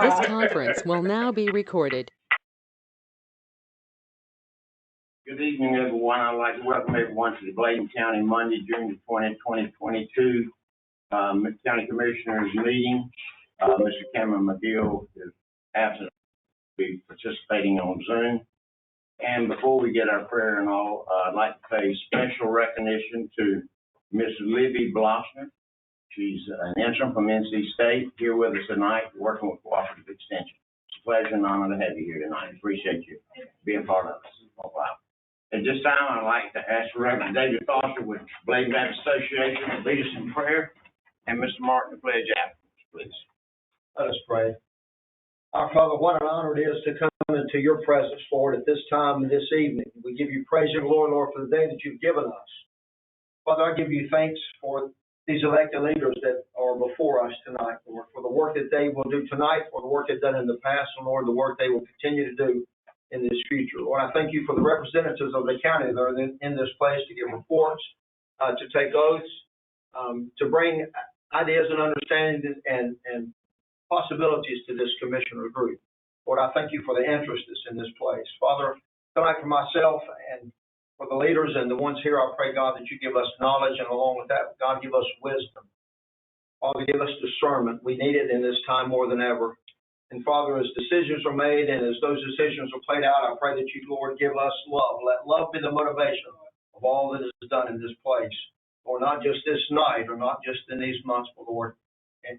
This conference will now be recorded. Good evening, everyone. I'd like to welcome everyone to the Bladen County Monday, June the 20th, 2022 County Commissioners meeting. Mr. Cameron McGill is absent. Be participating on Zoom. And before we get our prayer and all, I'd like to pay special recognition to Miss Libby Blossner. She's an intern from NC State here with us tonight, working with Cooperative Extension. It's a pleasure and honor to have you here tonight. Appreciate you being part of us. Oh, wow. At this time, I'd like to ask Reverend David Foster with Bladen Baptist Association to lead us in prayer, and Mr. Martin to pledge afterwards, please. Let us pray. Our Father, what an honor it is to come into your presence, Lord, at this time and this evening. We give you praise and glory, Lord, for the day that you've given us. Father, I give you thanks for these elected leaders that are before us tonight, Lord, for the work that they will do tonight, for the work they've done in the past, and Lord, the work they will continue to do in this future. Lord, I thank you for the representatives of the county that are in this place to give reports, to take oaths, to bring ideas and understanding and possibilities to this commissioner group. Lord, I thank you for the interest that's in this place. Father, tonight for myself and for the leaders and the ones here, I pray, God, that you give us knowledge, and along with that, God, give us wisdom. Father, give us discernment. We need it in this time more than ever. And Father, as decisions are made and as those decisions are played out, I pray that you, Lord, give us love. Let love be the motivation of all that is done in this place. Lord, not just this night or not just in these months, but Lord,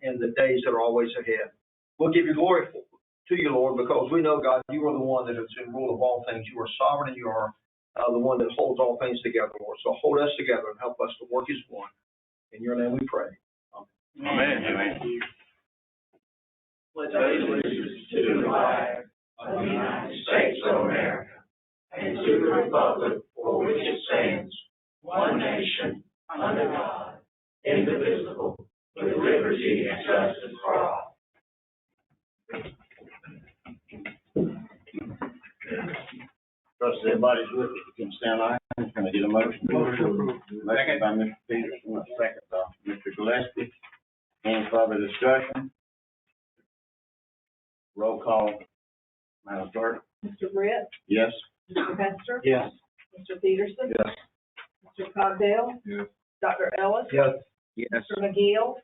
in the days that are always ahead. We'll give you glory to you, Lord, because we know, God, you are the one that is in rule of all things. You are sovereign, and you are the one that holds all things together, Lord. So hold us together and help us to work as one. In your name we pray. Amen. Amen. Pledge allegiance to the flag of the United States of America and to the republic for which it stands, one nation, under God, indivisible, with liberty and justice for all. Trust everybody's with you. You can stand on. I'm going to get a motion. Motion by Mr. Peterson, a second by Mr. Gillespie. Any further discussion? Roll call, Madam Clerk. Mr. Britt? Yes. Mr. Hester? Yes. Mr. Peterson? Yes. Mr. Cogdell? Yes. Dr. Ellis? Yes. Mr. McGill?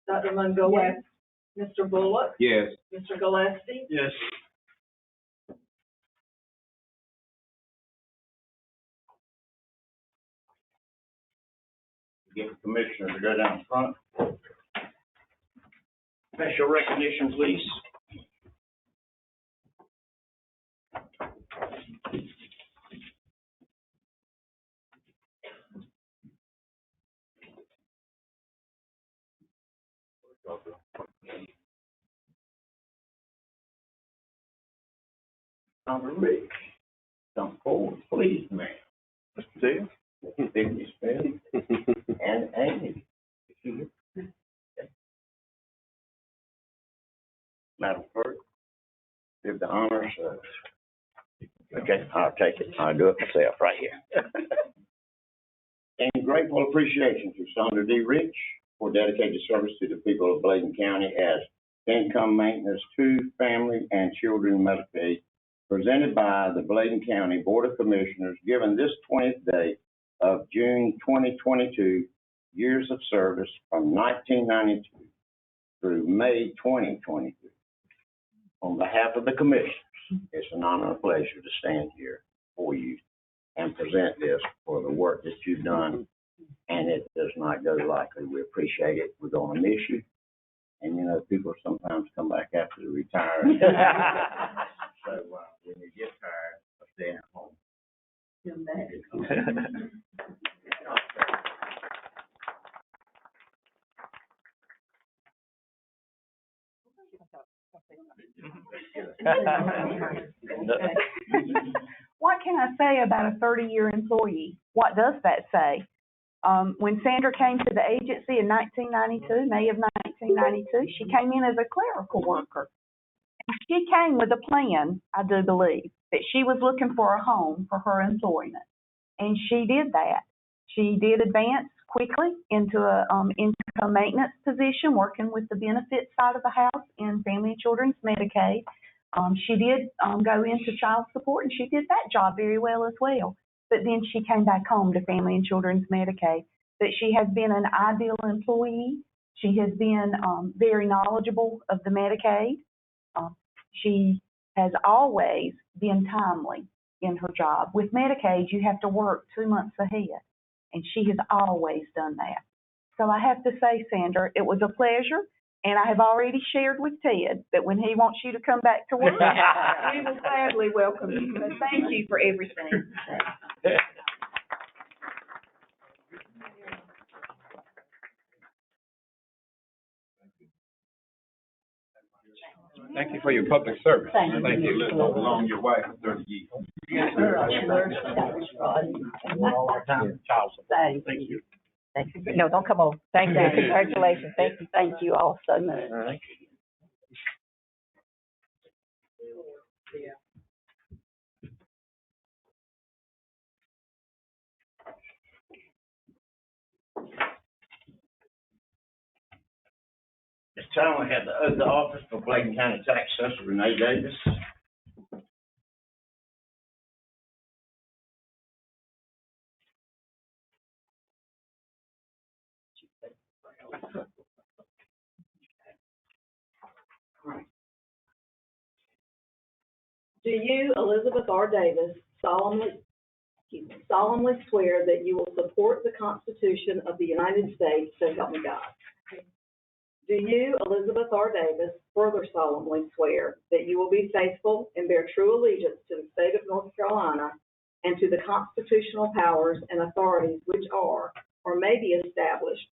Dr. Mungoa? Mr. Bullock? Yes. Mr. Gillespie? Yes. Get the commissioner to go down front. Special recognition, please. Number Rick, come forward, please, ma'am. Mr. Taylor. Mr. Smith. And Amy. Madam Clerk, give the honors. Okay, I'll take it. I'll do it myself right here. And grateful appreciation to Sandra D. Rich for dedicated service to the people of Bladen County as income maintenance to family and children Medicaid, presented by the Bladen County Board of Commissioners, given this 20th day of June 2022, years of service from 1992 through May 2022. On behalf of the commissioners, it's an honor and pleasure to stand here for you and present this for the work that you've done. And it does not go lightly. We appreciate it. We're going to miss you. And, you know, people sometimes come back after they retire. So when you get tired, stay at home. What can I say about a 30-year employee? What does that say? When Sandra came to the agency in 1992, May of 1992, she came in as a clerical worker. She came with a plan, I do believe, that she was looking for a home for her employment. And she did that. She did advance quickly into a income maintenance position, working with the benefits side of the house in Family and Children's Medicaid. She did go into child support, and she did that job very well as well. But then she came back home to Family and Children's Medicaid. But she has been an ideal employee. She has been very knowledgeable of the Medicaid. She has always been timely in her job. With Medicaid, you have to work 2 months ahead, and she has always done that. So I have to say, Sandra, it was a pleasure, and I have already shared with Ted that when he wants you to come back to work, we will gladly welcome you. So thank you for everything. Thank you for your public service. Thank you. Living along your wife for 30 years. Thank you. Thank you. No, don't come over. Thank you. Congratulations. Thank you. Thank you all so much. This time we have the oath of office for Bladen County Tax Assessor Renee Davis. Do you, Elizabeth R. Davis, solemnly swear that you will support the Constitution of the United States, so help me God? Do you, Elizabeth R. Davis, further solemnly swear that you will be faithful and bear true allegiance to the state of North Carolina and to the constitutional powers and authorities which are or may be established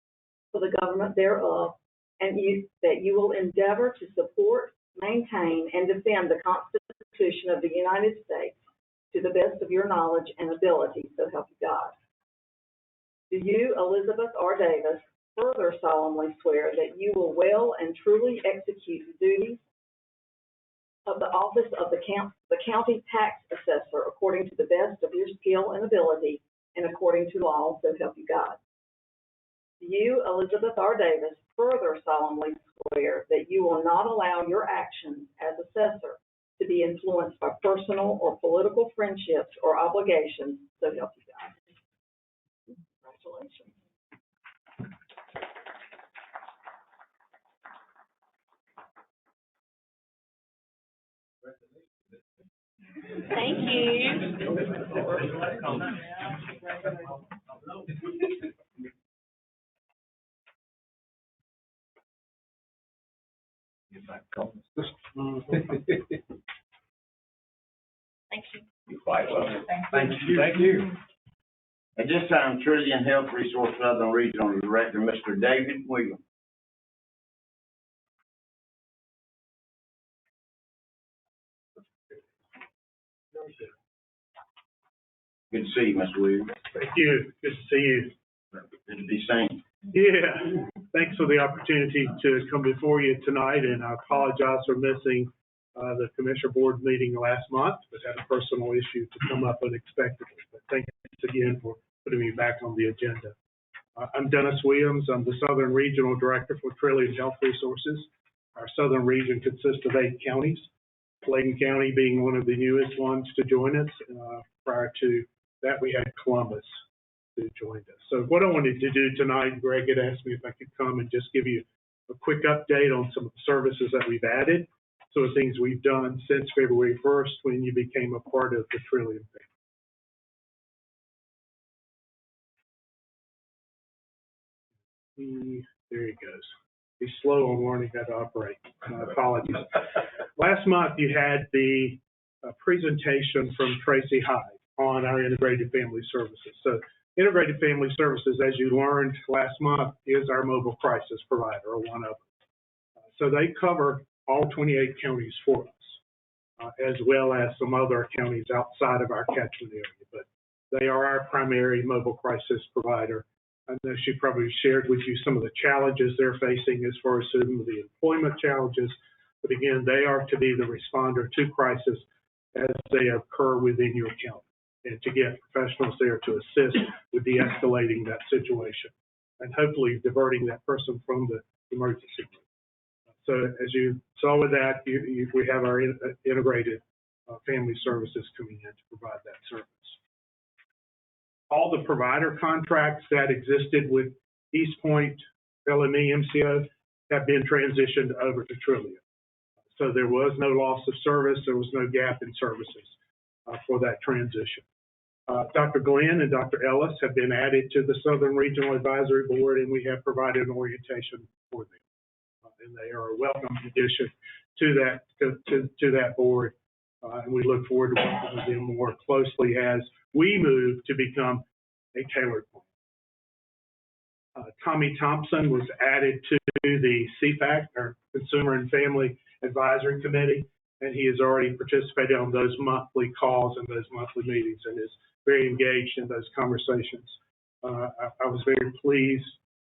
for the government thereof, and that you will endeavor to support, maintain, and defend the Constitution of the United States to the best of your knowledge and ability, so help you God? Do you, Elizabeth R. Davis, further solemnly swear that you will well and truly execute the duties of the office of the county tax assessor according to the best of your skill and ability and according to law, so help you God? Do you, Elizabeth R. Davis, further solemnly swear that you will not allow your actions as assessor to be influenced by personal or political friendships or obligations, so help you God? Congratulations. Thank you. Thank you. You're quite welcome. Thank you. Thank you. At this time, Trillium Health Resource Southern Regional Director, Mr. David Williams. Good to see you, Mr. Williams. Thank you. Good to see you. Good to be seen. Yeah, thanks for the opportunity to come before you tonight, and I apologize for missing the Commissioner Board meeting last month, but had a personal issue to come up unexpectedly. But thanks again for putting me back on the agenda. I'm Dennis Williams. I'm the Southern Regional Director for Trillium Health Resources. Our Southern region consists of 8 counties, Bladen County being one of the newest ones to join us. Prior to that, we had Columbus who joined us. So what I wanted to do tonight, Greg had asked me if I could come and just give you a quick update on some of the services that we've added, some of the things we've done since February 1st when you became a part of the Trillium family. There he goes. He's slow on learning how to operate. My apologies. Last month, you had the presentation from Tracy Hyde on our integrated family services. So integrated family services, as you learned last month, is our mobile crisis provider, or one of them. So they cover all 28 counties for us, as well as some other counties outside of our catchment area. But they are our primary mobile crisis provider. I know she probably shared with you some of the challenges they're facing as far as some of the employment challenges. But again, they are to be the responder to crisis as they occur within your county, and to get professionals there to assist with de-escalating that situation. and hopefully diverting that person from the emergency room. So as you saw with that, we have our integrated family services coming in to provide that service. All the provider contracts that existed with East Point, LME, MCO have been transitioned over to Trillium. So there was no loss of service, there was no gap in services for that transition. Dr. Glenn and Dr. Ellis have been added to the Southern Regional Advisory Board, and we have provided an orientation for them. And they are a welcome addition to that board. And we look forward to working with them more closely as we move to become a tailored plan. Tommy Thompson was added to the CFAC, or Consumer and Family Advisory Committee, and he has already participated on those monthly calls and those monthly meetings and is very engaged in those conversations. I was very pleased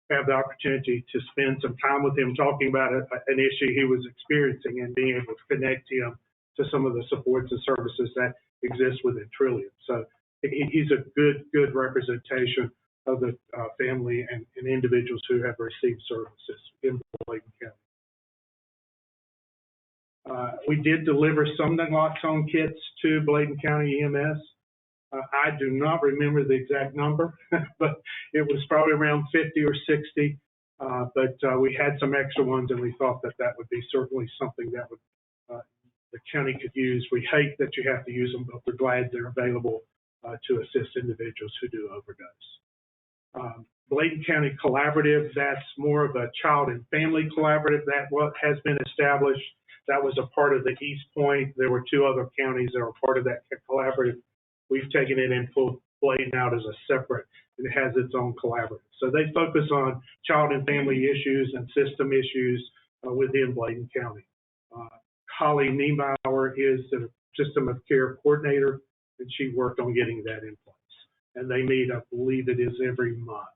to have the opportunity to spend some time with him talking about an issue he was experiencing and being able to connect him to some of the supports and services that exist within Trillium. So he's a good representation of the family and individuals who have received services in Bladen County. We did deliver some naloxone kits to Bladen County EMS. I do not remember the exact number, but it was probably around 50 or 60. But we had some extra ones, and we thought that would be certainly something that would the county could use. We hate that you have to use them, but we're glad they're available to assist individuals who do overdose. Bladen County Collaborative, that's more of a child and family collaborative that has been established. That was a part of the East Point. There were 2 other counties that were part of that collaborative. We've taken it and pulled Bladen out as a separate, and it has its own collaborative. So they focus on child and family issues and system issues within Bladen County. Holly Niembauer is the System of Care Coordinator, and she worked on getting that in place. And they meet, I believe it is every month.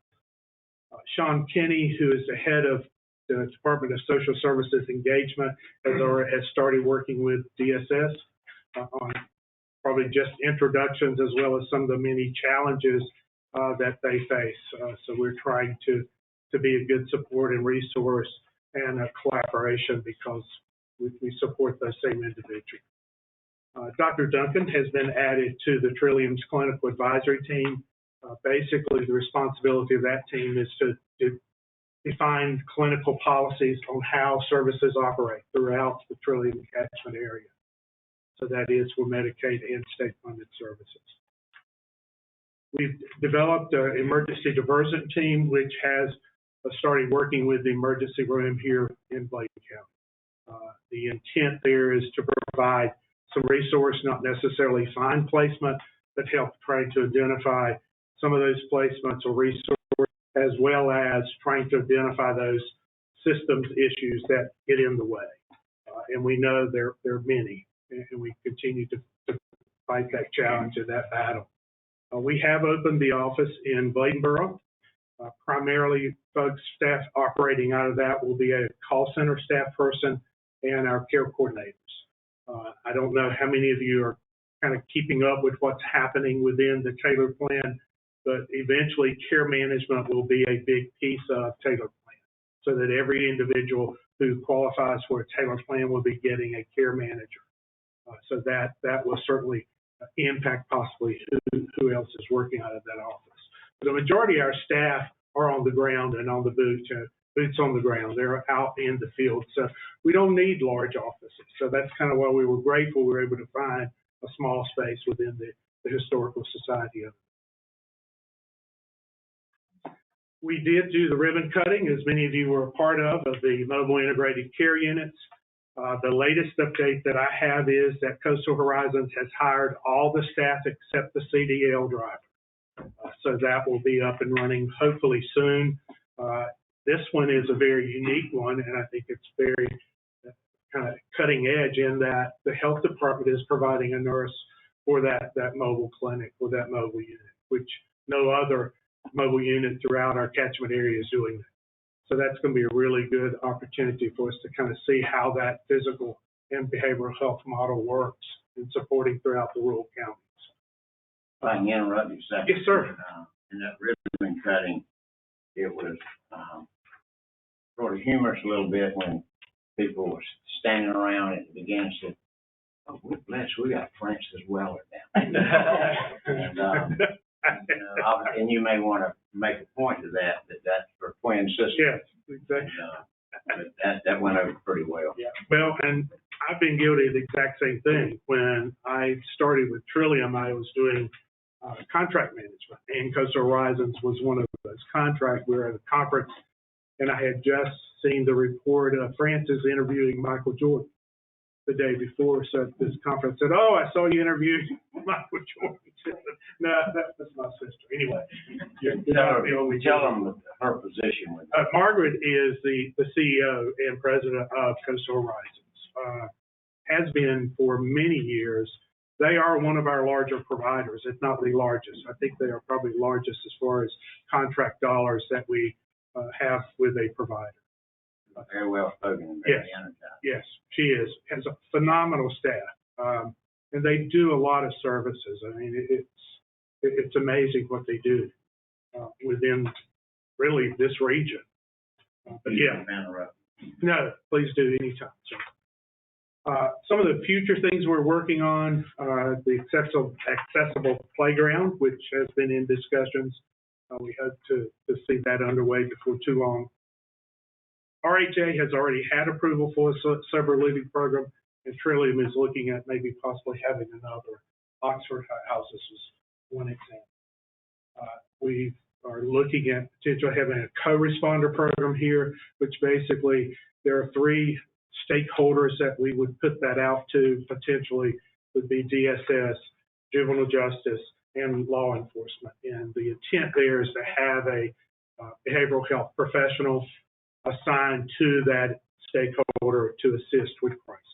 Sean Kinney, who is the head of the Department of Social Services Engagement, has started working with DSS on probably just introductions as well as some of the many challenges that they face. So we're trying to be a good support and resource and a collaboration because we support those same individuals. Dr. Duncan has been added to the Trillium's clinical advisory team. Basically, the responsibility of that team is to define clinical policies on how services operate throughout the Trillium catchment area. So that is for Medicaid and state-funded services. We've developed an emergency diversion team, which has started working with the emergency room here in Bladen County. The intent there is to provide some resource, not necessarily find placement, but help trying to identify some of those placements or resources, as well as trying to identify those systems issues that get in the way. And we know there are many, and we continue to fight that challenge and that battle. We have opened the office in Bladenboro. Primarily, staff operating out of that will be a call center staff person and our care coordinators. I don't know how many of you are kind of keeping up with what's happening within the tailored plan, but eventually care management will be a big piece of tailored plan so that every individual who qualifies for a tailored plan will be getting a care manager. So that will certainly impact possibly who else is working out of that office. The majority of our staff are on the ground and on the boots on the ground. They're out in the field. So we don't need large offices. So that's kind of why we were grateful we were able to find a small space within the Historical Society of. We did do the ribbon cutting, as many of you were a part of the mobile integrated care units. The latest update that I have is that Coastal Horizons has hired all the staff except the CDL driver. So that will be up and running hopefully soon. This one is a very unique one, and I think it's very kind of cutting edge in that the health department is providing a nurse for that mobile clinic or that mobile unit, which no other mobile unit throughout our catchment area is doing that. So that's going to be a really good opportunity for us to kind of see how that physical and behavioral health model works in supporting throughout the rural counties. If I can interrupt you a second. Yes, sir. In that ribbon cutting, it was, sort of humorous a little bit when people were standing around and began to say, "Oh, we're blessed, we got Francis Weller down." And you may want to make a point to that that's for twin sisters. Yes, exactly. But that went over pretty well. Yeah, well, and I've been guilty of the exact same thing. When I started with Trillium, I was doing contract management, and Coastal Horizons was one of those contracts. We were at a conference, and I had just seen the report of Francis interviewing Michael Jordan the day before. So at this conference said, "Oh, I saw you interviewing Michael Jordan." No, that's my sister. Anyway, Tell them her position with Margaret is the CEO and president of Coastal Horizons. Has been for many years. They are one of our larger providers, if not the largest. I think they are probably largest as far as contract dollars that we have with a provider. very well spoken and very energized. Yes, she is. Has a phenomenal staff, and they do a lot of services. I mean, it's amazing what they do within really this region. But yeah, no, please do anytime. So, some of the future things we're working on, the accessible playground, which has been in discussions. We hope to see that underway before too long. RHA has already had approval for a sober living program, and Trillium is looking at maybe possibly having another. Oxford House is one example. We are looking at potentially having a co-responder program here, which basically there are 3 stakeholders that we would put that out to potentially would be DSS, juvenile justice, and law enforcement. And the intent there is to have a behavioral health professional assigned to that stakeholder to assist with crisis.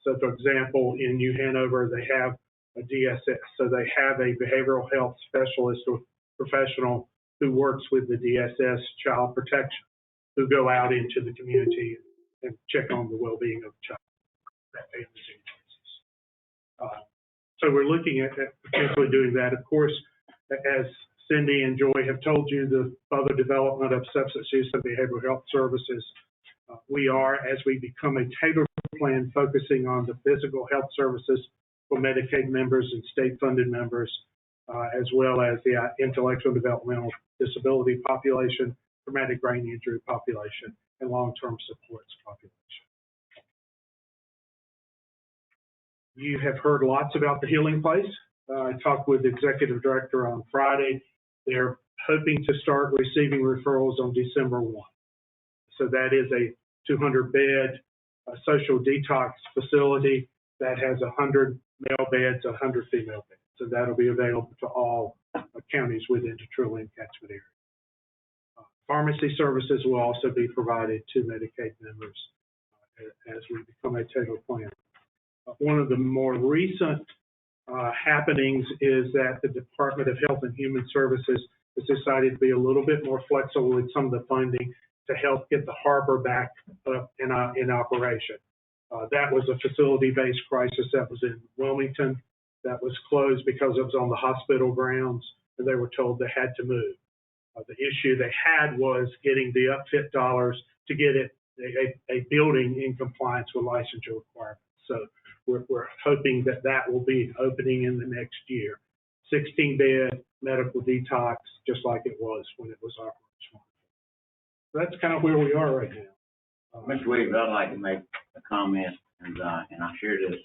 So, for example, in New Hanover, they have a DSS. So they have a behavioral health specialist or professional who works with the DSS child protection, who go out into the community and check on the well-being of the child. So we're looking at potentially doing that. Of course, as Cindy and Joy have told you, the further development of substance use and behavioral health services. We are, as we become a tailored plan, focusing on the physical health services for Medicaid members and state-funded members, as well as the intellectual and developmental disability population, traumatic brain injury population, and long-term supports population. You have heard lots about the Healing Place. I talked with the executive director on Friday. They're hoping to start receiving referrals on December 1. So that is a 200-bed social detox facility that has 100 male beds, 100 female beds. So that'll be available to all counties within the Trillium catchment area. Pharmacy services will also be provided to Medicaid members as we become a tailored plan. One of the more recent happenings is that the Department of Health and Human Services has decided to be a little bit more flexible with some of the funding to help get the harbor back up in operation. That was a facility-based crisis that was in Wilmington that was closed because it was on the hospital grounds, and they were told they had to move. The issue they had was getting the upfit dollars to get it a building in compliance with licensure requirements. So we're hoping that will be opening in the next year. 16-bed medical detox, just like it was when it was operational. So that's kind of where we are right now. Mr. Williams, I'd like to make a comment, and I share this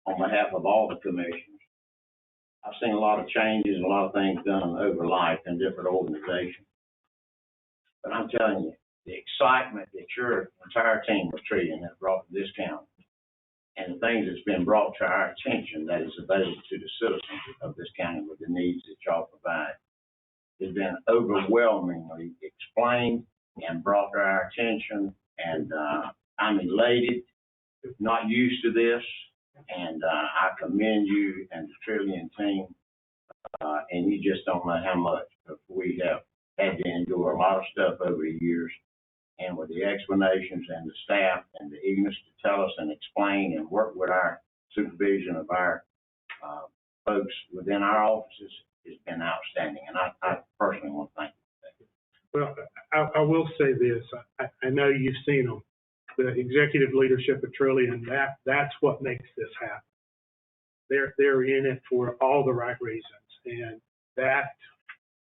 on behalf of all the commissioners. I've seen a lot of changes and a lot of things done over life in different organizations. But I'm telling you, the excitement that your entire team with Trillium has brought to this county and the things that's been brought to our attention that is available to the citizens of this county with the needs that y'all provide has been overwhelmingly explained and brought to our attention. And I'm elated, not used to this, and I commend you and the Trillium team. And you just don't know how much we have had to endure a lot of stuff over the years. And with the explanations and the staff and the eagerness to tell us and explain and work with our supervision of our folks within our offices has been outstanding. And I personally want to thank you. Well, I will say this, I know you've seen them, the executive leadership of Trillium, that's what makes this happen. They're in it for all the right reasons, and that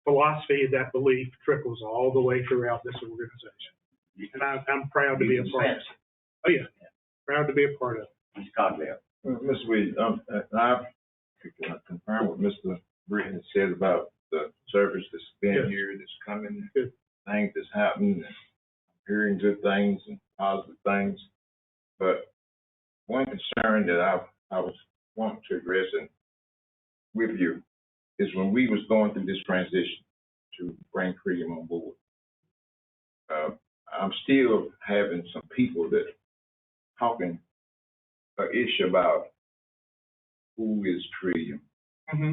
philosophy, that belief trickles all the way throughout this organization. And I'm proud to be a part of it. Oh, yeah, proud to be a part of it. Mr. Caldwell. Mr. Williams, I confirm what Mr. Britton said about the service that's been Yes. here, that's coming, Good. things that's happening, and hearing good things and positive things. But one concern that I was wanting to address and with you is when we was going through this transition to bring Cream on board. I'm still having some people that talking an issue about who is Trillium,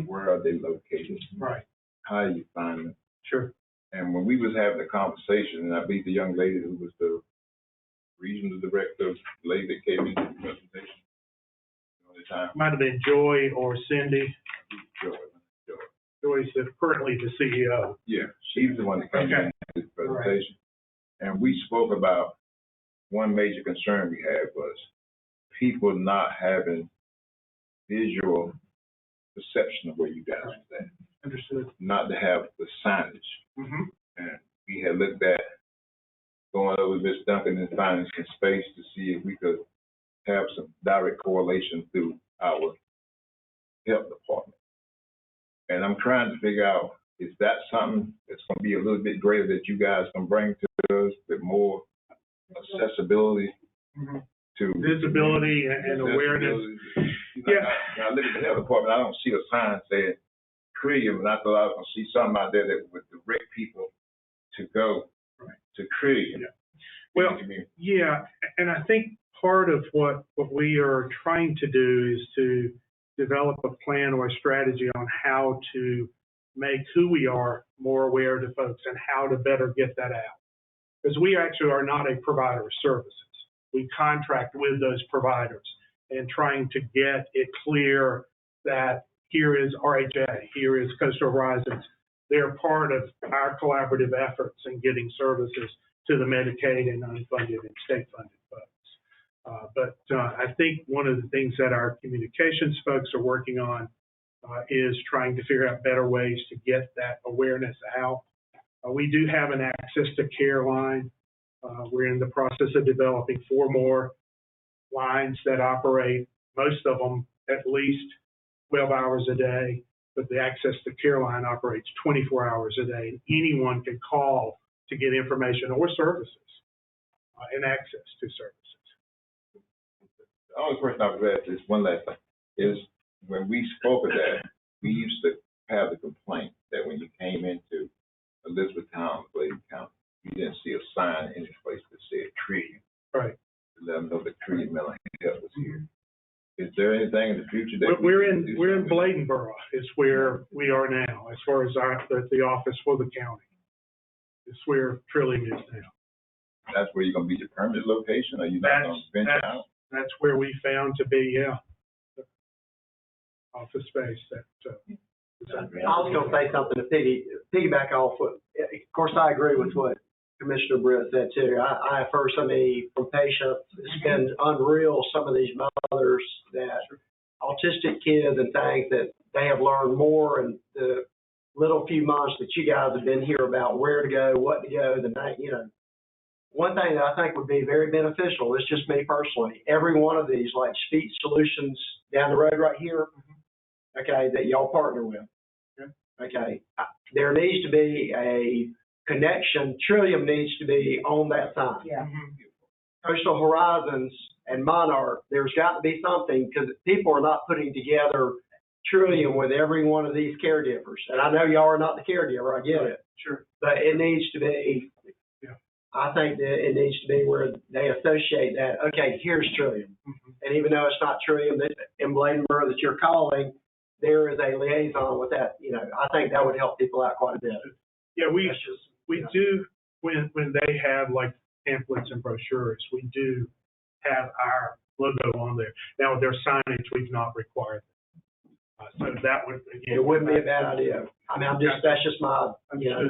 where are they located, Right, how you find them. sure. And when we was having a conversation, and I believe the young lady who was the regional director, the lady that came into the presentation at the time, Might have been Joy or Cindy. Joy. Joy's currently the CEO. Yeah, she's the one that came Okay. into the presentation. And we spoke about one major concern we had was people not having visual perception of where you guys are at. Understood. Not to have the signage. Mm-hmm. And we had looked at going over Ms. Duncan and finding some space to see if we could have some direct correlation through our health department. And I'm trying to figure out, is that something that's going to be a little bit greater that you guys can bring to us with more accessibility Mm-hmm. to Visibility and awareness. You know, Yeah. when I look at the health department, I don't see a sign saying Trillium, and I thought I was going to see something out there that would direct people to go to Trillium. Yeah. Well, You know what I mean? yeah, and I think part of what we are trying to do is to develop a plan or a strategy on how to make who we are more aware to folks and how to better get that out. Because we actually are not a provider of services. We contract with those providers and trying to get it clear that here is RHA, here is Coastal Horizons. They're part of our collaborative efforts in getting services to the Medicaid and unfunded and state-funded folks. But I think one of the things that our communications folks are working on is trying to figure out better ways to get that awareness out. We do have an access to care line. We're in the process of developing 4 more lines that operate, most of them at least 12 hours a day, but the access to care line operates 24 hours a day. Anyone can call to get information or services and access to services. The only question I've read is one last thing, is when we spoke of that, we used to have the complaint that when you came into Elizabethtown, Bladen County, you didn't see a sign in any place that said Trillium. Right. To let them know that Trillium Mental Health was here. Is there anything in the future that We're we can in do something? Bladenboro is where we are now, as far as the office for the county. It's where Trillium is now. That's where you're gonna be your permanent location, or you're not gonna venture out? That's where we found to be, the office space that. I was going to say something to piggyback off what, of course, I agree with what Commissioner Britt said too. I have heard so many from patients. It's been unreal, some of these mothers that autistic kids and things that they have learned more in the little few months that you guys have been here about where to go, what to go, one thing that I think would be very beneficial is just me personally. Every one of these, like Speech Solutions down the road right here, okay, that y'all partner with. Okay, there needs to be a connection. Trillium needs to be on that sign. Yeah. Coastal Horizons and Monarch, there's got to be something because people are not putting together Trillium with every one of these caregivers. And I know y'all are not the caregiver, I get it. Sure. But it needs to be, I think that it needs to be where they associate that, okay, here's Trillium. Mm-hmm. And even though it's not Trillium that in Bladenboro that you're calling, there is a liaison with that. I think that would help people out quite a bit. Yeah, we do, when they have like pamphlets and brochures, we do have our logo on there. Now, their signage, we've not required. So that would, again. It wouldn't be a bad idea. I mean, that's just my,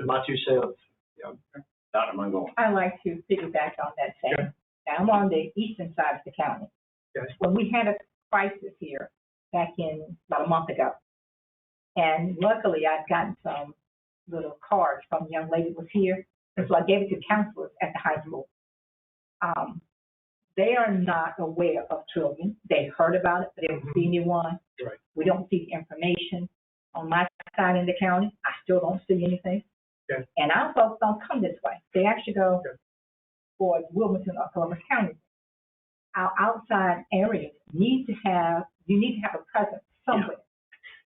my 2 cents. Dr. Montgomery. I like to piggyback on that same. Now, I'm on the eastern side of the county. Yes. When we had a crisis here back in about a month ago, and luckily I'd gotten some little cards from a young lady who was here, and so I gave it to counselors at the high school. They are not aware of Trillium. They heard about it, but they don't see anyone. Right. We don't see the information. On my side in the county, I still don't see anything. Okay. And our folks don't come this way. They actually go Okay. towards Wilmington or Columbus County. Our outside areas need to have a presence somewhere.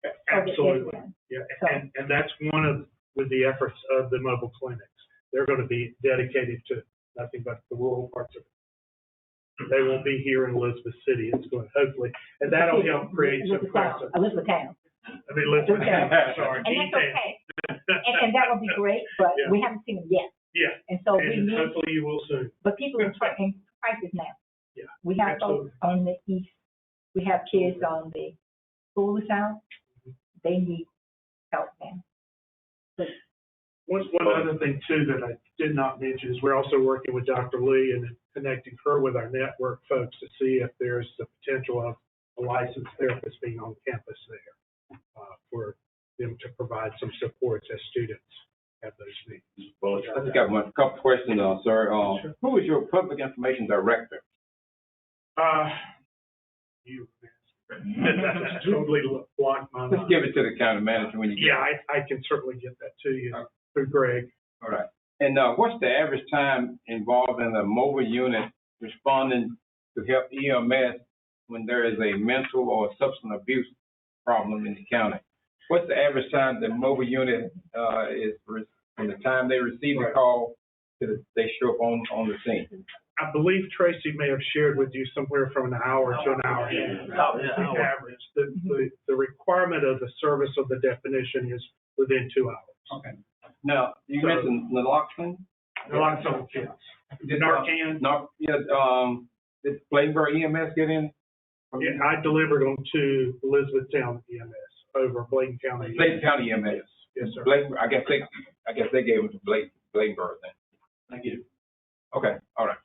Yeah. So that Absolutely. everyone- Yeah, So- and that's one of, with the efforts of the mobile clinics. They're going to be dedicated to nothing but the rural parts of it. They won't be here in Elizabeth City. It's going to hopefully, and that'll help create some presence. Elizabethtown. I mean, Elizabeth, Okay. sorry. And that's okay. And that would be great, but Yeah. we haven't seen them yet. Yeah, And so we and need, hopefully you will soon. but people are in crisis now. Yeah, We have folks on the east, we have kids on the school side, they need help now. One other thing too that I did not mention is we're also working with Dr. Lee and connecting her with our network folks to see if there's the potential of a licensed therapist being on campus there for them to provide some supports as students have those needs. Well, I just got one couple questions, sir. Sure. Who is your public information director? You, that's totally blocked my Let's mind. give it to the county manager when you get Yeah, I can certainly get that to you through Greg. All right. And what's the average time involved in a mobile unit responding to help EMS when there is a mental or substance abuse problem in the county? What's the average time the mobile unit is from the time they receive the call to they show up on the scene? I believe Tracy may have shared with you somewhere from an hour to an hour. Average. The requirement of the service of the definition is within 2 hours. Okay. Now, you mentioned naloxone? Naloxone kits. Narcan. Did Bladenburg EMS get in? Yeah, I delivered them to Elizabethtown EMS over Bladen County. Bladen County EMS. Yes, sir. Bladenburg, I guess they gave them to Bladenburg then. Thank you. Okay, all right.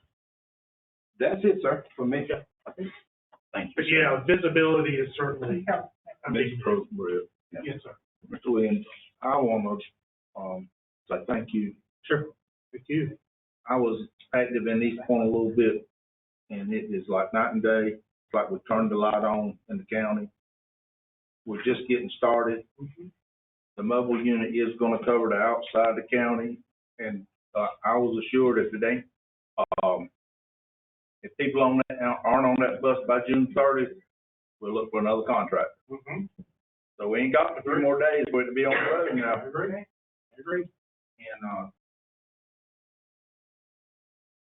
That's it, sir, for me. Thank you. But yeah, visibility is certainly a big. Mr. Rosenberg, Yes, sir. Mr. Williams, I want to, say thank you. Sure. Thank you. I was active in East Point a little bit, and it is like night and day. It's like we turned the light on in the county. We're just getting started. The mobile unit is gonna cover the outside of the county, and, I was assured if it ain't, if people aren't on that bus by June 30th, we'll look for another contract. So we ain't got 3 more days for it to be on the road now. I agree. And,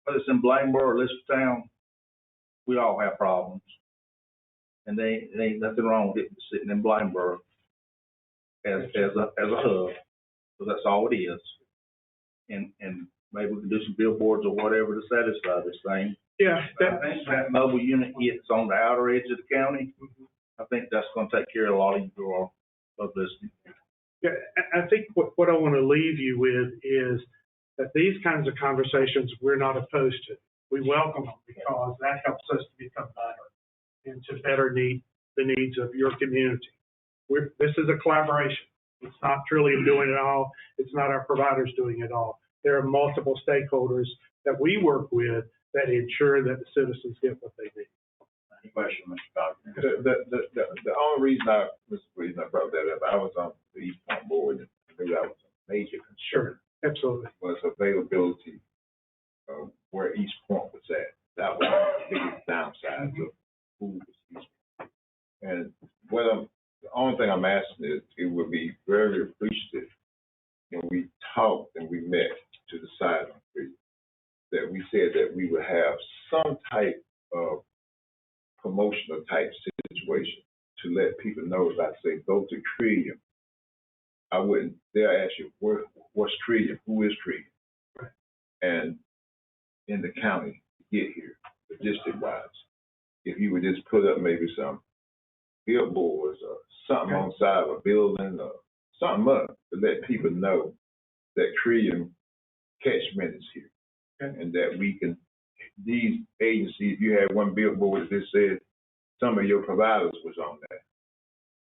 whether it's in Bladenburg or Elizabethtown, we all have problems. And there ain't nothing wrong with it sitting in Bladenburg as a hub, so that's all it is. And maybe we can do some billboards or whatever to satisfy this thing. Yeah, I think that mobile unit gets on the outer edge of the county. I think that's gonna take care of a lot of your publicity. yeah, I think what I want to leave you with is that these kinds of conversations we're not opposed to. We welcome them because that helps us to become better and to better meet the needs of your community. This is a collaboration. It's not Trillium doing it all. It's not our providers doing it all. There are multiple stakeholders that we work with that ensure that the citizens get what they need. Any question, Mr. Doctor? The only reason I brought that up, I was on the East Point board, and I knew that was a major concern. Sure, absolutely. Was availability of where East Point was at. That was the biggest downside of who was East Point. And the only thing I'm asking is, it would be very appreciative when we talked and we met to decide on it, that we said that we would have some type of promotional type situation to let people know, as I say, go to Trillium. They'll ask you, what's Trillium? Who is Trillium? Right. And in the county, to get here, logistic-wise, if you would just put up maybe some billboards or something on the side of a building or something up to let people know that Trillium catchments here. And that we can, these agencies, you had one billboard that said some of your providers was on that.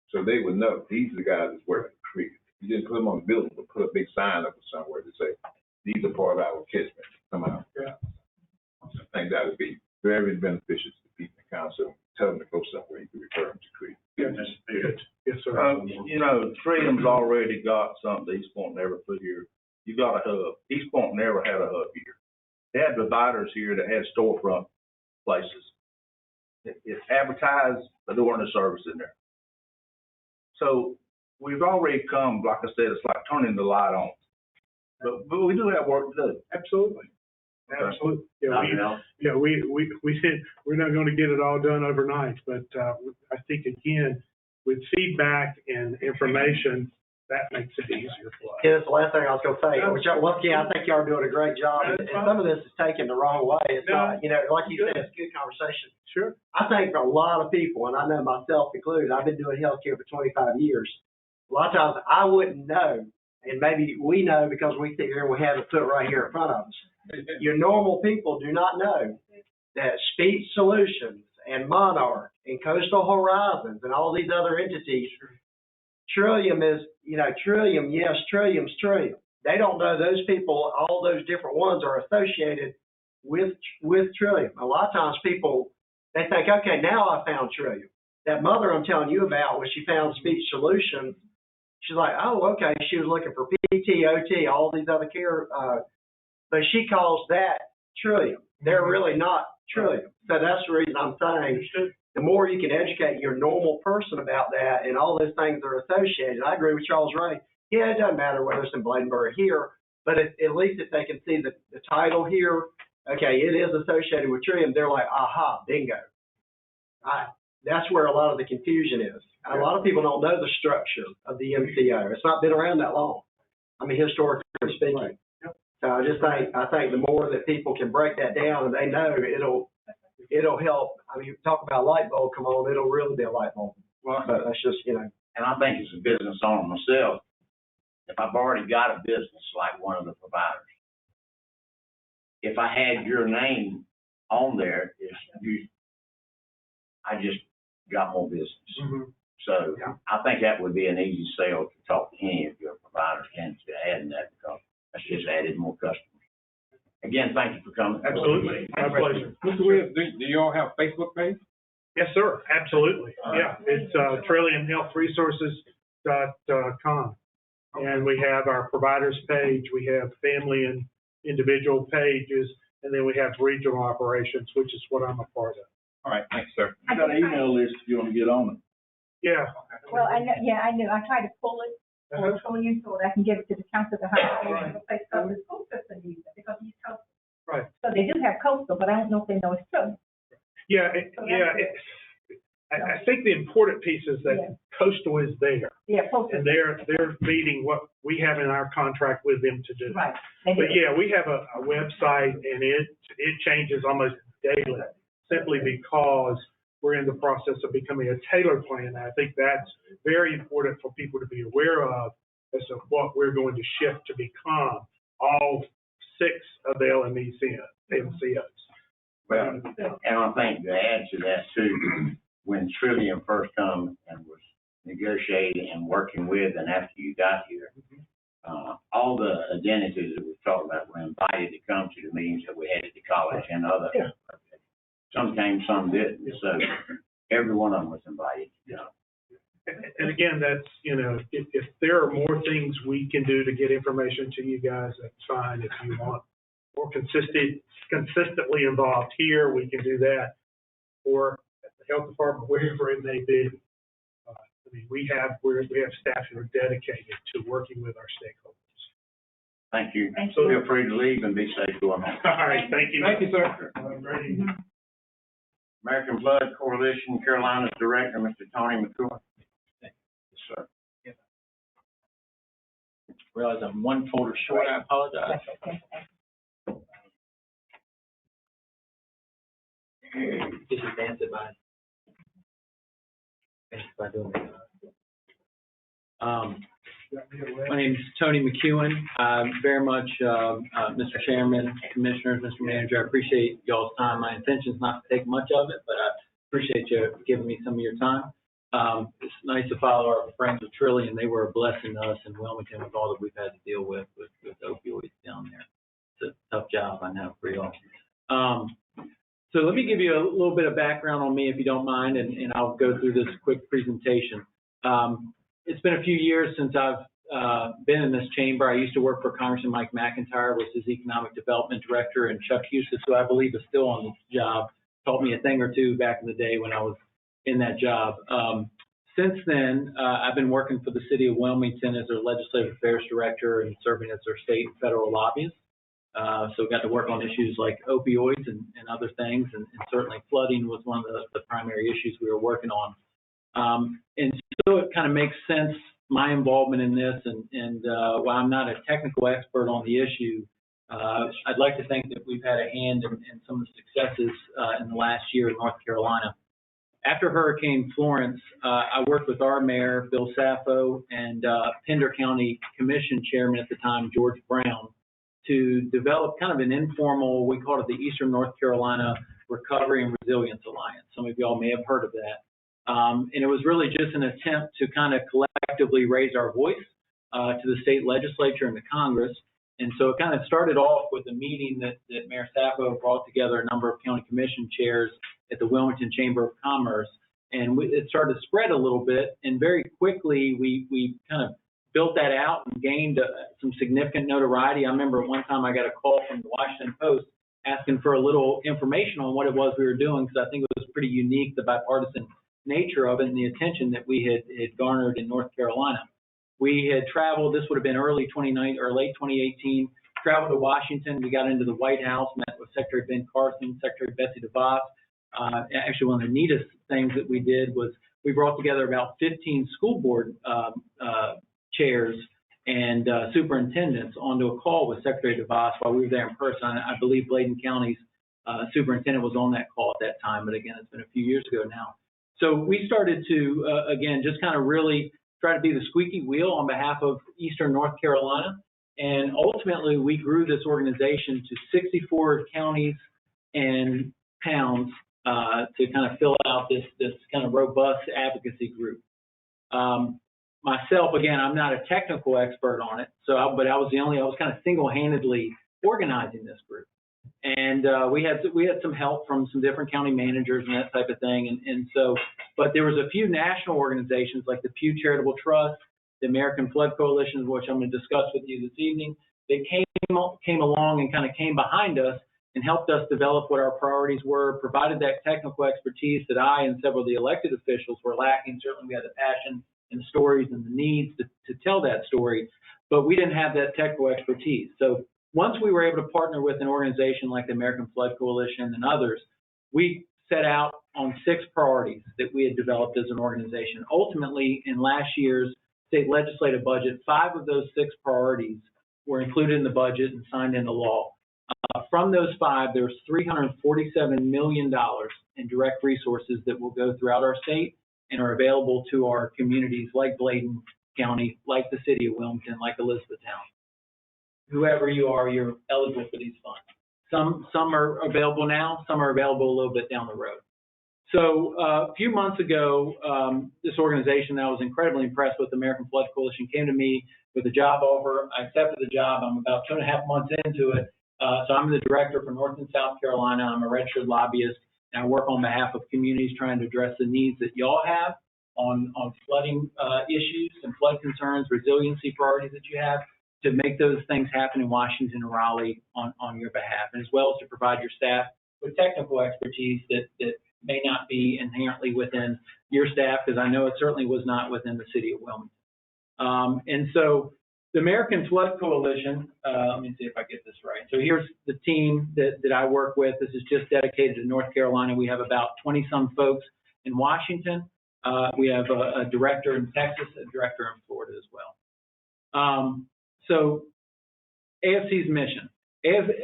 So they would know, these are the guys that's working the creek. You didn't put them on the building, but put a big sign up somewhere to say, these are part of our catchment. Come out. Yeah. I think that would be very beneficial to the people in council. Tell them to go somewhere, you can refer them to creek. Yeah, good. Yes, sir. You know, Trillium's already got something East Point never put here. You got a hub. East Point never had a hub here. They had providers here that had storefront places. It's advertised, but there weren't a service in there. So we've already come, like I said, it's like turning the light on. But we do have work to do. Absolutely. Absolutely. Yeah, we said we're not going to get it all done overnight, but I think again, with feedback and information, that makes it easier for us. Yeah, that's the last thing I was gonna say, which, once again, I think y'all are doing a great job, and some of this is taken the wrong way. It's not, you know, like you said, it's a good conversation. Sure. I think for a lot of people, and I know myself included, I've been doing healthcare for 25 years. A lot of times I wouldn't know, and maybe we know because we sit here and we have it put right here in front of us. Your normal people do not know that Speech Solutions and Monarch and Coastal Horizons and all these other entities, Trillium is, you know, Trillium, yes, Trillium's Trillium. They don't know those people, all those different ones are associated with Trillium. A lot of times people, they think, okay, now I found Trillium. That mother I'm telling you about, when she found Speech Solutions, she's like, oh, okay, she was looking for PT, OT, all these other care, but she calls that Trillium. They're really not Trillium. So that's the reason I'm saying, the more you can educate your normal person about that and all those things that are associated. I agree with Charles Ray. Yeah, it doesn't matter whether it's in Bladen or here, but at least if they can see the title here, okay, it is associated with Trillium, they're like, aha, bingo. That's where a lot of the confusion is. A lot of people don't know the structure of the MCO. It's not been around that long. I mean, historically speaking. Right. So I think the more that people can break that down and they know, it'll help. I mean, you talk about light bulb come on, it'll really be a light bulb. Well, but that's just, you know. And I think as a business owner myself, if I've already got a business like one of the providers, if I had your name on there, I just got more business. Mm-hmm. So yeah. I think that would be an easy sale to talk to any of your providers into adding that, because that's just added more customers. Again, thank you for coming. Absolutely. My pleasure. Mr. Williams, do you all have a Facebook page? Yes, sir. Absolutely. Yeah. It's TrilliumHealthResources.com. And we have our providers page. We have family and individual pages. And then we have regional operations, which is what I'm a part of. All right. Thanks, sir. I got an email list if you want to get on it. Yeah. Well, I know. Yeah, I knew. I tried to pull it for Trillium so that I can give it to the council of the high school and replace the school system use it because he's coastal. Right. So they do have coastal, but I don't know if they know it's Trillium. Yeah. I think the important piece is that coastal is there. Yeah, coastal. And they're meeting what we have in our contract with them to do. Right. But yeah, we have a website and it changes almost daily simply because we're in the process of becoming a tailored plan. And I think that's very important for people to be aware of as to what we're going to shift to become all 6 of the MCOs. Well, and I think to add to that too, when Trillium first come and was negotiating and working with, and after you got here, all the identities that we talked about were invited to come to the meetings that we had at the college and other. Yeah. Some came, some didn't. So every one of them was invited to come. And again, that's, if there are more things we can do to get information to you guys, that's fine. If you want more consistently involved here, we can do that. Or at the health department, wherever it may be. We have staff who are dedicated to working with our stakeholders. Thank you. Feel free to leave and be safe going home. All right, thank you. Thank you, sir. American Blood Coalition, Carolina's Director, Mr. Tony McCoy. Yes, sir. Yeah. Realize I'm one folder short. I apologize. Just advance it by doing that. My name is Tony McEwen. Very much, Mr. Chairman, Commissioners, Mr. Manager, I appreciate y'all's time. My intention is not to take much of it, but I appreciate you giving me some of your time. It's nice to follow our friends with Trillium. They were a blessing to us in Wilmington with all that we've had to deal with opioids down there. It's a tough job, I know, for y'all. So let me give you a little bit of background on me, if you don't mind, and I'll go through this quick presentation. It's been a few years since I've been in this chamber. I used to work for Congressman Mike McIntyre, was his Economic Development Director, and Chuck Hustis, who I believe is still on the job, taught me a thing or two back in the day when I was in that job. Since then, I've been working for the city of Wilmington as their Legislative Affairs Director and serving as their state and federal lobbyist. So got to work on issues like opioids and other things, and certainly flooding was one of the primary issues we were working on. And so it kind of makes sense, my involvement in this, and while I'm not a technical expert on the issue, I'd like to think that we've had a hand in some of the successes in the last year in North Carolina. After Hurricane Florence, I worked with our mayor, Bill Sappho, and Pender County Commission Chairman at the time, George Brown, to develop kind of an informal, we called it the Eastern North Carolina Recovery and Resilience Alliance. Some of y'all may have heard of that. And it was really just an attempt to kind of collectively raise our voice to the state legislature and the Congress. And so it kind of started off with a meeting that Mayor Sappho brought together a number of county commission chairs at the Wilmington Chamber of Commerce. And it started to spread a little bit. And very quickly, we kind of built that out and gained some significant notoriety. I remember at one time I got a call from the Washington Post asking for a little information on what it was we were doing, because I think it was pretty unique, the bipartisan nature of it and the attention that we had garnered in North Carolina. We had traveled, this would have been early 2019 or late 2018, traveled to Washington. We got into the White House, met with Secretary Ben Carson, Secretary Betsy DeVos. Actually, one of the neatest things that we did was we brought together about 15 school board chairs and superintendents onto a call with Secretary DeVos while we were there in person. I believe Bladen County's superintendent was on that call at that time, but again, it's been a few years ago now. So we started to, again, just kind of really try to be the squeaky wheel on behalf of Eastern North Carolina. And ultimately, we grew this organization to 64 counties and towns to kind of fill out this kind of robust advocacy group. Myself, again, I'm not a technical expert on it, but I was kind of single-handedly organizing this group. And we had some help from some different county managers and that type of thing. But there was a few national organizations like the Pew Charitable Trust, the American Flood Coalition, which I'm going to discuss with you this evening. They came along and kind of came behind us and helped us develop what our priorities were, provided that technical expertise that I and several of the elected officials were lacking. Certainly we had the passion and stories and the needs to tell that story, but we didn't have that technical expertise. So once we were able to partner with an organization like the American Flood Coalition and others, we set out on 6 priorities that we had developed as an organization. Ultimately, in last year's state legislative budget, 5 of those 6 priorities were included in the budget and signed into law. From those 5, there's $347 million in direct resources that will go throughout our state and are available to our communities like Bladen County, like the city of Wilmington, like Elizabethtown. Whoever you are, you're eligible for these funds. Some are available now, some are available a little bit down the road. So a few months ago, this organization that I was incredibly impressed with, the American Flood Coalition, came to me with a job offer. I accepted the job. I'm about 2.5 months into it. So I'm the director for North and South Carolina. I'm a registered lobbyist, and I work on behalf of communities trying to address the needs that y'all have on flooding issues and flood concerns, resiliency priorities that you have, to make those things happen in Washington and Raleigh on your behalf, and as well as to provide your staff with technical expertise that may not be inherently within your staff, because I know it certainly was not within the city of Wilmington. And so the American Flood Coalition, let me see if I get this right. So here's the team that I work with. This is just dedicated to North Carolina. We have about 20-some folks in Washington. We have a director in Texas, a director in Florida as well. So AFC's mission,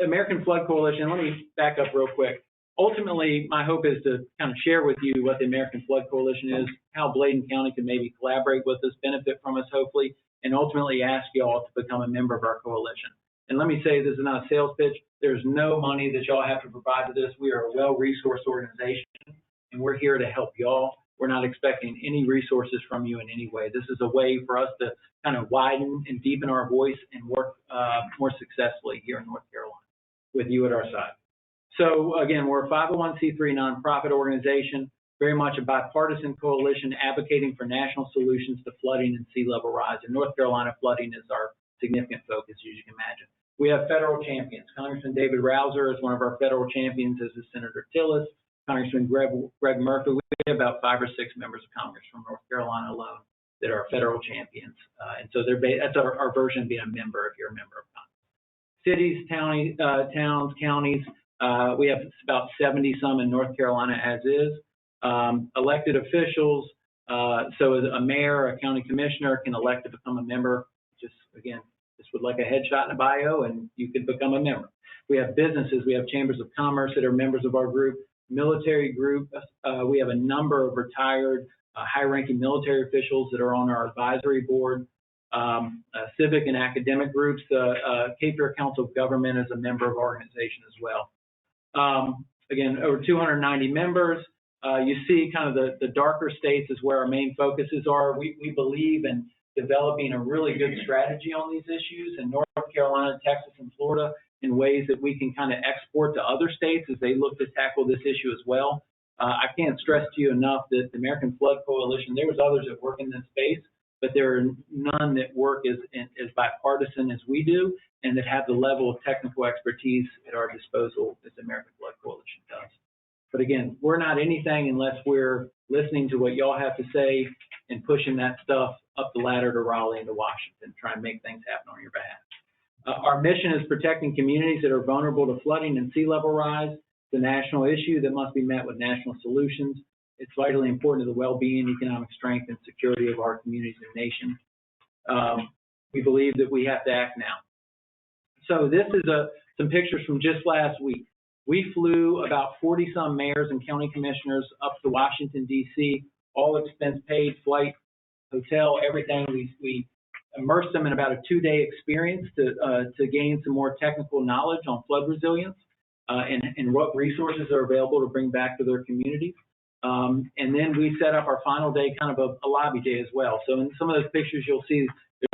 American Flood Coalition, let me back up real quick. ultimately, my hope is to kind of share with you what the American Flood Coalition is, how Bladen County can maybe collaborate with us, benefit from us, hopefully, and ultimately ask y'all to become a member of our coalition. And let me say, this is not a sales pitch. There's no money that y'all have to provide to this. We are a well-resourced organization, and we're here to help y'all. We're not expecting any resources from you in any way. This is a way for us to kind of widen and deepen our voice and work more successfully here in North Carolina with you at our side. So again, we're a 501c3 nonprofit organization, very much a bipartisan coalition advocating for national solutions to flooding and sea level rise. In North Carolina, flooding is our significant focus, as you can imagine. We have federal champions. Congressman David Rouser is one of our federal champions, as is Senator Tillis, Congressman Greg Murphy. We have about 5 or 6 members of Congress from North Carolina alone that are federal champions. And so that's our version of being a member, if you're a member of Congress. Cities, towns, counties, we have about 70 some in North Carolina as is. Elected officials, so a mayor, a county commissioner can elect to become a member. Just again, this would like a headshot and a bio, and you could become a member. We have businesses, we have chambers of commerce that are members of our group, military group. We have a number of retired, high-ranking military officials that are on our advisory board. Civic and academic groups. Cape Fear Council of Government is a member of our organization as well. Again, over 290 members. You see kind of the darker states is where our main focuses are. We believe in developing a really good strategy on these issues in North Carolina, Texas, and Florida in ways that we can kind of export to other states as they look to tackle this issue as well. I can't stress to you enough that the American Flood Coalition, there was others that work in this space, but there are none that work as bipartisan as we do and that have the level of technical expertise at our disposal as the American Flood Coalition does. But again, we're not anything unless we're listening to what y'all have to say and pushing that stuff up the ladder to Raleigh and to Washington, trying to make things happen on your behalf. Our mission is protecting communities that are vulnerable to flooding and sea level rise. It's a national issue that must be met with national solutions. It's vitally important to the well-being, economic strength, and security of our communities and nation. We believe that we have to act now. So this is some pictures from just last week. We flew about 40-some mayors and county commissioners up to Washington, D.C., all expense paid, flight, hotel, everything. We immersed them in about a 2-day experience to gain some more technical knowledge on flood resilience and what resources are available to bring back to their communities. And then we set up our final day, kind of a lobby day as well. So in some of those pictures, you'll see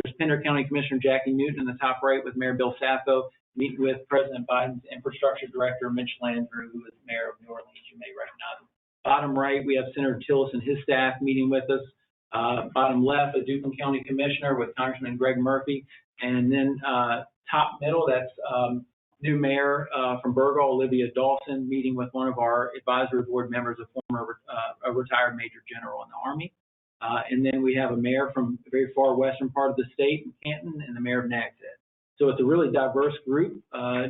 there's Pender County Commissioner Jackie Newton in the top right with Mayor Bill Sappho, meeting with President Biden's Infrastructure Director, Mitch Landrieu, who is Mayor of New Orleans. You may recognize him. Bottom right, we have Senator Tillis and his staff meeting with us. Bottom left, a Duplin County Commissioner with Congressman Greg Murphy. And then top middle, that's new mayor from Burgall, Olivia Dawson, meeting with one of our advisory board members, a retired Major General in the Army. And then we have a mayor from the very far western part of the state, Canton, and the mayor of Nags Head. So it's a really diverse group,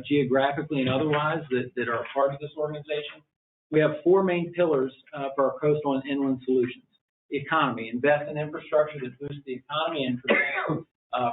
geographically and otherwise, that are a part of this organization. We have 4 main pillars for our coastal and inland solutions. The economy, invest in infrastructure that boosts the economy and protect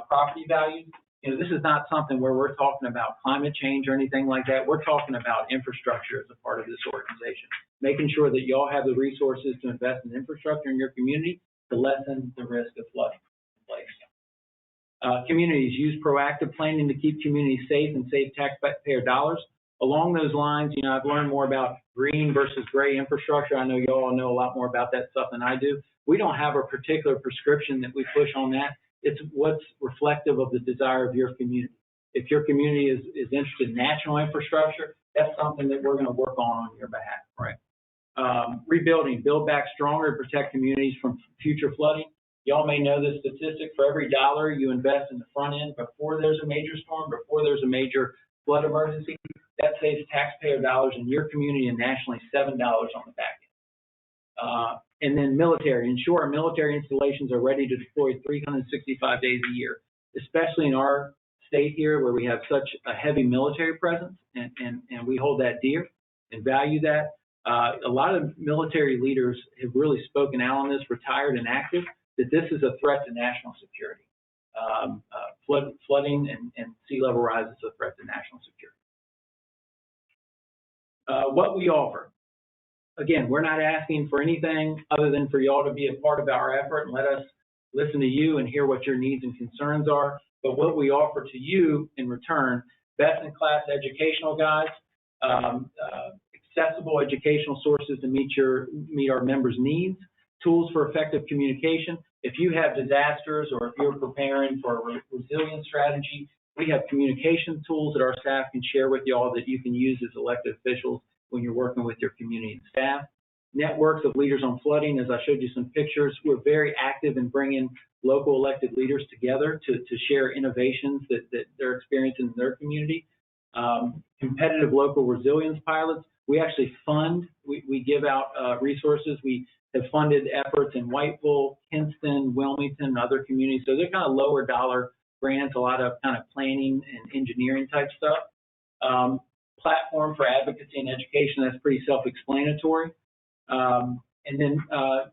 property values. You know, this is not something where we're talking about climate change or anything like that. We're talking about infrastructure as a part of this organization, making sure that y'all have the resources to invest in infrastructure in your community to lessen the risk of flooding in place. Communities use proactive planning to keep communities safe and save taxpayer dollars. Along those lines, you know, I've learned more about green versus gray infrastructure. I know you all know a lot more about that stuff than I do. We don't have a particular prescription that we push on that. It's what's reflective of the desire of your community. If your community is interested in national infrastructure, that's something that we're going to work on your behalf, right? Rebuilding, build back stronger to protect communities from future flooding. Y'all may know this statistic: for every dollar you invest in the front end before there's a major storm, before there's a major flood emergency, that saves taxpayer dollars in your community and nationally $7 on the back end. And then military, ensure our military installations are ready to deploy 365 days a year, especially in our state here where we have such a heavy military presence, and we hold that dear and value that. A lot of military leaders have really spoken out on this, retired and active, that this is a threat to national security. Flooding and sea level rise is a threat to national security. What we offer. Again, we're not asking for anything other than for y'all to be a part of our effort and let us listen to you and hear what your needs and concerns are. But what we offer to you in return, best-in-class educational guides, accessible educational sources to meet our members' needs, tools for effective communication. If you have disasters or if you're preparing for a resilience strategy, we have communication tools that our staff can share with y'all that you can use as elected officials when you're working with your community and staff. Networks of leaders on flooding, as I showed you some pictures, we're very active in bringing local elected leaders together to share innovations that they're experiencing in their community. Competitive local resilience pilots, we actually fund, we give out resources. We have funded efforts in Whiteville, Kinston, Wilmington, and other communities. So they're kind of lower dollar grants, a lot of kind of planning and engineering type stuff. Platform for advocacy and education, that's pretty self-explanatory. And then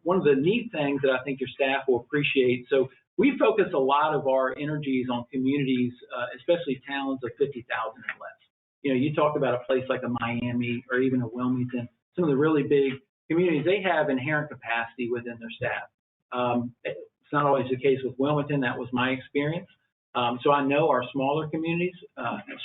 one of the neat things that I think your staff will appreciate, so we focus a lot of our energies on communities, especially towns of 50,000 and less. You know, you talk about a place like a Miami or even a Wilmington, some of the really big communities, they have inherent capacity within their staff. It's not always the case with Wilmington. That was my experience. So I know our smaller communities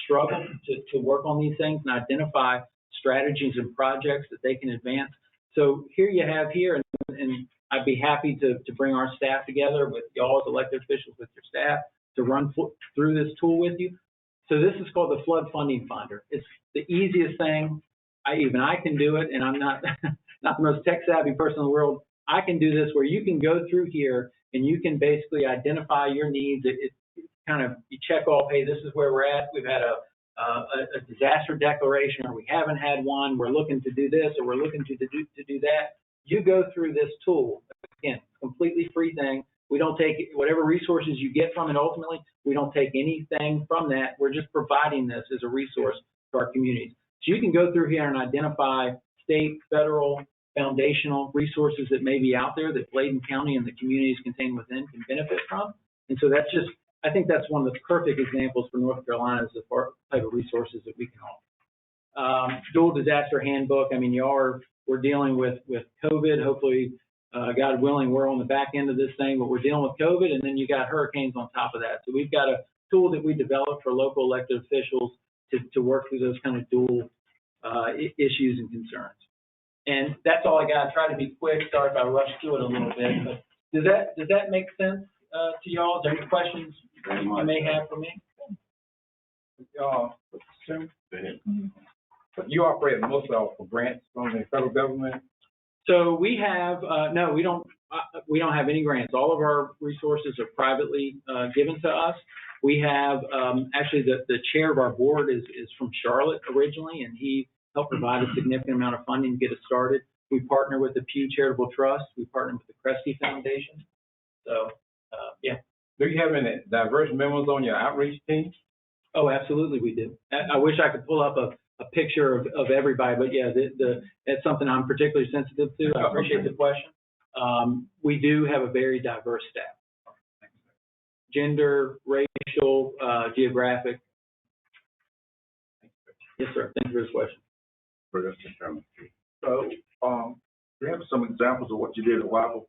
struggle to work on these things and identify strategies and projects that they can advance. So here you have here, and I'd be happy to bring our staff together with y'all as elected officials with your staff to run through this tool with you. So this is called the Flood Funding Finder. It's the easiest thing. Even I can do it, and I'm not not the most tech savvy person in the world. I can do this where you can go through here and you can basically identify your needs. It kind of, you check off, hey, this is where we're at. We've had a disaster declaration, or we haven't had one. We're looking to do this, or we're looking to do that. You go through this tool. Again, completely free thing. We don't take whatever resources you get from it. Ultimately, we don't take anything from that. We're just providing this as a resource to our communities. So you can go through here and identify state, federal, foundational resources that may be out there that Bladen County and the communities contained within can benefit from. And so that's just, I think that's one of the perfect examples for North Carolina as the type of resources that we can offer. Dual disaster handbook. I mean, we're dealing with COVID. Hopefully, God willing, we're on the back end of this thing, but we're dealing with COVID, and then you got hurricanes on top of that. So we've got a tool that we developed for local elected officials to work through those kind of dual issues and concerns. And that's all I got. I try to be quick. Sorry if I rushed through it a little bit, but does that make sense to y'all? Is there any questions you may have for me? You operate most of for grants from the federal government? So we have no, we don't have any grants. All of our resources are privately given to us. We have actually the chair of our board is from Charlotte originally, and he helped provide a significant amount of funding to get us started. We partner with the Pew Charitable Trust. We partner with the Kresge Foundation. So yeah. Do you have any diverse members on your outreach team? Oh, absolutely, we do. I wish I could pull up a picture of everybody, but yeah, that's something I'm particularly sensitive to. I appreciate the question. We do have a very diverse staff. Gender, racial, geographic. Yes, sir. Thank you for this question. So, do you have some examples of what you did at Whiteville?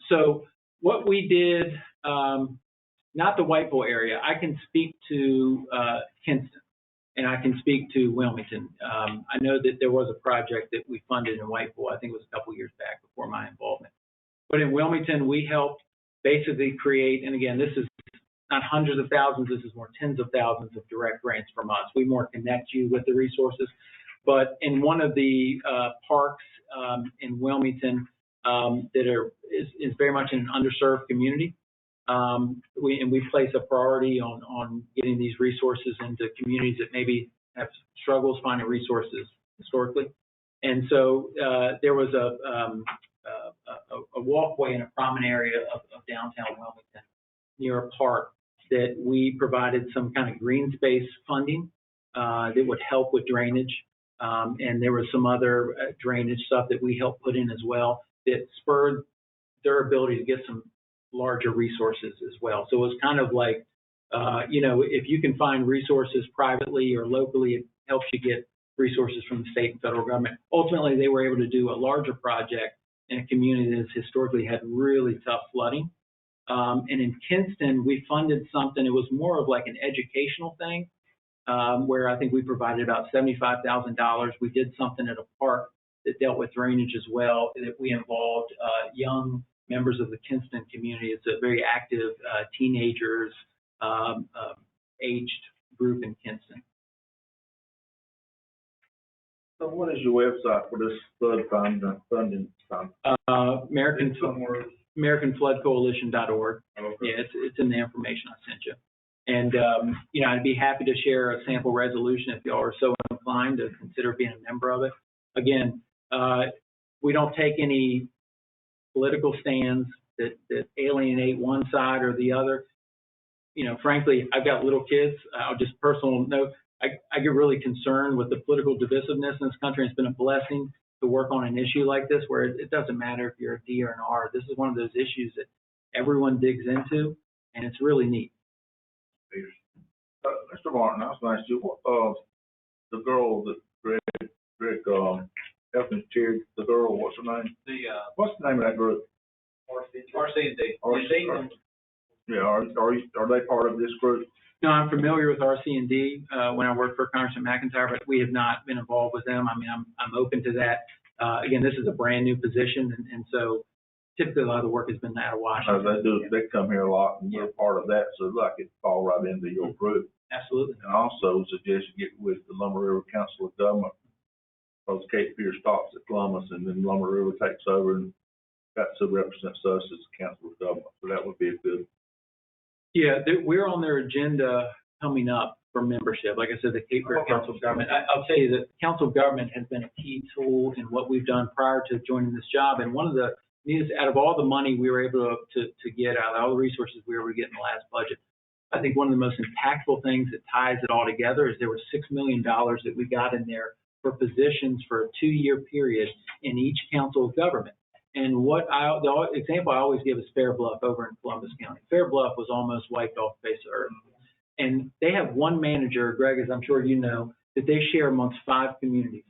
So what we did, not the Whiteville area. I can speak to Kinston, and I can speak to Wilmington. I know that there was a project that we funded in Whiteville. I think it was a couple years back before my involvement. But in Wilmington, we helped basically create, and again, this is not hundreds of thousands, this is more tens of thousands of direct grants from us. We more connect you with the resources. But in one of the parks in Wilmington that is very much an underserved community, we place a priority on getting these resources into communities that maybe have struggles finding resources historically. And so there was a walkway in a prominent area of downtown Wilmington near a park that we provided some kind of green space funding that would help with drainage. And there was some other drainage stuff that we helped put in as well that spurred their ability to get some larger resources as well. So it was kind of like, if you can find resources privately or locally, helps you get resources from the state and federal government. Ultimately, they were able to do a larger project in a community that has historically had really tough flooding. And in Kinston, we funded something, it was more of like an educational thing, where I think we provided about $75,000. We did something at a park that dealt with drainage as well, that we involved young members of the Kinston community. It's a very active teenagers aged group in Kinston. So what is your website for this flood funding fund? AmericanFloodCoalition.org. Okay. Yeah, it's in the information I sent you. And, you know, I'd be happy to share a sample resolution if y'all are so inclined to consider being a member of it. Again, we don't take any political stands that alienate one side or the other. You know, frankly, I've got little kids. I'll just personal note, I get really concerned with the political divisiveness in this country. It's been a blessing to work on an issue like this where it doesn't matter if you're a D or an R. This is one of those issues that everyone digs into, and it's really neat. Mr. Martin, I was going to ask you, the girl that Greg helping cheer, the girl, what's her name? What's the name of that group? RC&D. Yeah, are they part of this group? No, I'm familiar with RC&D when I worked for Congressman McIntyre, but we have not been involved with them. I mean, I'm open to that. Again, this is a brand new position, and so typically a lot of the work has been out of Washington. They come here a lot, and we're part of that, so like it fall right into your group. Absolutely. And also suggest you get with the Lumber River Council of Government, because Cape Fear stops at Columbus, and then Lumber River takes over and that's who represents us as the Council of Government. So that would be a good. Yeah, we're on their agenda coming up for membership. Like I said, the Cape Fear Council of Government. I'll tell you that Council of Government has been a key tool in what we've done prior to joining this job. And one of the neatest, out of all the money we were able to get out of all the resources we were able to get in the last budget, I think one of the most impactful things that ties it all together is there was $6 million that we got in there for positions for a 2-year period in each Council of Government. And the example I always give is Fair Bluff over in Columbus County. Fair Bluff was almost wiped off the face of earth. And they have one manager, Greg, as I'm sure you know, that they share amongst 5 communities.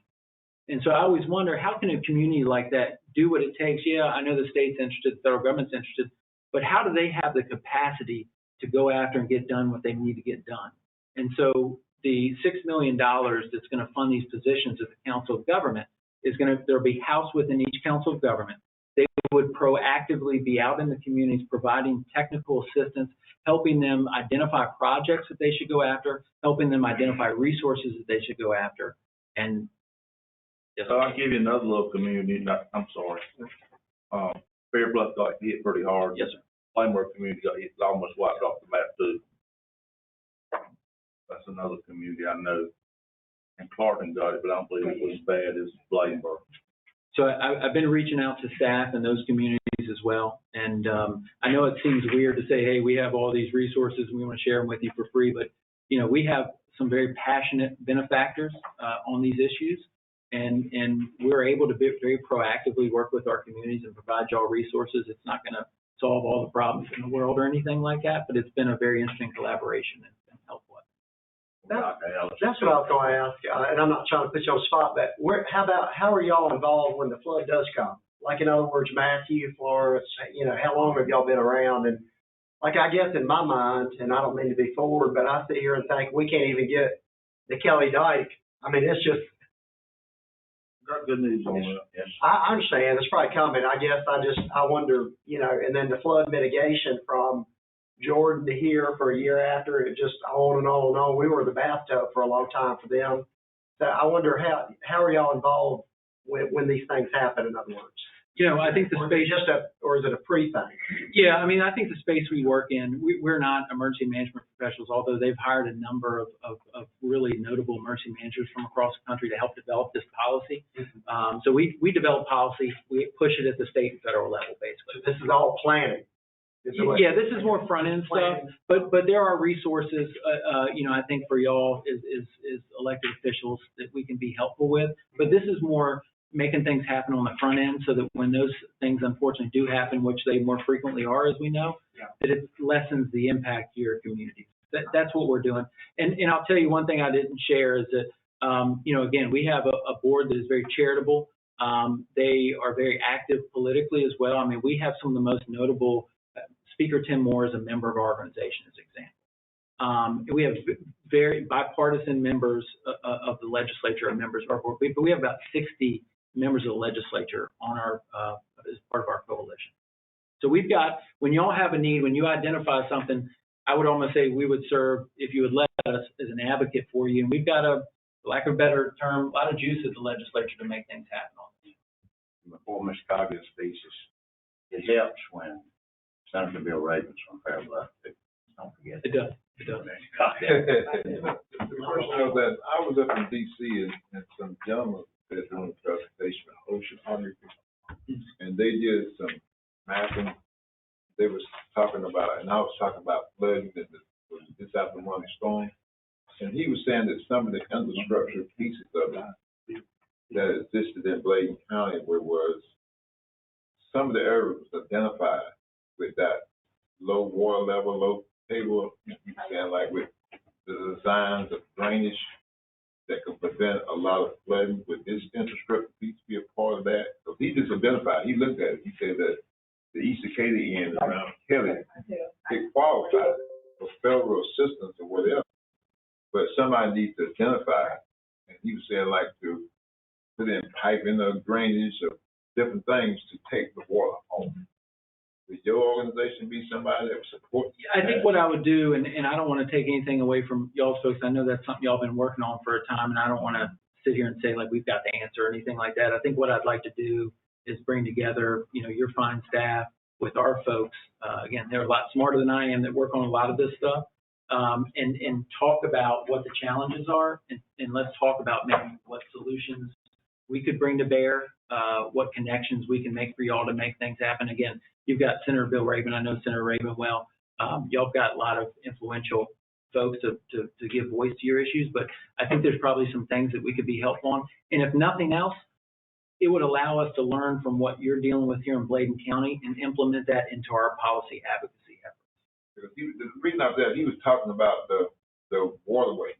And so I always wonder, how can a community like that do what it takes? Yeah, I know the state's interested, the federal government's interested, but how do they have the capacity to go after and get done what they need to get done? And so the $6 million that's going to fund these positions at the Council of Government is there'll be house within each Council of Government. They would proactively be out in the communities providing technical assistance, helping them identify projects that they should go after, helping them identify resources that they should go after. And So I'll give you another little community. I'm sorry. Fair Bluff got hit pretty hard. Yes, sir. Plainburg community got hit, almost wiped off the map too. That's another community I know. And Clarkton got it, but I don't believe it was as bad as Bladenburg. So I've been reaching out to staff in those communities as well. And I know it seems weird to say, hey, we have all these resources and we want to share them with you for free. But, you know, we have some very passionate benefactors on these issues. And we're able to very proactively work with our communities and provide y'all resources. It's not going to solve all the problems in the world or anything like that, but it's been a very interesting collaboration and it's been helpful. That's what I was going to ask, and I'm not trying to put you on the spot, but how are y'all involved when the flood does come? Like, in other words, Matthew, Florence, you know, how long have y'all been around? And like, I guess in my mind, and I don't mean to be forward, but I sit here and think we can't even get the Kelly Dike. I mean, it's just. Got good news on that. Yes. I understand it's probably coming. I guess I wonder, you know, and then the flood mitigation from Jordan to here for a year after, it just on and on and on. We were the bathtub for a long time for them. So I wonder how are y'all involved when these things happen, in other words? You know, I think the space or is it a pre-thing? Yeah, I mean, I think the space we work in, we're not emergency management professionals, although they've hired a number of really notable emergency managers from across the country to help develop this policy. Mm-hmm. So we develop policy, we push it at the state and federal level, basically. So this is all planning. Yeah, this is more front end stuff, but there are resources, you know, I think for y'all is elected officials that we can be helpful with. But this is more making things happen on the front end so that when those things unfortunately do happen, which they more frequently are, as we know, that it lessens the impact to your community. That's what we're doing. And I'll tell you one thing I didn't share is that Again, we have a board that is very charitable. They are very active politically as well. I mean, we have some of the most notable, Speaker Tim Moore is a member of our organization, as an example. We have very bipartisan members of the legislature and members of our board, but we have about 60 members of the legislature on our, as part of our coalition. So we've got, when y'all have a need, when you identify something, I would almost say we would serve, if you would let us, as an advocate for you. And we've got for lack of a better term, a lot of juice at the legislature to make things happen on this. Before Ms. Coggins speaks, it helps when Senator Bill Ravens from Fair Bluff, don't forget. It does. It does. The first was that I was up in DC and some gentlemen that doing a presentation on oceanography, and they did some mapping. They was talking about, and I was talking about flooding and this after one storm, and he was saying that some of the understructured pieces of it that existed in Bladen County, where was some of the areas identified with that low water level, low table, you saying like with the designs of drainage that could prevent a lot of flooding. Would this infrastructure piece be a part of that? So he just identified, he looked at it, he said that the East Acadia end around Kelly, it qualified for federal assistance or whatever, but somebody needs to identify, and he was saying like to put in piping or drainage or different things to take the water home. Would your organization be somebody that would support? I think what I would do, and I don't want to take anything away from y'all folks, I know that's something y'all been working on for a time, and I don't want to sit here and say like we've got the answer or anything like that. I think what I'd like to do is bring together, your fine staff with our folks. Again, they're a lot smarter than I am that work on a lot of this stuff, and talk about what the challenges are, and let's talk about maybe what solutions we could bring to bear, what connections we can make for y'all to make things happen. Again, you've got Senator Bill Raven. I know Senator Raven well. Y'all have got a lot of influential folks to give voice to your issues, but I think there's probably some things that we could be helpful on. And if nothing else, it would allow us to learn from what you're dealing with here in Bladen County and implement that into our policy advocacy efforts. The reason I was there, he was talking about the waterways,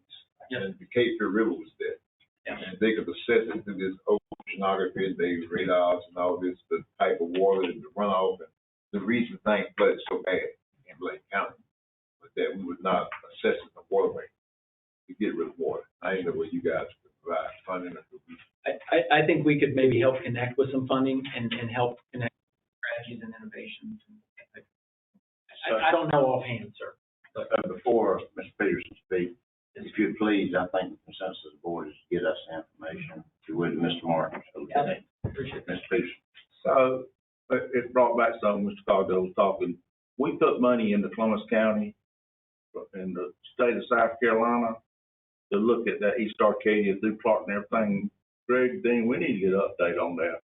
and the Cape Fear River was there. Yeah. And they could assess it through this oceanography, they radars and all this, the type of water and the runoff, and the reason things flooded so bad in Bladen County, but that we was not assessing the waterway to get rid of water. I didn't know what you guys could provide funding. I think we could maybe help connect with some funding and help connect strategies and innovations. I don't know offhand, sir. But Before Mr. Peterson speaks, if you please, I think the consensus of the board is to get us the information, if you would, Mr. Martin. So, yeah, appreciate Mr. Peterson. So it brought back something Mr. Cogdell was talking. We put money into Columbus County in the state of South Carolina to look at that East Arcadia through Clark and everything. Greg, Dean, we need to get an update on that.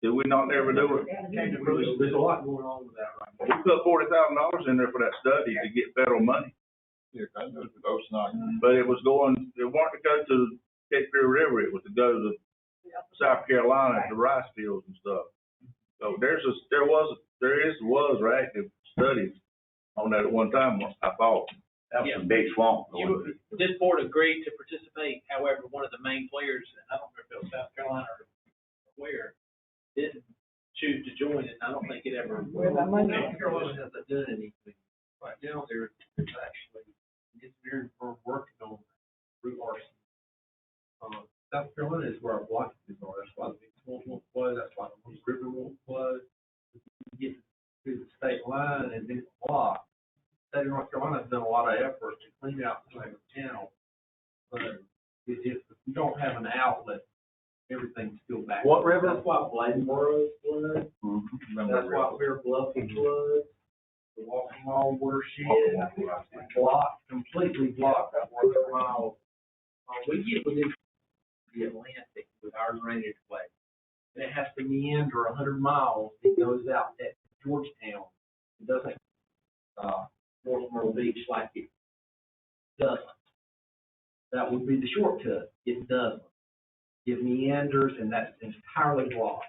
Did we not ever do it? There's a lot going on with that right now. We put $40,000 in there for that study to get federal money. Yeah, I know the oceanography. But it wasn't to go to the Cape Fear River, it was to go to South Carolina, the rice fields and stuff. So there was active studies on that at one time, I thought. That was a big swamp. This board agreed to participate, however, one of the main players, and I don't know if it was South Carolina or where, didn't choose to join it. I don't think it ever. South Carolina hasn't done anything. Right now, they're actually engineering firm working on root arson. South Carolina is where our blockages are. That's why the big swamp won't flood. That's why the river won't flood. You get to the state line and then it's blocked. The state of North Carolina has done a lot of effort to clean out the channel, but if you don't have an outlet, everything's still back. What river? That's why Bladen floods. Mm-hmm. That's why Fair Bluff floods. The Walking Mall watershed, blocked, completely blocked that 100 miles. We get within the Atlantic with our drainage way. And it has to meander 100 miles. It goes out at Georgetown. It doesn't, North Myrtle Beach like it doesn't. That would be the shortcut. It doesn't. It meanders, and that's entirely blocked.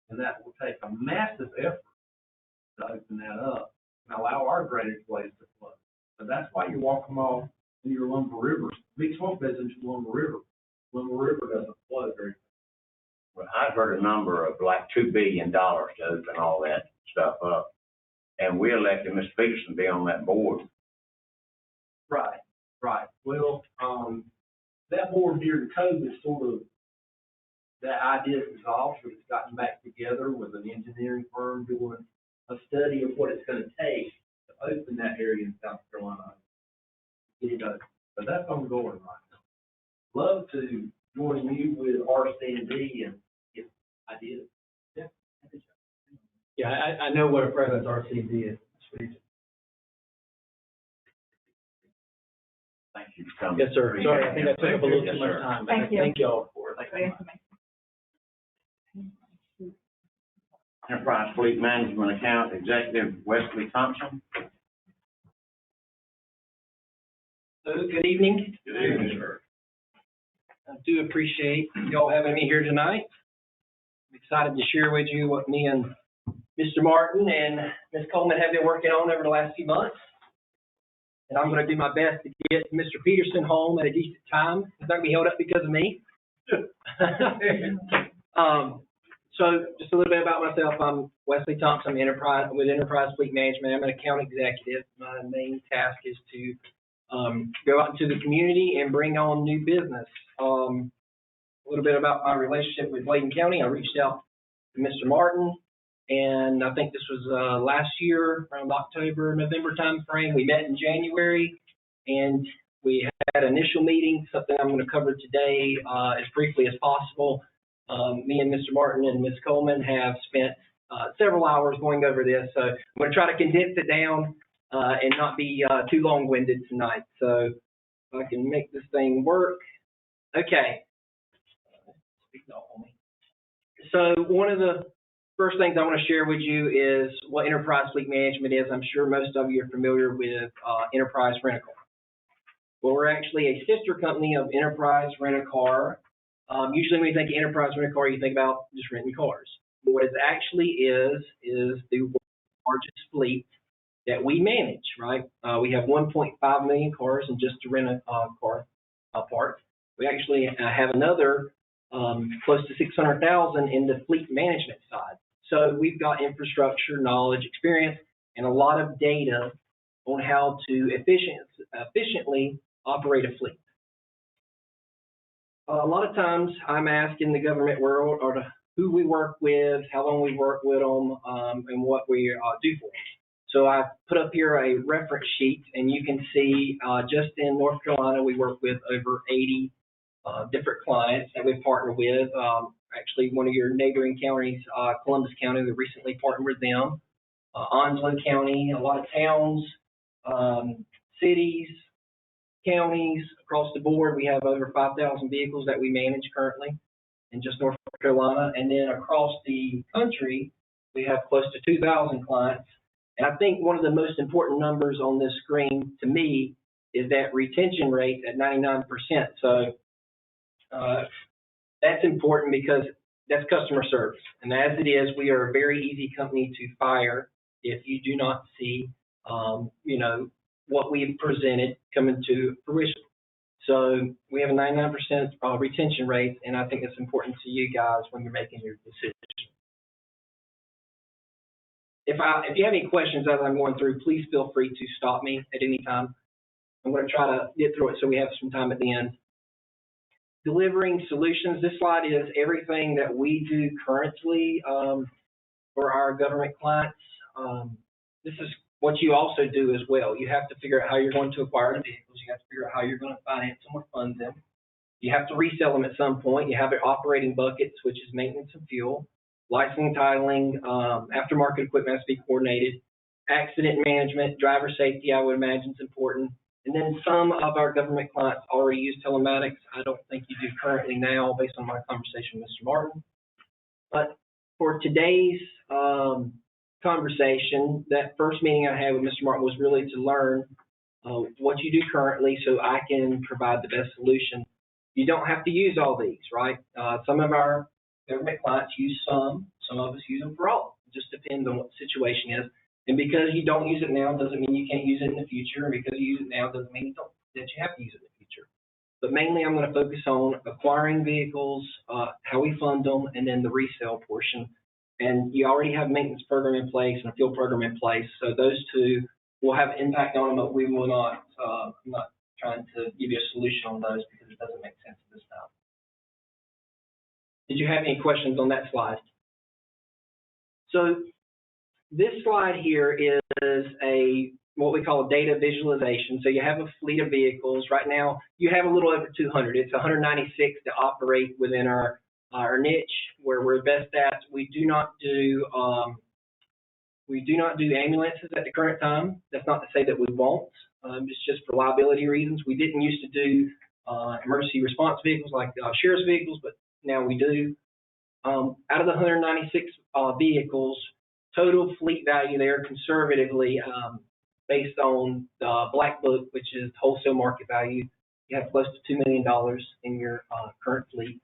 And that will take a massive effort to open that up and allow our drainage ways to flow. So that's why you walk them all in your Lumber River. Big Swamp goes into Lumber River. Lumber River doesn't flow very. Well, I've heard a number of like $2 billion to open all that stuff up. And we elected Ms. Peterson to be on that board. Right, right. Well, that board during COVID sort of, that idea dissolved, but it's gotten back together with an engineering firm doing a study of what it's gonna take to open that area in South Carolina. Get it open. But that's ongoing right now. Love to join you with RC&D and get ideas. Yeah. Yeah, I know what a presence RCD is. Thank you for coming. Yes, sir. Sorry, I think I took up a little too much time. but Thank you. Thank y'all for it. Enterprise Fleet Management Account Executive Wesley Thompson. Good evening. Good evening, sir. I do appreciate y'all having me here tonight. I'm excited to share with you what me and Mr. Martin and Ms. Coleman have been working on over the last few months. And I'm going to do my best to get Mr. Peterson home at a decent time. It's not going to be held up because of me. So just a little bit about myself. I'm Wesley Thompson, with Enterprise Fleet Management. I'm an account executive. My main task is to go out into the community and bring on new business. A little bit about my relationship with Bladen County. I reached out to Mr. Martin, and I think this was last year, around October, November timeframe. We met in January, and we had an initial meeting, something I'm going to cover today as briefly as possible. Me and Mr. Martin and Ms. Coleman have spent several hours going over this, so I'm going to try to condense it down and not be too long-winded tonight. So if I can make this thing work. Okay. So one of the first things I want to share with you is what Enterprise Fleet Management is. I'm sure most of you are familiar with Enterprise Rent-A-Car. Well, we're actually a sister company of Enterprise Rent-A-Car. Usually when you think of Enterprise Rent-A-Car, you think about just renting cars. What it actually is the largest fleet that we manage, right? We have 1.5 million cars, and just to rent a car part. We actually have another close to 600,000 in the fleet management side. So we've got infrastructure, knowledge, experience, and a lot of data on how to efficiently operate a fleet. A lot of times I'm asked in the government world or who we work with, how long we work with them, and what we do for them. So I put up here a reference sheet, and you can see just in North Carolina, we work with over 80 different clients that we've partnered with. Actually, one of your neighboring counties, Columbus County, we recently partnered with them. Onslow County, a lot of towns, cities, counties across the board. We have over 5,000 vehicles that we manage currently in just North Carolina. And then across the country, we have close to 2,000 clients. And I think one of the most important numbers on this screen to me is that retention rate at 99%. So that's important because that's customer service. And as it is, we are a very easy company to fire if you do not see, what we've presented coming to fruition. So we have a 99% retention rate, and I think it's important to you guys when you're making your decision. If you have any questions as I'm going through, please feel free to stop me at any time. I'm going to try to get through it so we have some time at the end. Delivering solutions. This slide is everything that we do currently for our government clients. This is what you also do as well. You have to figure out how you're going to acquire the vehicles. You have to figure out how you're going to finance them or fund them. You have to resell them at some point. You have operating buckets, which is maintenance and fuel, licensing, titling, aftermarket equipment has to be coordinated, accident management, driver safety, I would imagine is important. And then some of our government clients already use telematics. I don't think you do currently now based on my conversation with Mr. Martin. But for today's conversation, that first meeting I had with Mr. Martin was really to learn what you do currently so I can provide the best solution. You don't have to use all these, right? Some of our government clients use some of us use them for all. It just depends on what the situation is. And because you don't use it now doesn't mean you can't use it in the future. And because you use it now doesn't mean you don't that you have to use it in the future. But mainly I'm going to focus on acquiring vehicles, how we fund them, and then the resale portion. And you already have a maintenance program in place and a fuel program in place. So those two will have impact on them, but we will not, I'm not trying to give you a solution on those because it doesn't make sense at this time. Did you have any questions on that slide? So this slide here is what we call a data visualization. So you have a fleet of vehicles. Right now, you have a little over 200. It's 196 to operate within our niche where we're best at. We do not do ambulances at the current time. That's not to say that we won't. It's just for liability reasons. We didn't used to do emergency response vehicles like sheriff's vehicles, but now we do. Out of the 196 vehicles, total fleet value there conservatively, based on the Black Book, which is wholesale market value, you have close to $2 million in your current fleet.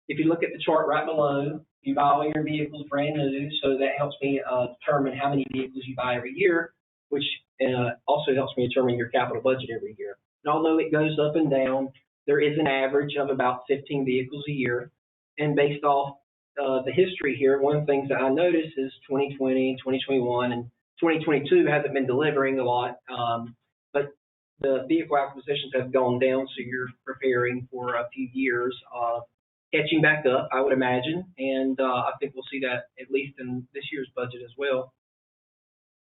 If you look at the chart right below, you buy all your vehicles brand new, so that helps me determine how many vehicles you buy every year, which also helps me determine your capital budget every year. And although it goes up and down, there is an average of about 15 vehicles a year. And based off the history here, one of the things that I noticed is 2020, 2021, and 2022 hasn't been delivering a lot, but the vehicle acquisitions have gone down, so you're preparing for a few years of catching back up, I would imagine, and I think we'll see that at least in this year's budget as well.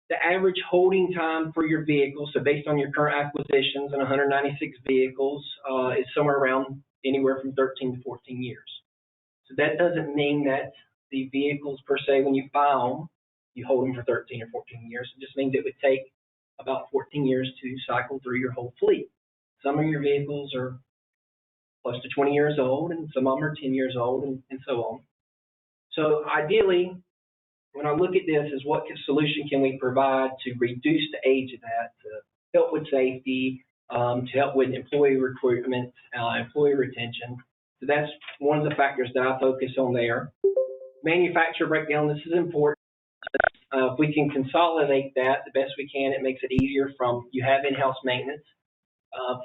The average holding time for your vehicle, so based on your current acquisitions and 196 vehicles, is somewhere around anywhere from 13 to 14 years. So that doesn't mean that the vehicles per se, when you buy them, you hold them for 13 or 14 years. It just means it would take about 14 years to cycle through your whole fleet. Some of your vehicles are close to 20 years old, and some of them are 10 years old, and so on. So ideally, when I look at this, is what solution can we provide to reduce the age of that, to help with safety, to help with employee recruitment, employee retention. So that's one of the factors that I focus on there. Manufacturer breakdown, this is important. If we can consolidate that the best we can, it makes it easier from you have in-house maintenance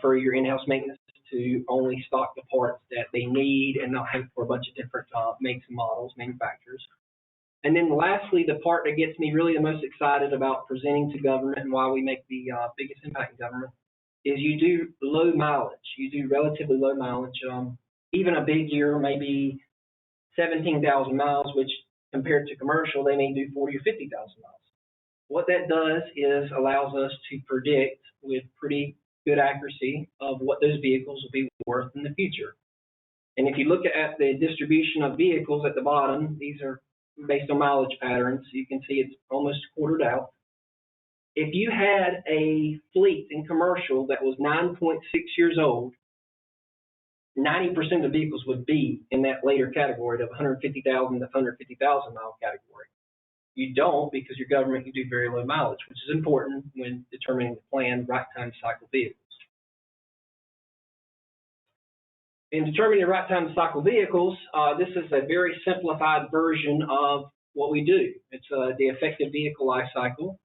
for your in-house maintenance to only stock the parts that they need and not have for a bunch of different makes and models, manufacturers. And then lastly, the part that gets me really the most excited about presenting to government and why we make the biggest impact in government is you do low mileage. You do relatively low mileage. Even a big year, maybe 17,000 miles, which compared to commercial, they may do 40 or 50,000 miles. What that does is allows us to predict with pretty good accuracy of what those vehicles will be worth in the future. And if you look at the distribution of vehicles at the bottom, these are based on mileage patterns. You can see it's almost quartered out. If you had a fleet in commercial that was 9.6 years old, 90% of the vehicles would be in that later category of 150,000 to 150,000 mile category. You don't because your government can do very low mileage, which is important when determining the planned right time cycle vehicles. In determining the right time to cycle vehicles, this is a very simplified version of what we do. It's the effective vehicle life cycle.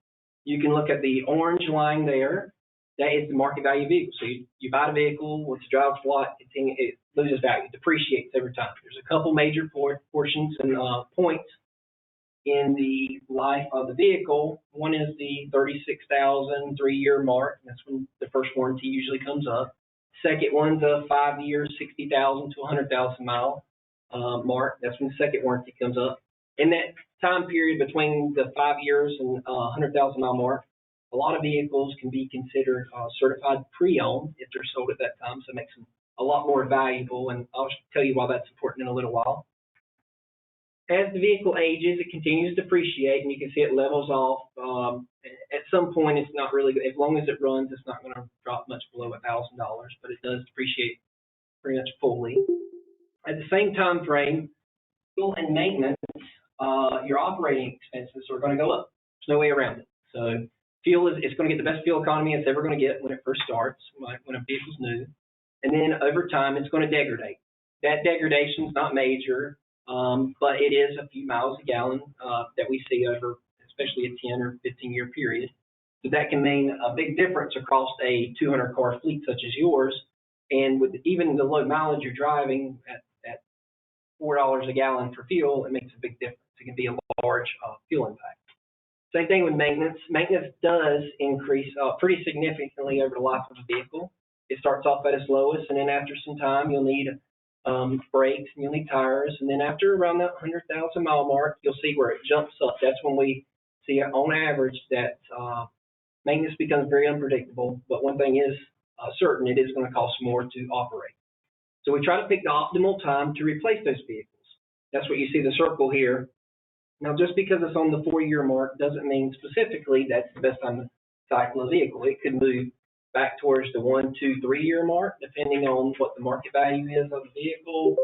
You can look at the orange line there. That is the market value vehicle. So you buy the vehicle, once it drives a lot, it loses value, depreciates every time. There's a couple major portions and points in the life of the vehicle. One is the 36,000 3-year mark. That's when the first warranty usually comes up. Second one's a 5 years, 60,000 to 100,000 mile mark. That's when the second warranty comes up. In that time period between the 5 years and 100,000 mile mark, a lot of vehicles can be considered certified pre-owned if they're sold at that time, so it makes them a lot more valuable, and I'll tell you why that's important in a little while. As the vehicle ages, it continues to depreciate, and you can see it levels off. At some point, it's not really good. As long as it runs, it's not going to drop much below $1,000, but it does depreciate pretty much fully. At the same time frame, fuel and maintenance, your operating expenses are going to go up. There's no way around it. So fuel it's going to get the best fuel economy it's ever going to get when it first starts, when a vehicle's new. And then over time, it's going to degrade. That degradation is not major, but it is a few miles a gallon that we see over, especially a 10 or 15-year period. So that can mean a big difference across a 200-car fleet such as yours. And with even the low mileage you're driving at $4 a gallon for fuel, it makes a big difference. It can be a large fuel impact. Same thing with maintenance. Maintenance does increase pretty significantly over the life of a vehicle. It starts off at its lowest, and then after some time, you'll need brakes and you'll need tires. And then after around that 100,000 mile mark, you'll see where it jumps up. That's when we see on average that maintenance becomes very unpredictable. But one thing is certain, it is going to cost more to operate. So we try to pick the optimal time to replace those vehicles. That's what you see the circle here. Now, just because it's on the 4-year mark doesn't mean specifically that's the best time to cycle a vehicle. It could move back towards the 1, 2, 3-year mark, depending on what the market value is of the vehicle,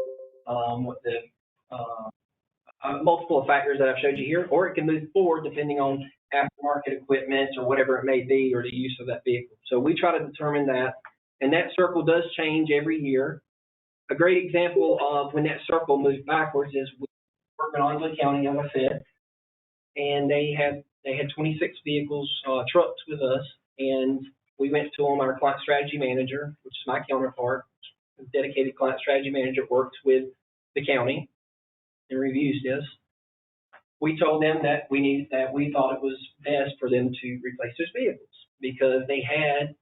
what the multiple factors that I've showed you here, or it can move forward depending on aftermarket equipment or whatever it may be, or the use of that vehicle. So we try to determine that, and that circle does change every year. A great example of when that circle moves backwards is we work in Onslow County, as I said, and they had 26 vehicles, trucks with us, and we went to them, our client strategy manager, which is my counterpart, a dedicated client strategy manager, works with the county and reviews this. We told them that we thought it was best for them to replace those vehicles because they had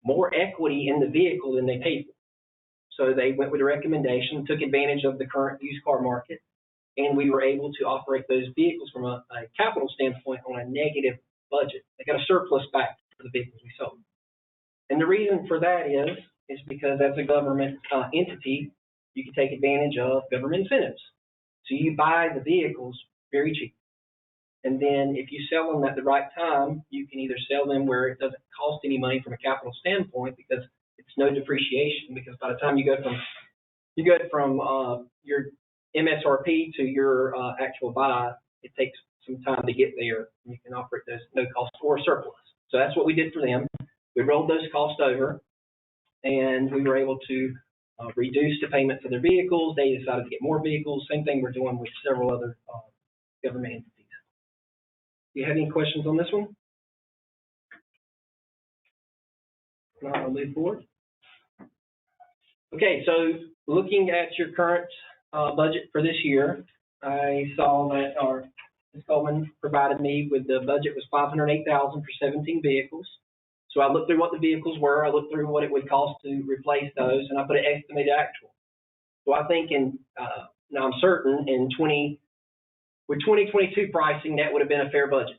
more equity in the vehicle than they paid for. So they went with a recommendation, took advantage of the current used car market, and we were able to operate those vehicles from a capital standpoint on a negative budget. They got a surplus back for the vehicles we sold. And the reason for that is because as a government entity, you can take advantage of government incentives. So you buy the vehicles very cheap. And then if you sell them at the right time, you can either sell them where it doesn't cost any money from a capital standpoint because it's no depreciation, because by the time you go from your MSRP to your actual buy, it takes some time to get there. You can operate those no cost or surplus. So that's what we did for them. We rolled those costs over, and we were able to reduce the payments of their vehicles. They decided to get more vehicles. Same thing we're doing with several other government entities. Do you have any questions on this one? No, I'll move forward. Okay, so looking at your current budget for this year, I saw that Ms. Coleman provided me with the budget was $508,000 for 17 vehicles. So I looked through what the vehicles were, I looked through what it would cost to replace those, and I put an estimated actual. So I think now I'm certain with 2022 pricing, that would have been a fair budget.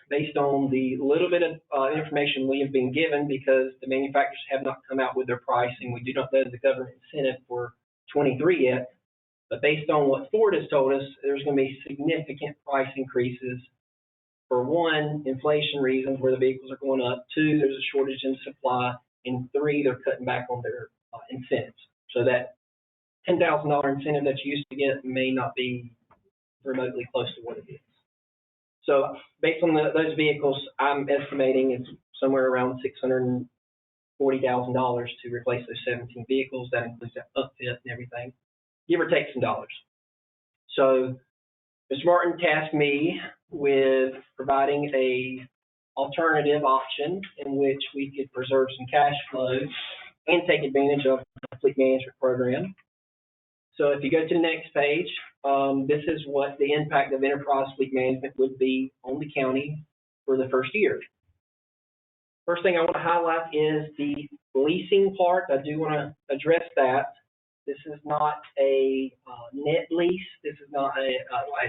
Based on the little bit of information we have been given, because the manufacturers have not come out with their pricing. We do not know the government incentive for 23 yet, but based on what Ford has told us, there's going to be significant price increases. For one, inflation reasons where the vehicles are going up. 2, there's a shortage in supply. And 3, they're cutting back on their incentives. So that $10,000 incentive that you used to get may not be remotely close to what it is. So based on those vehicles, I'm estimating it's somewhere around $640,000 to replace those 17 vehicles. That includes that upfit and everything, give or take some dollars. So Mr. Martin tasked me with providing a alternative option in which we could preserve some cash flow and take advantage of the fleet management program. So if you go to the next page, this is what the impact of enterprise fleet management would be on the county for the first year. First thing I want to highlight is the leasing part. I do want to address that. This is not a net lease. This is not a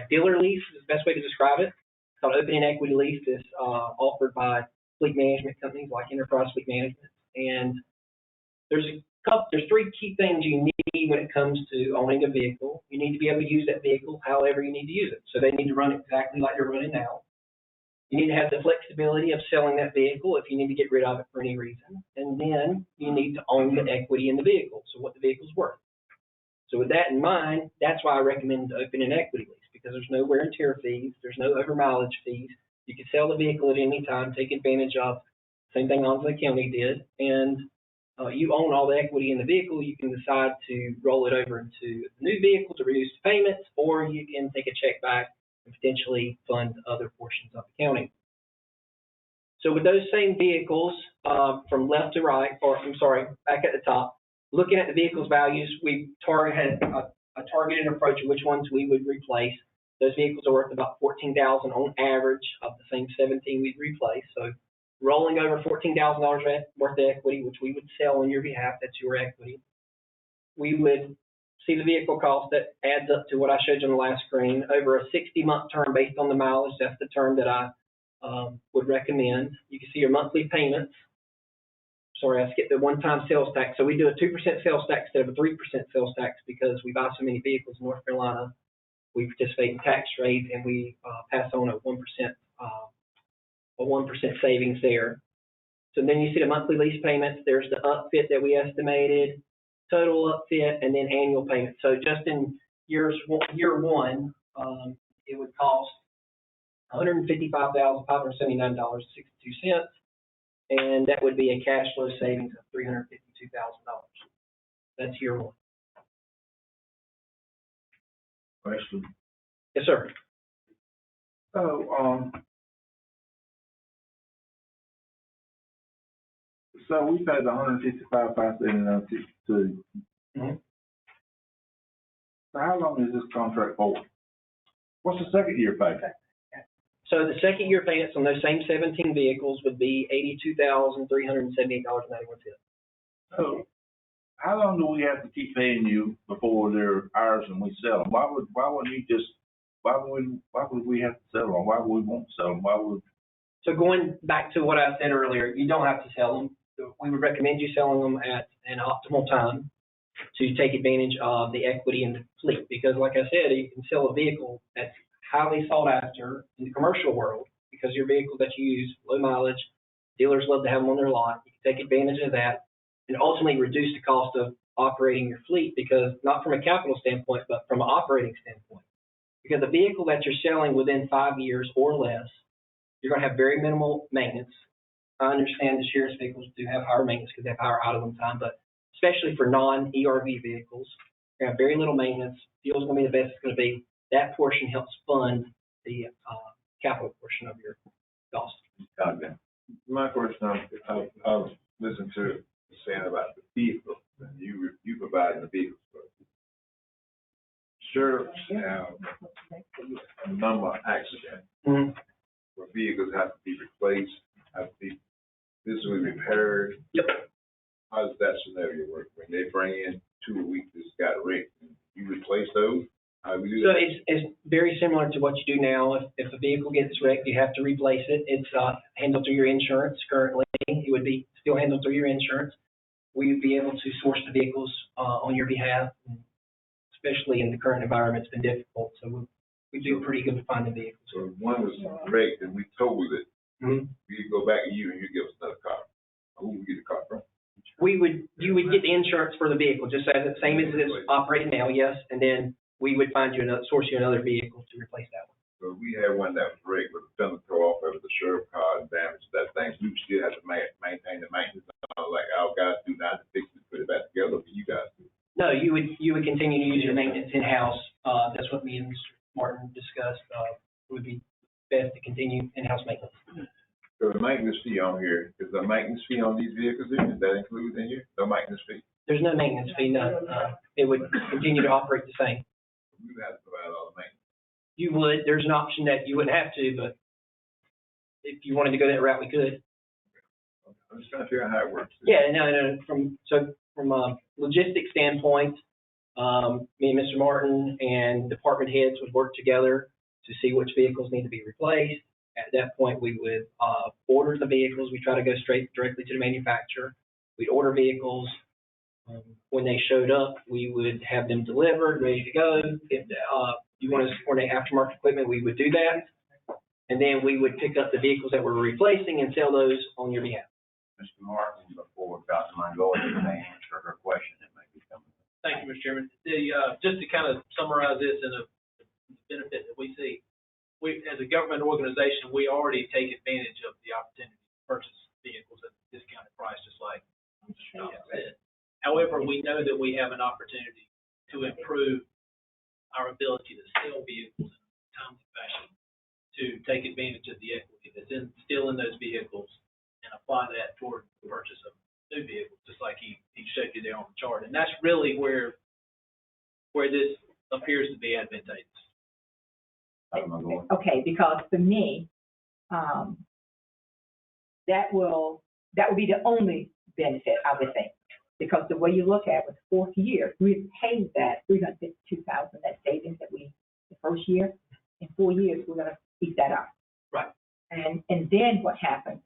dealer lease, is the best way to describe it. It's called opening equity lease. It's offered by fleet management companies like Enterprise Fleet Management. And there's 3 key things you need when it comes to owning a vehicle. You need to be able to use that vehicle however you need to use it. So they need to run exactly like they're running now. You need to have the flexibility of selling that vehicle if you need to get rid of it for any reason. And then you need to own the equity in the vehicle, so what the vehicle's worth. So with that in mind, that's why I recommend to open an equity lease, because there's no wear and tear fees, there's no over mileage fees. You can sell the vehicle at any time, take advantage of, same thing Onslow County did, and you own all the equity in the vehicle. You can decide to roll it over into a new vehicle to reduce the payments, or you can take a check back and potentially fund other portions of the county. So with those same vehicles, from left to right, or I'm sorry, back at the top, looking at the vehicles values, we had a targeted approach of which ones we would replace. Those vehicles are worth about $14,000 on average of the same 17 we'd replace. So rolling over $14,000 worth of equity, which we would sell on your behalf, that's your equity. We would see the vehicle cost that adds up to what I showed you on the last screen over a 60-month term based on the mileage. That's the term that I would recommend. You can see your monthly payments. Sorry, I skipped the one-time sales tax. So we do a 2% sales tax instead of a 3% sales tax because we buy so many vehicles in North Carolina. We participate in tax rates and we pass on a 1% savings there. So then you see the monthly lease payments. There's the upfit that we estimated, total upfit, and then annual payments. So just in year one, it would cost $155,579.62, and that would be a cash flow savings of $352,000. That's year one. Question. Yes, sir. So we paid $155,579.62. Mm-hmm. So how long is this contract for? What's the second year pay? So the second year payments on those same 17 vehicles would be $82,378.91. So how long do we have to keep paying you before they're ours and we sell them? Why would we have to sell them? Why would we want to sell them? So going back to what I said earlier, you don't have to sell them. We would recommend you selling them at an optimal time to take advantage of the equity in the fleet. Because like I said, you can sell a vehicle that's highly sought after in the commercial world because your vehicle that you use, low mileage, dealers love to have them on their lot. You can take advantage of that and ultimately reduce the cost of operating your fleet because not from a capital standpoint, but from an operating standpoint. Because the vehicle that you're selling within 5 years or less, you're going to have very minimal maintenance. I understand the sheriff's vehicles do have higher maintenance because they have higher idling time, but especially for non-ERV vehicles, you have very little maintenance. Fuel's going to be the best it's going to be. That portion helps fund the capital portion of your cost. Okay. My question, I was listening to you saying about the vehicles, and you providing the vehicles for sheriffs have a number of accidents where vehicles have to be replaced, have to be physically repaired. Yep. How does that scenario work? When they bring in 2 weeks that's got wrecked, you replace those? How do we do So that? it's very similar to what you do now. If a vehicle gets wrecked, you have to replace it. It's handled through your insurance currently. It would be still handled through your insurance. We would be able to source the vehicles on your behalf, especially in the current environment. It's been difficult, so we do pretty good at finding vehicles. So if one was wrecked and we totaled it, we go back to you and you give us another car. Who would we get the car from? You would get the insurance for the vehicle, just as the same as it is operating now, yes, and then we would source you another vehicle to replace that one. So if we had one that was wrecked with a fender tore off of the sheriff car and damaged that thing, we would still have to maintain the maintenance like our guys do now to fix it, put it back together for you guys to. No, you would continue to use your maintenance in-house. That's what me and Mr. Martin discussed. It would be best to continue in-house maintenance. So the maintenance fee on here, is the maintenance fee on these vehicles here, is that included in here? No maintenance fee? There's no maintenance fee, no. It would continue to operate the same. We would have to provide all the maintenance. You would. There's an option that you wouldn't have to, but if you wanted to go that route, we could. I'm just trying to figure out how it works. Yeah, no. From a logistics standpoint, me and Mr. Martin and department heads would work together to see which vehicles need to be replaced. At that point, we would order the vehicles. We try to go directly to the manufacturer. We'd order vehicles. When they showed up, we would have them delivered, ready to go. If you want us to coordinate aftermarket equipment, we would do that. And then we would pick up the vehicles that we're replacing and sell those on your behalf. Mr. Martin, before Dr. Mongolia may answer her question that may be coming. Thank you, Mr. Chairman. Just to kind of summarize this and the benefit that we see, we, as a government organization, we already take advantage of the opportunity to purchase vehicles at a discounted price, just like Mr. Johnson said. However, we know that we have an opportunity to improve our ability to sell vehicles in a timely fashion to to take advantage of the equity that's still in those vehicles and apply that toward the purchase of new vehicles, just like he showed you there on the chart. And that's really where this appears to be advantageous. Okay, because for me, that will be the only benefit, I would think. Because the way you look at it, with the fourth year, we paid that $352,000, that savings that the first year. In 4 years, we're gonna eat that up. Right. And then what happens?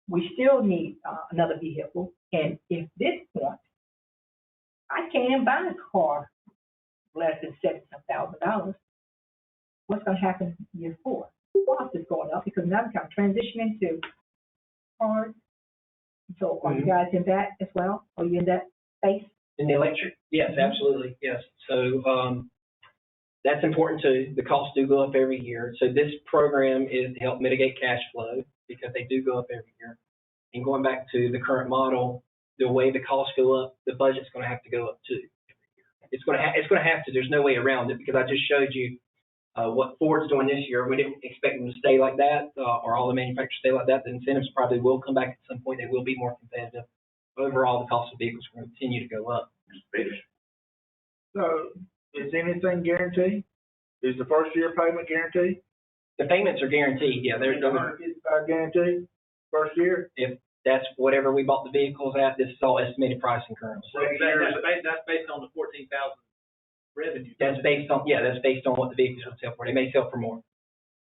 We still need another vehicle, and if this point, I can't even buy a car less than $70,000. What's gonna happen in year 4? Cost is going up because now we're kind of transitioning to cars. So are you guys in that as well? Are you in that space? In the electric? Yes, absolutely, yes. So, that's important too. The costs do go up every year. So this program is to help mitigate cash flow because they do go up every year. And going back to the current model, the way the costs go up, the budget's going to have to go up too. It's going to have to. There's no way around it because I just showed you what Ford's doing this year. We didn't expect them to stay like that or all the manufacturers stay like that. The incentives probably will come back at some point. They will be more competitive. Overall, the cost of vehicles will continue to go up. So, is anything guaranteed? Is the first year payment guaranteed? The payments are guaranteed. Yeah, they're $155 guaranteed first year. If that's whatever we bought the vehicles at, this is all estimated pricing currently. So that's based on the 14,000 revenue. That's based on what the vehicles will sell for. They may sell for more.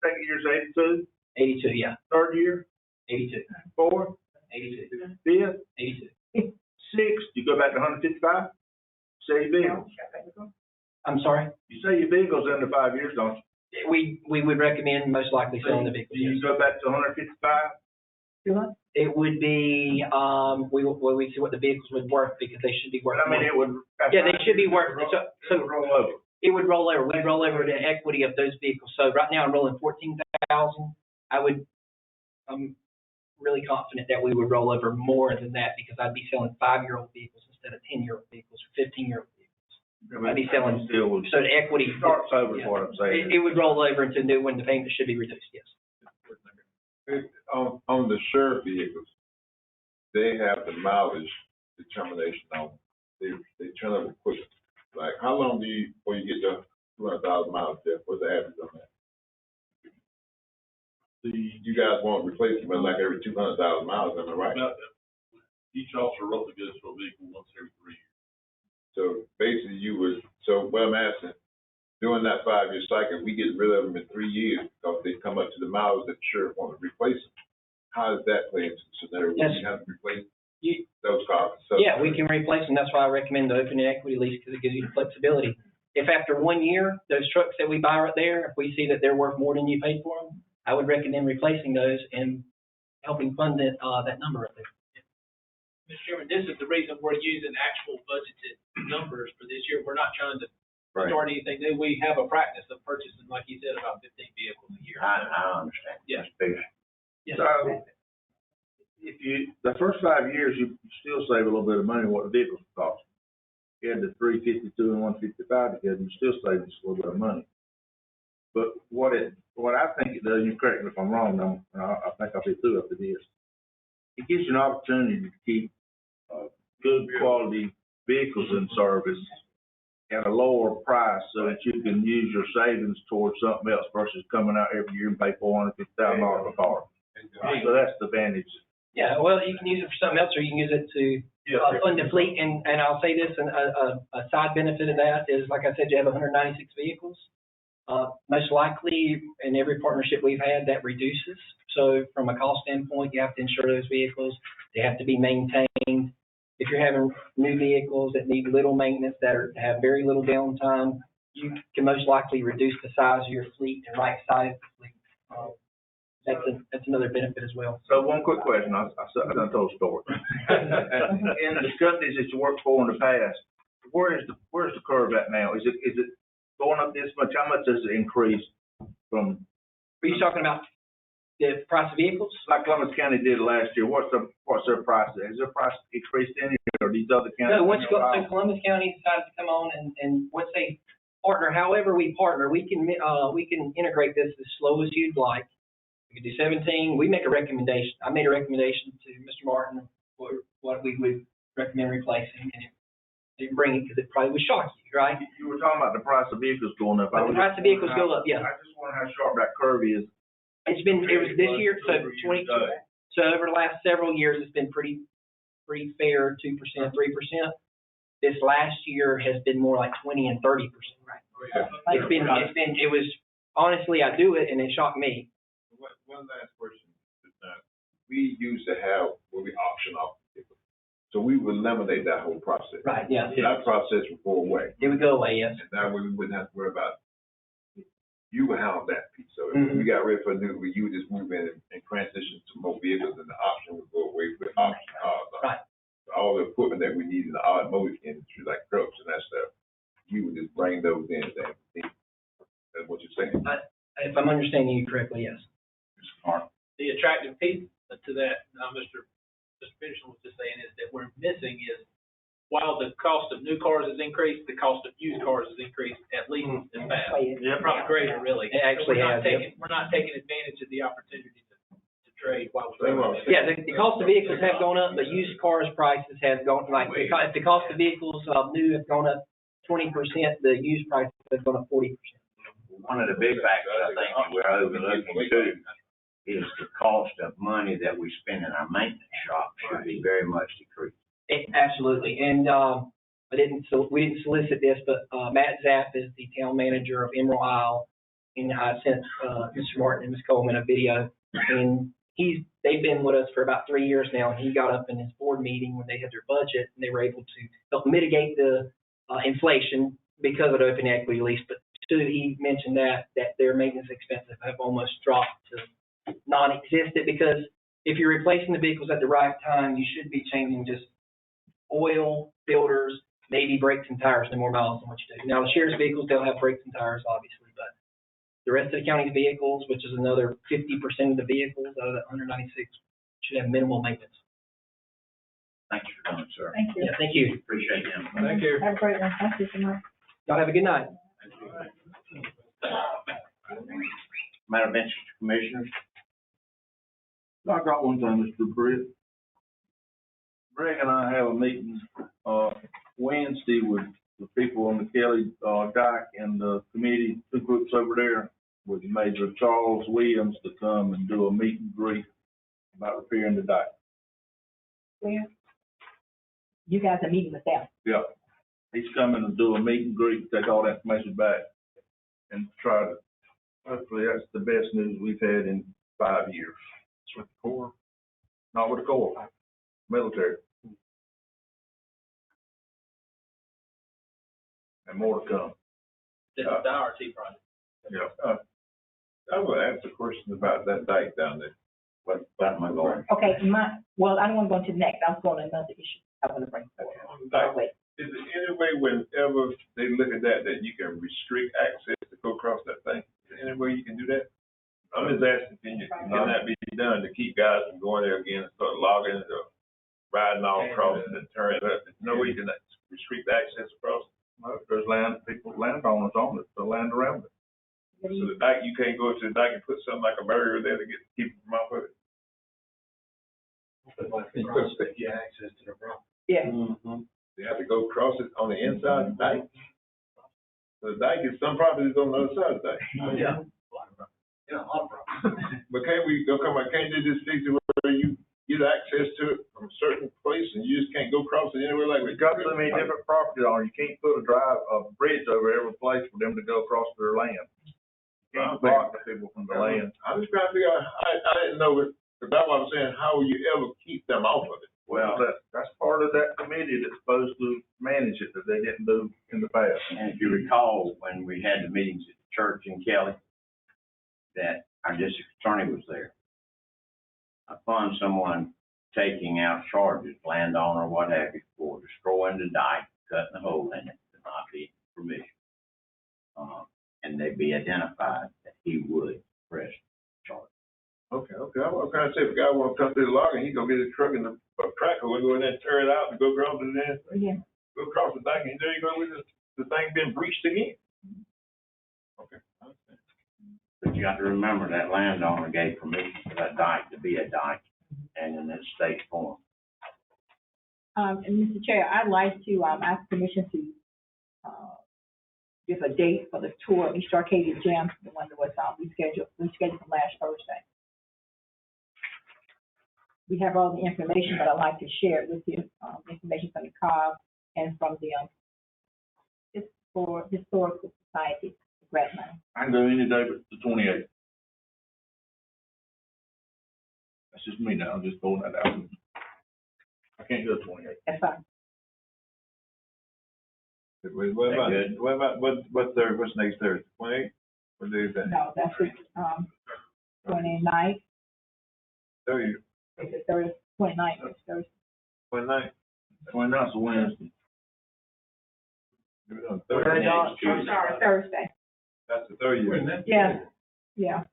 Second year's 82. 82, yeah. Third year, 82. fourth, 82. fifth, 82. sixth. You go back to 155. Sell your vehicles. I'm sorry? You sell your vehicles under 5 years, don't you? We would recommend most likely selling the vehicles. You Yes. go back to 155. It would be, we see what the vehicles would worth because they should be worth I mean, more. it would. Yeah, they should be worth, so roll over. it would roll over. We'd roll over the equity of those vehicles. So right now I'm rolling 14,000. I'm really confident that we would roll over more than that because I'd be selling 5-year-old vehicles instead of 10-year-old vehicles or 15-year-old vehicles. I'd be selling, so the equity. Starts over is what I'm saying. It would roll over into new when the payment should be reduced, yes. On the sheriff vehicles, they have the mileage determination on, they turn over quick. Like, how long before you get to 200,000 miles there? What's the average on that? You guys won't replace them like every 200,000 miles, am I right? Each officer roughly goes to a vehicle once every 3 years. So basically what I'm asking, during that 5-year cycle, we get rid of them in 3 years because they come up to the miles that the sheriff want to replace them. How does that play into the scenario? Yes. We have to replace those cars? Yeah, we can replace them. That's why I recommend the open equity lease because it gives you the flexibility. If after 1 year, those trucks that we buy right there, if we see that they're worth more than you paid for them, I would recommend replacing those and helping fund that number right there. Mr. Chairman, this is the reason we're using actual budgeted numbers for this year. We're not trying to start anything new. We have a practice of purchasing, like you said, about 15 vehicles a year. I understand. Yes. Yes. So, if the first 5 years, you still save a little bit of money on what the vehicles cost. You had the 352 and 155 together, you still save just a little bit of money. But what I think it does, you correct me if I'm wrong, I think I'll be through after this. It gives you an opportunity to keep good quality vehicles in service at a lower price so that you can use your savings towards something else versus coming out every year and pay $450,000 for a car. So that's the advantage. Yeah, well, you can use it for something else, or you can use it to fund the fleet. And I'll say this, and a side benefit of that is, like I said, you have 196 vehicles. Most likely, in every partnership we've had, that reduces. So from a cost standpoint, you have to insure those vehicles. They have to be maintained. If you're having new vehicles that need little maintenance, have very little downtime, you can most likely reduce the size of your fleet and right size the fleet. That's another benefit as well. So one quick question, I done told a story. In the companies that you worked for in the past, where's the curve at now? Is it going up this much? How much has it increased from? Are you talking about the price of vehicles? Like Columbus County did last year. What's their price? Has their price increased any, or these other counties? No, once Columbus County decided to come on and once they partner however we partner. We can integrate this as slow as you'd like. We could do 17. We make a recommendation. I made a recommendation to Mr. Martin for what we would recommend replacing, and it didn't bring it because it probably would shock you, right? You were talking about the price of vehicles going up. But the price of vehicles go up, yeah. I just wonder how sharp that curve is. It was this year, so 20, so over the last several years, it's been pretty fair, 2%, 3%. This last year has been more like 20 and 30%. Right? It was, honestly, I do it and it shocked me. One last question. We used to have where we auction off vehicles. So we would eliminate that whole process. Right, yeah. That process would go away. It would go away, yes. And that way we wouldn't have to worry about, you would handle that piece. So if we got ready for a new, you would just move in and transition to more vehicles and the option would go away with auction cars. Right. All the equipment that we need in the automotive industry, like trucks and that stuff, you would just bring those in. That's what you're saying. If I'm understanding you correctly, yes. The attractive piece to that, Mr. Peterson was just saying, is that we're missing is, while the cost of new cars has increased, the cost of used cars has increased at least as fast. Yeah, Probably greater, really. It actually So has. we're not taking advantage of the opportunity to trade while we're. Yeah, the cost of vehicles have gone up, but used cars prices have gone, like, if the cost of vehicles new have gone up 20%, the used prices have gone up 40%. One of the big factors I think we're overlooking too is the cost of money that we spend in our maintenance shop should be very much decreased. Absolutely, and we didn't solicit this, but Matt Zapp is the town manager of Emerald Isle, and I sent Mr. Martin and Ms. Coleman a video, and they've been with us for about 3 years now, and he got up in his board meeting when they had their budget, and they were able to help mitigate the inflation because of the open equity lease. But too, he mentioned that their maintenance expenses have almost dropped to non-existent, because if you're replacing the vehicles at the right time, you should be changing just oil, filters, maybe brakes and tires, no more miles than what you do. Now, the sheriff's vehicles, they'll have brakes and tires, obviously, but the rest of the county's vehicles, which is another 50% of the vehicles out of the 196, should have minimal maintenance. Thank you for coming, sir. Thank you. Yeah, thank you. Appreciate them. Thank you. Have a great one. Thank you so much. Y'all have a good night. Matter of interest to commissioners. I got one thing, Mr. Britt. Greg and I have a meeting, Wednesday with the people on the Kelly, Dyke and the committee, 2 groups over there, with Major Charles Williams to come and do a meet and greet about repairing the dike. Where? You guys are meeting with them? Yeah. He's coming to do a meet and greet, take all that information back and try to, hopefully that's the best news we've had in 5 years. It's with the Corps? Not with the Corps, military. And more to come. This is the IRT project. Yeah. I would ask a question about that dike down there. What about my Lord? Okay, well, I don't want to go into the next. I was going to another issue I want to bring forward. Dike. Wait. Is there any way whenever they look at that you can restrict access to go across that thing? Is there any way you can do that? I'm just asking, can that be done to keep guys from going there again and start logging or riding all across and then turning up? There's no way you can restrict access across? Well, there's landowners on it, the land around it. So the dike, you can't go to the dike and put something like a barrier there to keep them from off of it? Yeah, access to the property. Yeah. Mm-hmm. They have to go across it on the inside of the dike. So the dike is, some properties on the other side of the dike. Yeah. Yeah, a lot of problems. But can't they just fix it where you get access to it from a certain place and you just can't go across it anywhere like We've got so many different property owners, you can't put a bridge over every place for them to go across their land. You can't block the people from the land. I'm just trying to figure out, I didn't know it, because that's what I'm saying, how will you ever keep them off of it? Well, that's part of that committee that's supposed to manage it, that they didn't do in the past. And if you recall, when we had the meetings at the church in Kelly, that our district attorney was there. Upon someone taking out charges, landowner, what have you, for destroying the dike, cutting a hole in it, to not be permission. And they'd be identified that he would press charge. Okay. I'm trying to say, if a guy wants to come through the logging, he go get his truck and a cracker, we'll go in there and tear it out and go across it there. Yeah. Go across the dike, and there you go with the thing being breached again. got to remember that landowner gave permission for that dike to be a dike and in its state form. And Mr. Chair, I'd like to, ask permission to, give a date for the tour of East Arcadia Gym, the one that was, rescheduled from last Thursday. We have all the information, but I'd like to share it with you, information from the COG and from the, Historical Society grant money. I can go any day but the 28th. That's just me now, I'm just throwing that out. I can't go 28th. That's fine. What's next Thursday? 28th? What day is that? No, that's the, 29th. 30th. It's the Thursday, 29th, it's Thursday. 29th. 29th is a Wednesday. Do it on What Thursday. day, Don? I'm sorry, Thursday. That's the 30th. Yeah.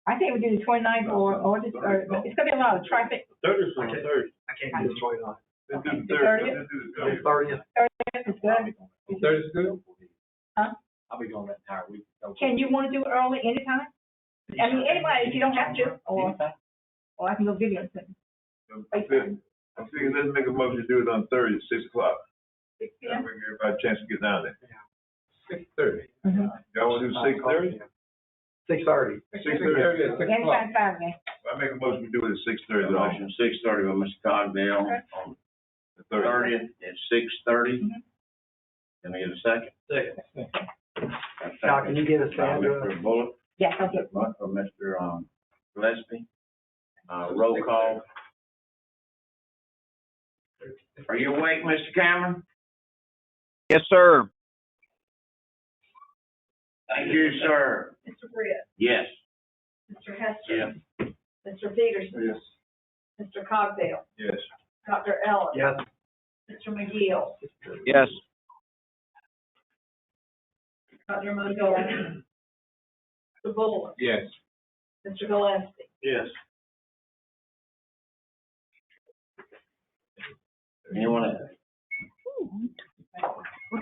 I think we do the 29th or the, it's gonna be a lot of traffic. 30th on the 30th. I can't do the 29th. Let's do the The 30th. 30th? Let's do the The 30th. 30th. It's good. Thursday's good? Huh? I'll be gone that entire week. Can you wanna do it early anytime? I mean, anybody, if you don't have to, or I can go video it. I'm thinking, let's make a motion to do it on Thursday at 6 o'clock. 6 That p.m. way give everybody a chance to get down there. 6:30. Y'all wanna do 6:30? 6:30. 6:30. Anytime, Saturday. I make a motion to do it at 6:30. Motion 6:30 with Mr. Cogdale on The the 30th. 30th at 6:30. Mhm. Can I get a second? Second. Now, can you get us By Sandra? Mr. Bullock, Yes, I'll get one for Mr. Gillespie. Roll call. Are you awake, Mr. Cameron? Yes, sir. Thank you, sir. Mr. Britt, Yes. Mr. Hester. Yes. Mr. Peterson. Yes. Mr. Cogdale, Yes. Dr. Ellis. Yes. Mr. McGill, Yes. Dr. Montgomery. Mr. Bullock, Yes. Mr. Gillespie. Yes. Anyone else?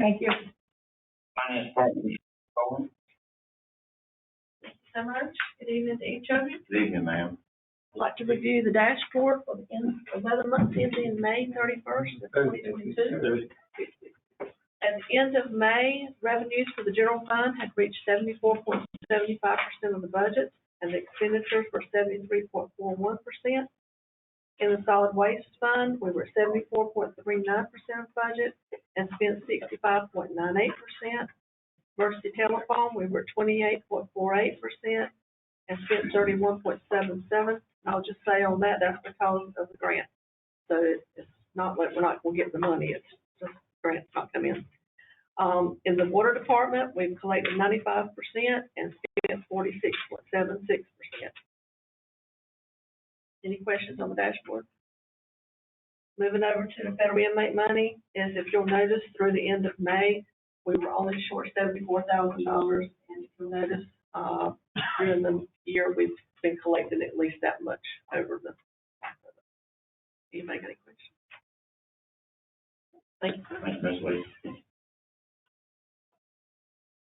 Thank you. Finance Department. So much. Good evening to each of you. Good evening, ma'am. I'd like to review the dashboard for the 11 months ending May 31st of 2022. At the end of May, revenues for the general fund had reached 74.75% of the budget, and the expenditures were 73.41%. In the solid waste fund, we were 74.39% of budget and spent 65.98%. Emergency telephone, we were 28.48% and spent 31.77. I'll just say on that, that's because of the grant. So it's not like we're not gonna get the money, it's just grants not come in. In the water department, we've collected 95% and spent 46.76%. Any questions on the dashboard? Moving over to the federal inmate money, as if you'll notice, through the end of May, we were only short $74,000, and if you'll notice, during the year, we've been collecting at least that much over the. Do you make any questions? Thank you. Thanks, Ms. Lee.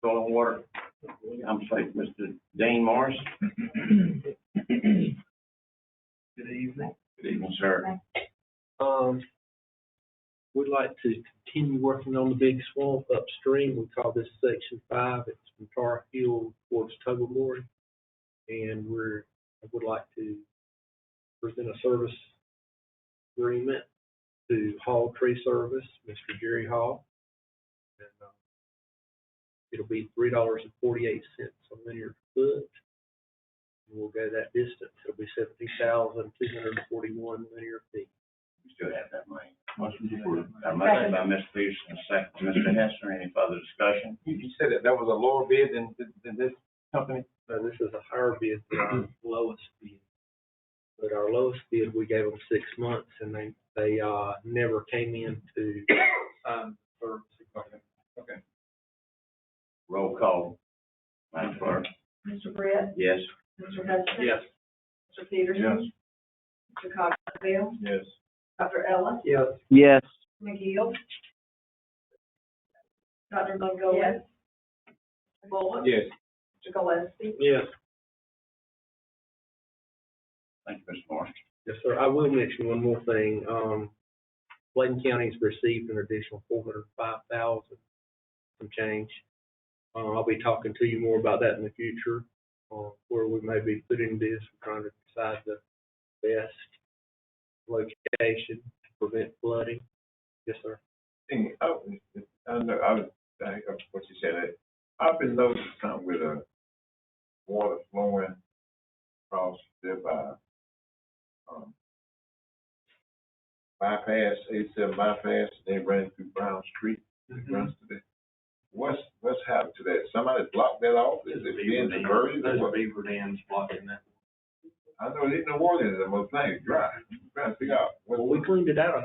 Soil and water, I'm sorry, Mr. Dean Morris. Good evening. Good evening, sir. We'd like to continue working on the big swamp upstream. We call this section 5. It's from Tar Heel towards Tobermory. And I would like to present a service agreement to Hall Tree Service, Mr. Jerry Hall. And, it'll be $3.48 a linear foot. And we'll go that distance. It'll be 70,241 linear feet. We still have that money. Motion to approve. Got a motion by Mr. Peterson, a second by Mr. Hester. Any further discussion? You said that was a lower bid than this company? No, this is a higher bid than our lowest bid. But our lowest bid, we gave them 6 months, and they never came in to, for 6 months. Okay. Roll call. Madam Clerk. Mr. Britt, Yes. Mr. Hester. Yes. Mr. Peterson. Mr. Cogdale, Yes. Dr. Ellis. Yes. Yes. McGill. Dr. Montgomery. Bullock. Yes. Mr. Gillespie. Yes. Thank you, Mr. Morris. Yes, sir. I will mention one more thing. Bladen County's received an additional $405,000, some change. I'll be talking to you more about that in the future, where we may be putting this, trying to decide the best location to prevent flooding. Yes, sir. I know, I think of what you said. I've been noticing something with water flowing across there by, bypass, 87 bypass, they ran through Brown Street, it runs to the, what's happened to that? Somebody blocked that off? Is it being diverted? Those are beaver dams blocking that. I know there's no water in them, those things dry. I'm trying to figure out. Well, we cleaned it out.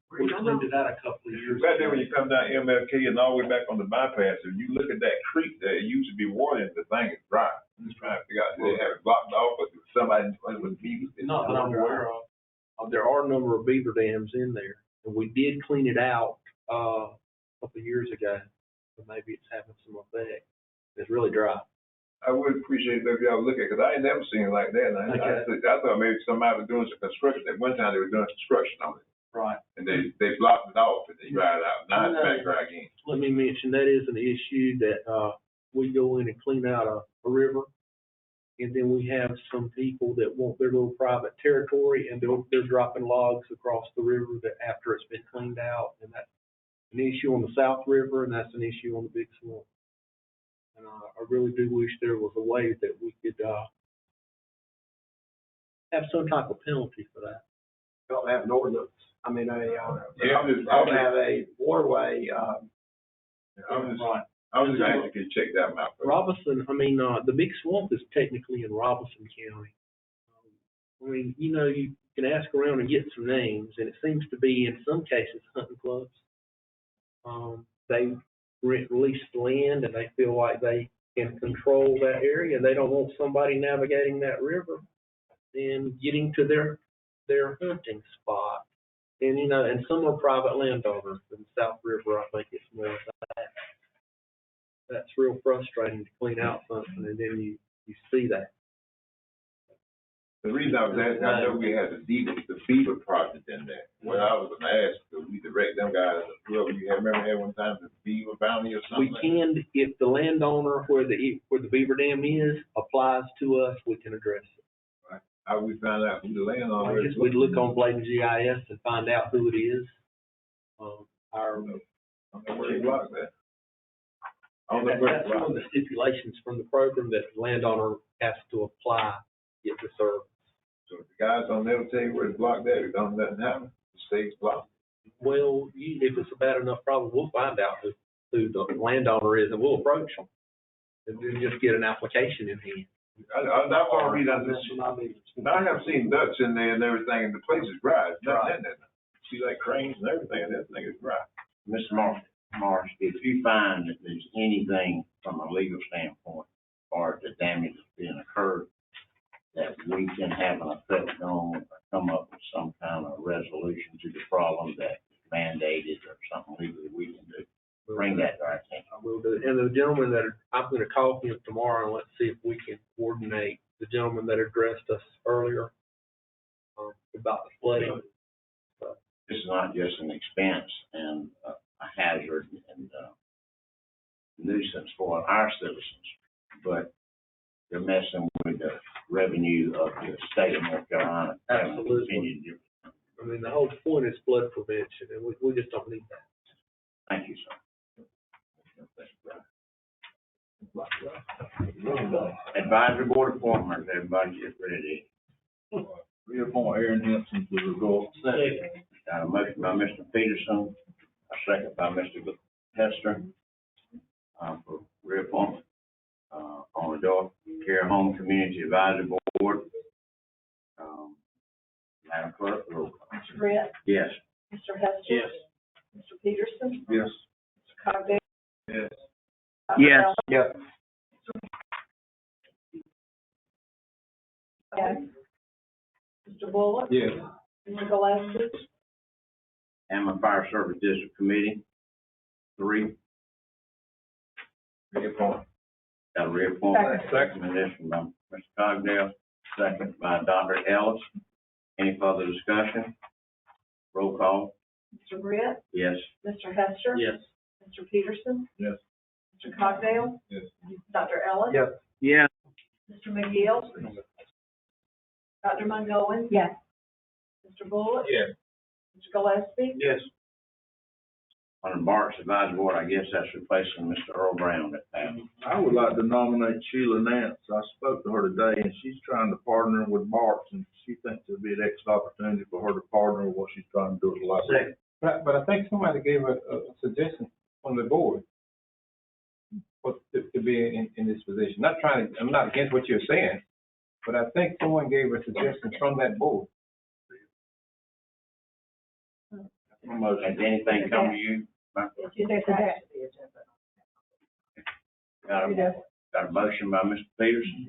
We cleaned it out a couple of years Right ago. there when you come down MLK and all the way back on the bypass, if you look at that creek there, it used to be water and the thing is dry. I'm just trying to figure out, did they have it blocked off or did somebody with beavers? Not that I'm aware of. There are a number of beaver dams in there, and we did clean it out, a couple of years ago. So maybe it's having some effect. It's really dry. I would appreciate it if y'all look at it, because I ain't never seen it like that. And I thought maybe somebody was doing some construction. At one time they were doing construction on it. Right. And they blocked it off and they dried it out. Now it's back dry again. Let me mention, that is an issue that, we go in and clean out a river. And then we have some people that want their little private territory and they're dropping logs across the river that after it's been cleaned out. And that's an issue on the South River and that's an issue on the Big Swamp. And I really do wish there was a way that we could, have some type of penalty for that. Don't have an ordinance. I mean, I'll have a waterway, I was just asking you to check that out. Robinson, the Big Swamp is technically in Robinson County. I mean, you can ask around and get some names, and it seems to be, in some cases, hunting clubs. They release land, and they feel like they can control that area, and they don't want somebody navigating that river and getting to their hunting spot. And, and some are private landowners in the South River, I think it's more of that. That's real frustrating to clean out something, and then you see that. The reason I was asking, I know we had the beaver project in there. When I was gonna ask, could we direct them guys, whoever you had, remember had one time, the beaver bounty or something? We can, if the landowner where the beaver dam is applies to us, we can address it. Right. How we find out who the landowner I is? guess we'd look on Bladen GIS and find out who it is. I don't know where they blocked that. That's one of the stipulations from the program that the landowner has to apply to get the service. So if the guys don't never tell you where it's blocked at, it don't nothing happen, the state's blocked. Well, if it's a bad enough problem, we'll find out who the landowner is and we'll approach them. And then just get an application in hand. That's all we done. I have seen ducks in there and everything, and the place is dry. It's nothing in there. See like cranes and everything, and everything is dry. Mr. Morris, if you find that there's anything from a legal standpoint or the damage that's being occurred, that we can have an effect on or come up with some kind of resolution to the problem that is mandated or something legally we can do, bring that to our attention. I will do it. And the gentleman I'm going to call him tomorrow and let's see if we can coordinate the gentleman that addressed us earlier about the flooding. This is not just an expense and a hazard and nuisance for our citizens, but they're messing with the revenue of the state of North Carolina. Absolutely. I mean, the whole point is flood prevention, and we just don't need that. Thank you, sir. Advisory board appointments, everybody get ready. Reappoint Aaron Henson to the Gulf. Got a motion by Mr. Peterson, a second by Mr. Hester, for reappointment, on the Door Care Home Community Advisory Board. Madam Clerk, roll call. Mr. Brett? Yes. Mr. Hester? Yes. Mr. Peterson? Yes. Mr. Cogdale? Yes. Yes. Yep. Yes. Mr. Bullock? Yes. Mr. Gillespie? Hammond Fire Service District Committee, 3. Reappoint. Got a reappointment. Second. Recommendation by Mr. Cogdale, second by Dr. Ellis. Any further discussion? Roll call. Mr. Britt? Yes. Mr. Hester? Yes. Mr. Peterson? Yes. Mr. Cogdale? Yes. Dr. Ellis? Yes. Yes. Mr. McGill? Dr. Montgomery? Yes. Mr. Bullock? Yes. Mr. Gillespie? Yes. On the Marks Advisory Board, I guess that's replacing Mr. Earl Brown at that. I would like to nominate Sheila Nance. I spoke to her today, and she's trying to partner with Marks, and she thinks it'd be an excellent opportunity for her to partner with what she's trying to do at the library. But I think somebody gave a suggestion on the board to be in this position. I'm not against what you're saying, but I think someone gave a suggestion from that board. Has anything come to you? Got a motion by Mr. Peterson.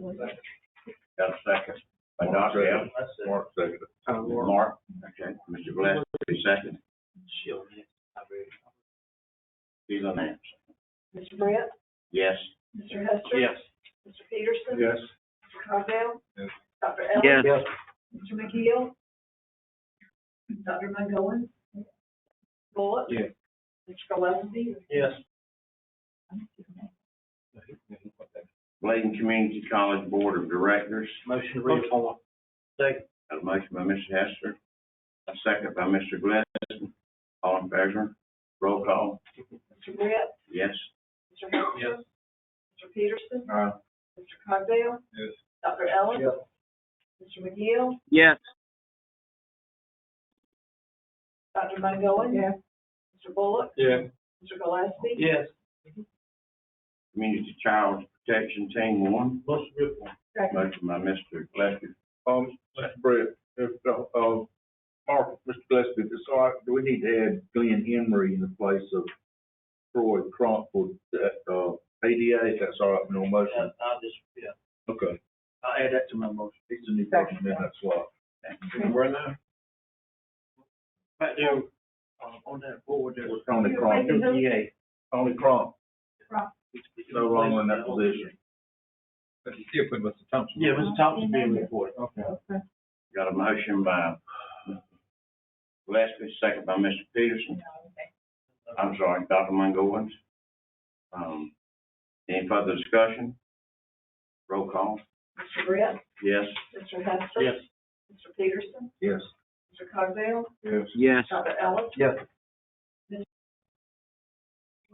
Got a second by Dr. Ellis. Mark seconded. Mark, okay. Mr. Gillespie, second. Sheila Nance. Mr. Britt? Yes. Mr. Hester? Yes. Mr. Peterson? Yes. Mr. Cogdale? Yes. Dr. Ellis? Yes. Mr. McGill? Dr. Montgomery? Bullock? Yes. Mr. Gillespie? Yes. Bladen Community College Board of Directors. Motion to reappoint. Second. Got a motion by Mr. Hester. A second by Mr. Gillespie. All in favor? Roll call. Mr. Britt? Yes. Mr. Hester? Yes. Mr. Peterson? Aye. Mr. Cogdale? Yes. Dr. Ellis? Mr. McGill? Yes. Dr. Montgomery? Yes. Mr. Bullock? Yeah. Mr. Gillespie? Yes. Community Child Protection Team 1. Motion to reappoint. Motion by Mr. Gillespie. Mr. Brett, if, Mark, Mr. Gillespie, if it's all right, do we need to add Glenn Emery in the place of Troy Crump for that, ADA, if that's all right, no motion? I'll just, Okay, I'll add that to my motion. he's the new person in that slot. Where now? Right there, on that board there. Tony Crump, Yeah. Tony Crump, Crump. no longer in that position. But you still put Mr. Thompson. Yeah, Mr. Thompson being reported. Okay. Got a motion by Gillespie, second by Mr. Peterson. I'm sorry, Dr. Montgomery. Any further discussion? Roll call. Mr. Britt? Yes. Mr. Hester? Yes. Mr. Peterson? Yes. Mr. Cogdale? Yes. Yes. Dr. Ellis? Yes.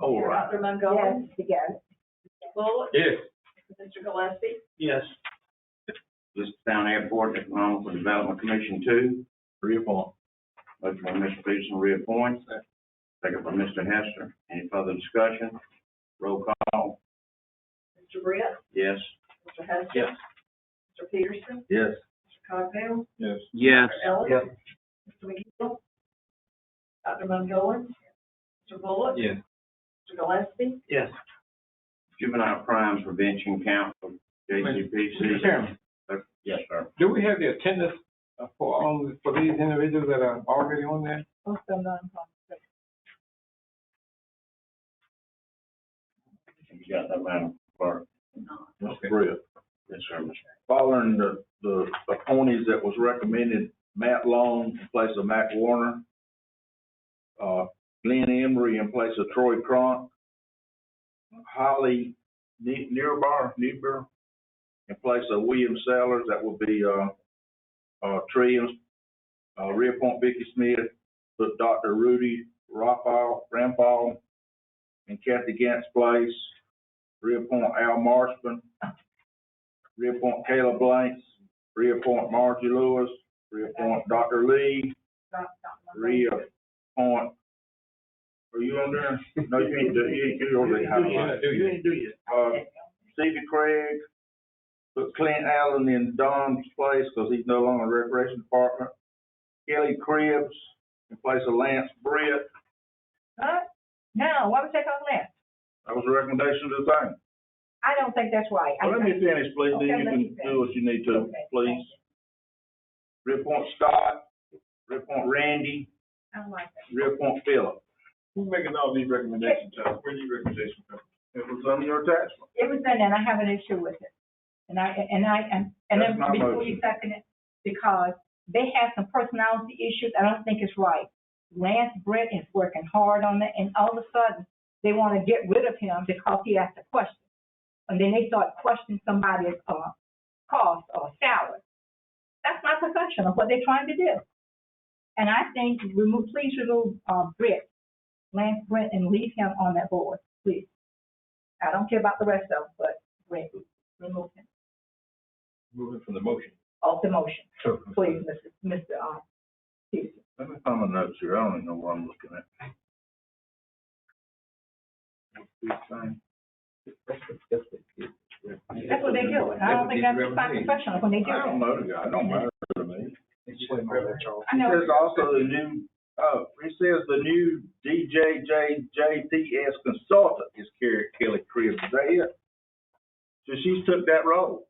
All right. Dr. Montgomery? Yes. Bullock? Yes. Mr. Gillespie? Yes. Town Airport Economic Development Commission 2. Reappoint. Motion by Mr. Peterson, reappoint. Second by Mr. Hester. Any further discussion? Roll call. Mr. Britt? Yes. Mr. Hester? Yes. Mr. Peterson? Yes. Mr. Cogdale? Yes. Yes. Dr. Ellis? Yes. Mr. McGill? Dr. Montgomery? Mr. Bullock? Yes. Mr. Gillespie? Yes. Juvenile Crimes Prevention Council, Mr. JCPC. Chairman, Yes, sir. do we have the attendance for these individuals that are already on there? Also non-profit. You got that, Madam Clerk? Mr. Brett. Yes, sir, Mr. Following the appointees that was recommended, Matt Long in place of Matt Warner, Glenn Emery in place of Troy Cronk, Holly Niebuhr in place of William Sellers, that will be, Trims, reappoint Vicky Smith, put Dr. Rudy Rampal in Kathy Gant's place, reappoint Al Marshman, reappoint Caleb Blanks, reappoint Margie Lewis, reappoint Dr. Lee, reappoint, are you on there? No, you ain't, you already have it. You ain't do it. Stevie Craig, put Clint Allen in Don's place because he's no longer in the Recreation Department. Kelly Cribbs in place of Lance Britt. Huh? No, why would you take on less? That was a recommendation to the thing. I don't think that's right. Well, let me finish, please, then Okay, you let me can do what you need to, Okay, please. Reappoint Scott, reappoint Randy, I don't like that. reappoint Philip. Who's making all these recommendations, Where these recommendations come? It was on your attachment. It was done, and I have an issue with it. And That's then my before motion. you second it, because they have some personality issues, I don't think it's right. Lance Brett is working hard on it, and all of a sudden, they want to get rid of him because he asked a question. And then they start questioning somebody's, cost or salary. That's not professional, what they're trying to do. And I think please remove, Lance Brett, and leave him on that board, please. I don't care about the rest of them, but Brett, remove him Moving from the motion. off the motion, Sure. please, Mr. Houston. Let me find my notes here. I don't even know what I'm looking at. That's what they do. I don't think that's not professional when they do I don't that. know the guy. It don't matter to me. I know. It says also the new, it says the new DJJJTS consultant is Kelly Cribs. Is that it? So she's took that role,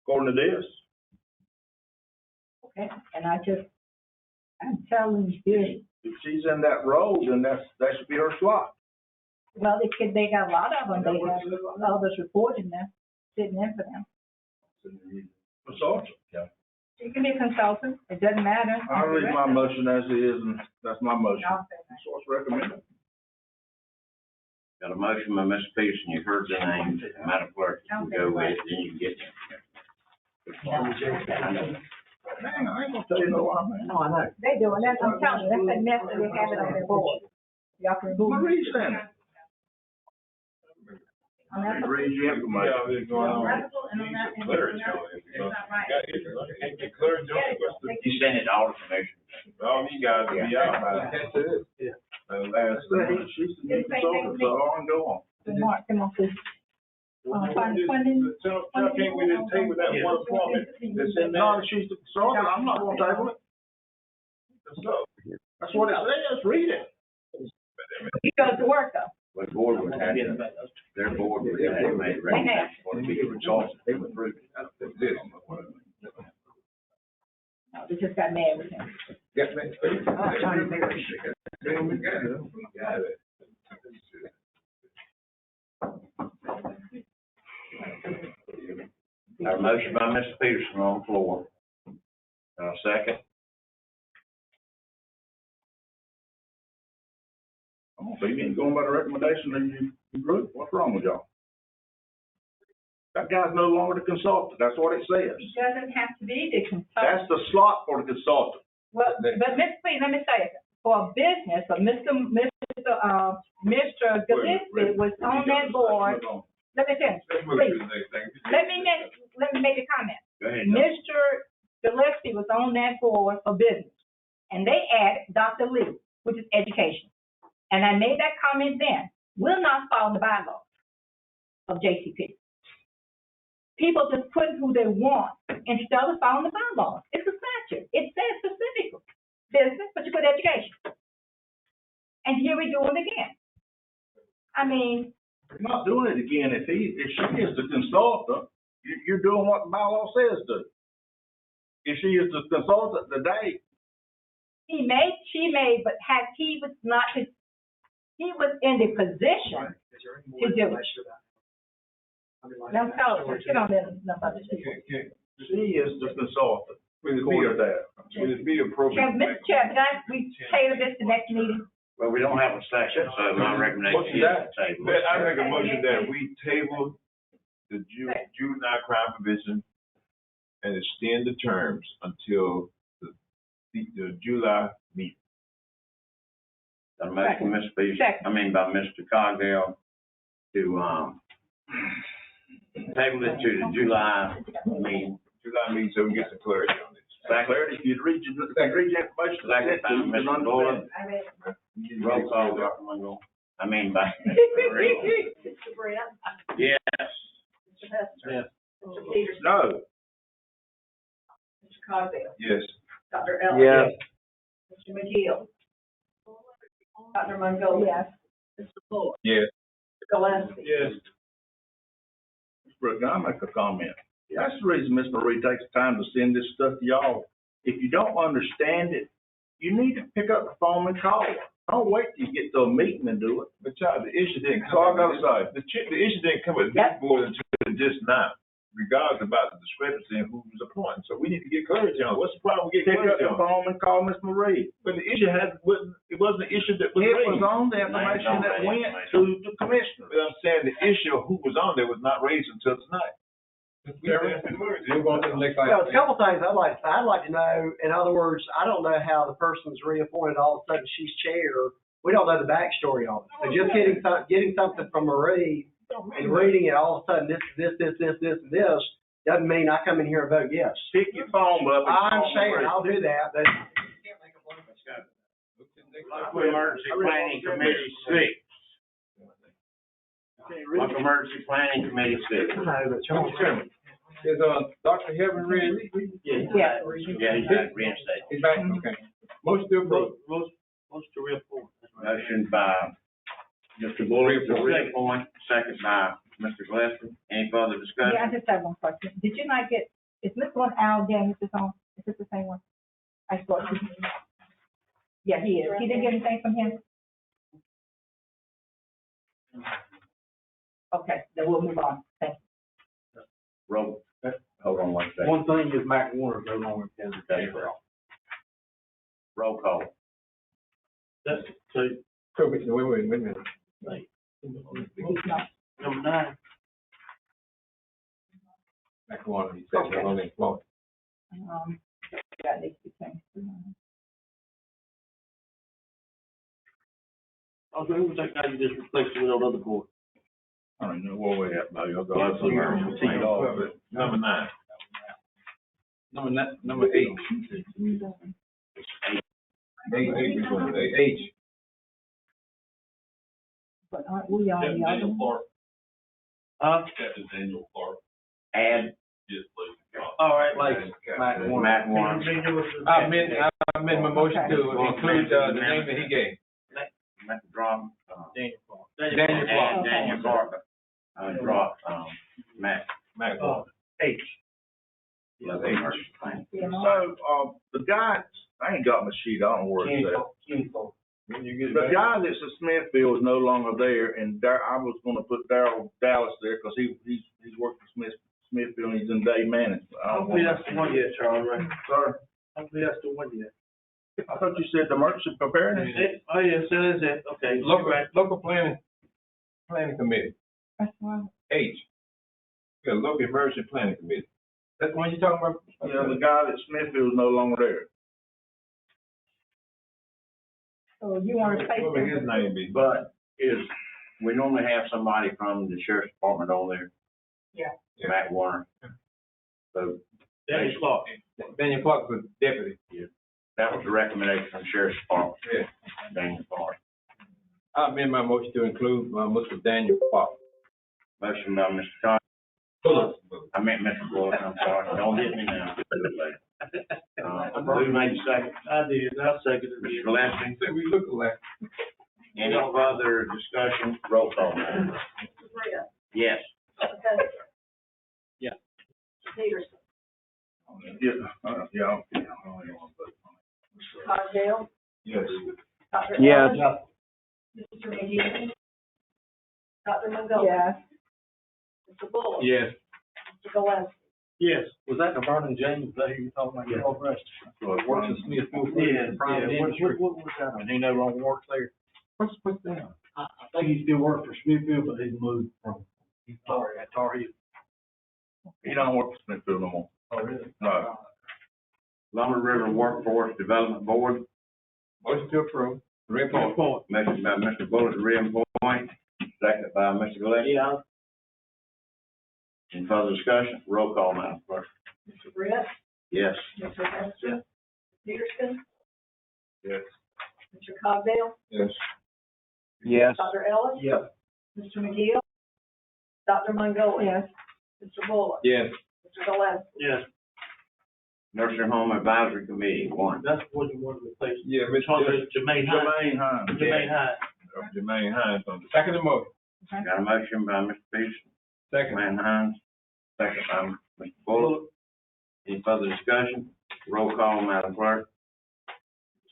according to this. Okay, and I'm telling you, If she's in that role, then that should be her slot. well, they got a lot of them. They have others reporting them, sitting in for them. Consultant. You can be a consultant. It doesn't matter. I'll read my motion as is, and that's my motion. That's what's recommended. Got a motion by Mr. Peterson, you've heard the name, Madam Clerk, you can go with it, then you can get Man, I ain't gonna tell you no lie, man. No, I know. They do, and that's, I'm telling you, that's that mess that they have it on their board. Y'all can remove. Marie sent it. Read your information. You sent it to all the commissioners. All you guys will be out by the last. She's the new consultant, so on and go on. Mark, come on, please. Find funding. Tell can't we just table that one appointment that's in there? No, she's the consultant. I'm not gonna table it. That's what it says. Read it. He goes to work though. But board would have, their board would have made recommendations for the people consultant, they would approve it. No, they just got mad with him. Yes, ma'am. Our motion by Mr. Peterson on the floor. Second. I'm gonna say you ain't going by the recommendation that you group. What's wrong with y'all? That guy's no longer the consultant. That's what it says. He doesn't have to be the consultant. That's the slot for the consultant. Well, but Miss, please, let me say it. For a business, but Mr. Gillespie was on that board. Let me finish, please. Let me make a comment. Go ahead. Mr. Gillespie was on that board for business, and they added Dr. Lee, which is education. And I made that comment then, will not follow the bylaws of JCP. People just put who they want instead of following the bylaws. It's a statute. It says specifically business, but you put education. And here we do it again. I mean, You're not doing it again. If she is the consultant, you're doing what the bylaw says to. If she is the consultant today, she may, but he was in the position to do it. Don't tell her, get on there, nobody. she is the consultant. Would it be appropriate? Mr. Chair, we table this to next meeting? Well, we don't have a second, so my recommendation is to table. I make a motion that we table the juvenile crime provision and extend the terms until the July meeting. A motion, Mr. Peterson, by Mr. Cogdell to, table it to the July meeting. So we get some clarity on this. Clarity, if you'd read your information. Second by Mr. Bullard. Roll call, Dr. Mungo. By Mr. Reed. Mr. Brett? Yes. Mr. Hester? Yes. Mr. Peterson? No. Mr. Cogdell? Yes. Dr. Elliott? Yes. Mr. McGill? Dr. Mungo? Yes. Mr. Bullard? Yes. Mr. Gillespie? Yes. Brooke, I'll make a comment. That's the reason Ms. Marie takes time to send this stuff to y'all. If you don't understand it, you need to pick up the phone and call her. Don't wait till you get to a meeting and do it. But child, the issue didn't come. The issue didn't come with this board until just now. regardless about the discrepancy in who was appointing. So we need to get clarity on it. What's the problem with getting Pick up clarity the on it? phone and call Miss Marie. But the issue it wasn't the issue that was It raised. was on the information that went to the commissioner. But I'm saying the issue of who was on there was not raised until tonight. Well, a couple things I'd like to know, in other words, I don't know how the person's reappointed, all of a sudden she's chair. We don't know the backstory on it. So just getting something from Marie and reading it, all of a sudden, this, and this, doesn't mean I come in here and vote yes. Pick your phone up and I'm call saying, Marie. I'll do that, but Local Emergency Planning Committee 6. Local Emergency Planning Committee 6. Mr. Chairman. Is, Dr. Heaven ready? Yeah, he's back, reinstated. He's back, okay. Motion to approve. Most to reappoint. Motion by Mr. Bullock to reappoint, second by Mr. Gillespie. Any further discussion? Yeah, I just have one question. Did you not get, is this one Al Daniels is on? Is this the same one? I saw it. Yeah, he is. He didn't get anything from him? Okay, then we'll move on. Thank you. Roll, hold on one second. One thing is Mac Warner no longer has a day for all. Roll call. That's, so, Wait a minute. like, He's not. number 9. Back one, he said, they're on the floor. That needs to be changed. Also, who was that guy you just replaced with on the other board? I don't know where we're at, buddy. I'll go. Local Emergency Planning. Number 9. Number 8. H. But aren't we on the other? Daniel Clark, Captain Daniel Clark. Add Yes, please. All right, like, Mac Warner. Matt Warner. I amend my motion to include, the name that he gave. Matt Drum. Daniel Clark. Daniel Clark. Daniel Clark. Drop, Matt. Mac Warner. H. Local Emergency Planning. So, the guy, I ain't got my sheet, I don't worry about it. When you get The back. guy that's at Smithfield is no longer there, and I was gonna put Darrell Dallas there, cause he's worked for Smithfield, and he's in day management. I don't Hopefully want- that's the one yet, Charles, right? Sir, Hopefully that's the one yet. I thought you said the emergency preparedness. Oh, yeah, so that's it, okay. Local planning committee, That's one. H. Yeah, local emergency planning committee. That's the one you're talking about? Yeah, the guy at Smithfield is no longer there. So you want to say What would his name be? But we normally have somebody from the sheriff's department on there. Yeah. Matt Warner. So Daniel Clark. Daniel Clark was deputy. that was the recommendation from the sheriff's department. Yeah. Daniel Clark. I amend my motion to include, Mr. Daniel Clark. Motion by Mr. Con. Bullock. I meant Mr. Bullock, I'm sorry. Don't hit me now. Who made the second? I did, I seconded Mr. it. Gillespie. Say we look alike. Any further discussion? Roll call. Mr. Britt, Yes. Mr. Taylor. Yeah. Mr. Peterson, Yeah, I don't know, but. Mr. Cogdale, Yes. Dr. Yes. Ellis, Mr. McGee, Dr. Montgomery. yes? Mr. Bullock. Yes. Mr. Gillespie. Yes, was that the Vernon James that you talking about? Yeah. Oh, right. So it works in Smithfield. Yeah, Private yeah. industry. What was that? He no longer works there. What's that? I think he still works for Smithfield, but he's moved from, he's Tar Heel. He don't work for Smithfield no more. Oh, really? No. Lumber River Workforce Development Board. Motion to approve. Reappoint. Motion by Mr. Bullock to reappoint, second by Mr. Gillespie. Yeah. Any further discussion? Roll call, Madam Clerk. Mr. Britt, Yes. Mr. Hester, Peterson, Yes. Mr. Cogdale, Yes. Yes. Dr. Ellis. Yes. Mr. McGee, Dr. Montgomery. Yes. Mr. Bullock. Yes. Mr. Gillespie. Yes, Nursing Home Advisory Committee, 1. that's what you wanted to replace. Yeah, Jermaine Hines. Jermaine Hines. Jermaine Hines. Jermaine Hines on the second motion. Got a motion by Mr. Peterson, Second. Jermaine Hines, second by Mr. Bullock. Any further discussion? Roll call, Madam Clerk.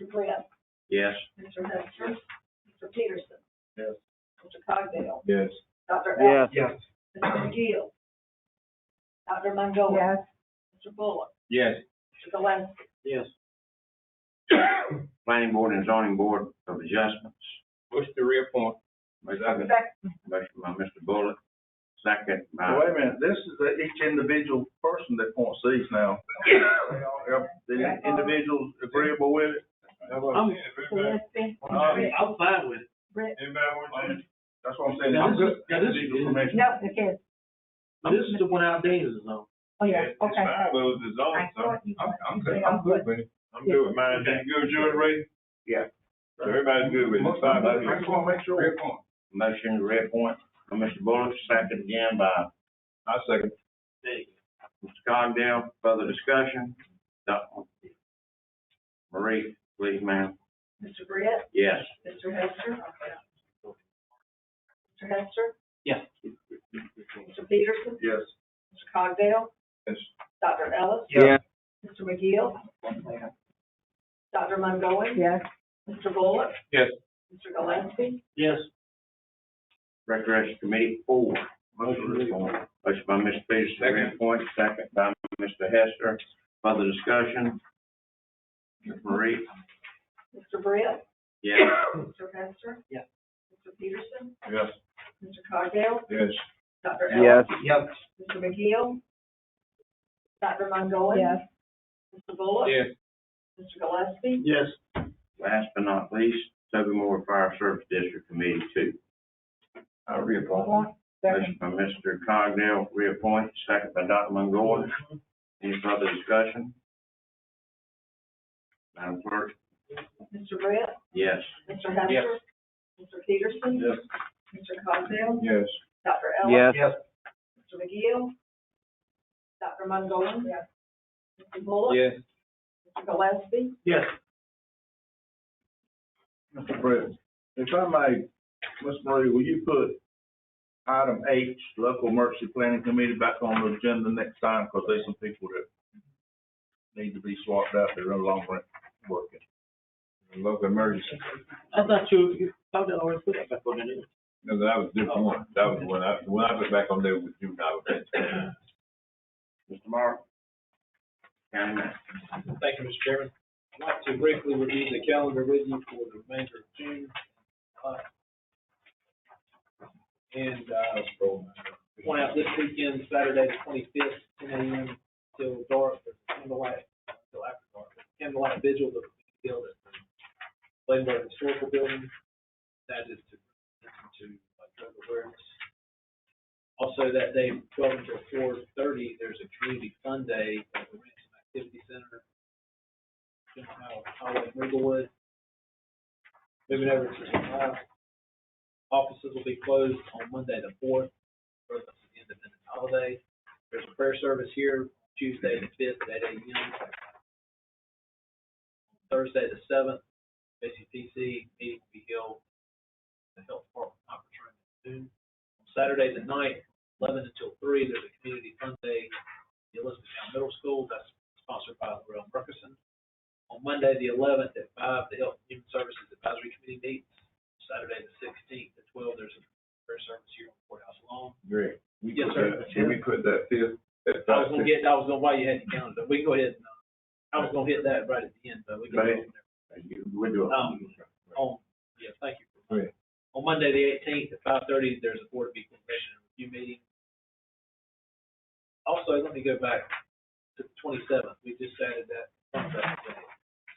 Mr. Britt, Yes. Mr. Hester, Mr. Peterson. Yes. Mr. Cogdale, Yes. Dr. Ellis. Yes. Yes. Mr. McGee, Dr. Montgomery. Yes. Mr. Bullock. Yes. Mr. Gillespie. Yes. Planning Board and Zoning Board of Adjustments. Push to reappoint. Motion by Mr. Bullock, second by. Wait a minute, this is each individual person that wants these now. The individuals agreeable with it? I'm fine with it. That's what I'm saying. Now, I'm good. now this is, No, it is. this is the one out there, though. Oh, yeah, It's okay. fine with the zoning, so I'm good, I'm good with it. I'm good with mine. You good with yours, Ray? Yeah. So everybody's good with it. It's fine. I just wanna make sure. Reappoint. Motion to reappoint by Mr. Bullock, second again by I second. Mr. Cogdell. Further discussion? Marie, please, ma'am. Mr. Britt. Yes. Mr. Hester. Mr. Hester. Yes. Mr. Peterson. Yes. Mr. Cogdell. Yes. Dr. Ellis. Yeah. Mr. McGill. Dr. Montgomery. Yes. Mr. Bullock. Yes. Mr. Gillespie. Yes. Recreation Committee, 4. Motion to reappoint. Motion by Mr. Peterson, to reappoint, second by Mr. Hester. Further discussion? Ms. Marie? Mr. Britt. Yes. Mr. Hester. Yes. Mr. Peterson. Yes. Mr. Cogdell. Yes. Dr. Ellis. Yes. Mr. McGill. Dr. Montgomery. Yes. Mr. Bullock. Yes. Mr. Gillespie. Yes. Last but not least, Tobermore Fire Service District Committee, 2. I reappoint. Motion by Mr. Cogdell, reappoint, second by Dr. Montgomery. Any further discussion? Madam Clerk? Mr. Britt. Yes. Mr. Hester. Yes. Mr. Peterson. Yes. Mr. Cogdell. Yes. Dr. Ellis. Yes. Mr. McGill. Dr. Montgomery. Yes. Mr. Bullock. Yes. Mr. Gillespie. Yes. Mr. Brett, if I may, Ms. Marie, will you put item H, Local Emergency Planning Committee, back on the agenda next time? Because there's some people that need to be swapped out. They're no longer working. Local emergency. I thought you thought that already put that back on there. No, that was a different one. That was when I put back on there with you now. Mr. Mark? County Manager. Thank you, Mr. Chairman. I'd like to briefly review the calendar with you for the remainder of June. Point out this weekend, Saturday the 25th, 10 a.m. till dark, there's candlelight, till after dark. Candlelight vigil that will be held at the Bladen Historical Building. That is to drug awareness. Also, that day, 12 until 4:30, there's a community fun day at the Ransom Activity Center, Highway in Maplewood. Moving over to the offices will be closed on Monday the 4th for the Independence holiday. There's a prayer service here Tuesday the 5th at 8 a.m. Thursday the 7th, ACPC meeting will be held at the Health Department conference room at noon. On Saturday the 9th, 11 until 3, there's a community fun day at the Elizabethtown Middle School. That's sponsored by Lorel Murkison. On Monday the 11th at 5, the Health and Human Services Advisory Committee meets. Saturday the 16th at 12, there's a prayer service here on the courthouse lawn. Great. Yes, sir. Can we put that fifth? I was gonna, while you had the calendar, we can go ahead and, I was gonna hit that right at the end, but we can go from there. We'll do it. Thank you. Go ahead. On Monday the 18th at 5:30, there's a Board of Equalization and Review meeting. Also, let me go back to the 27th. We just added that.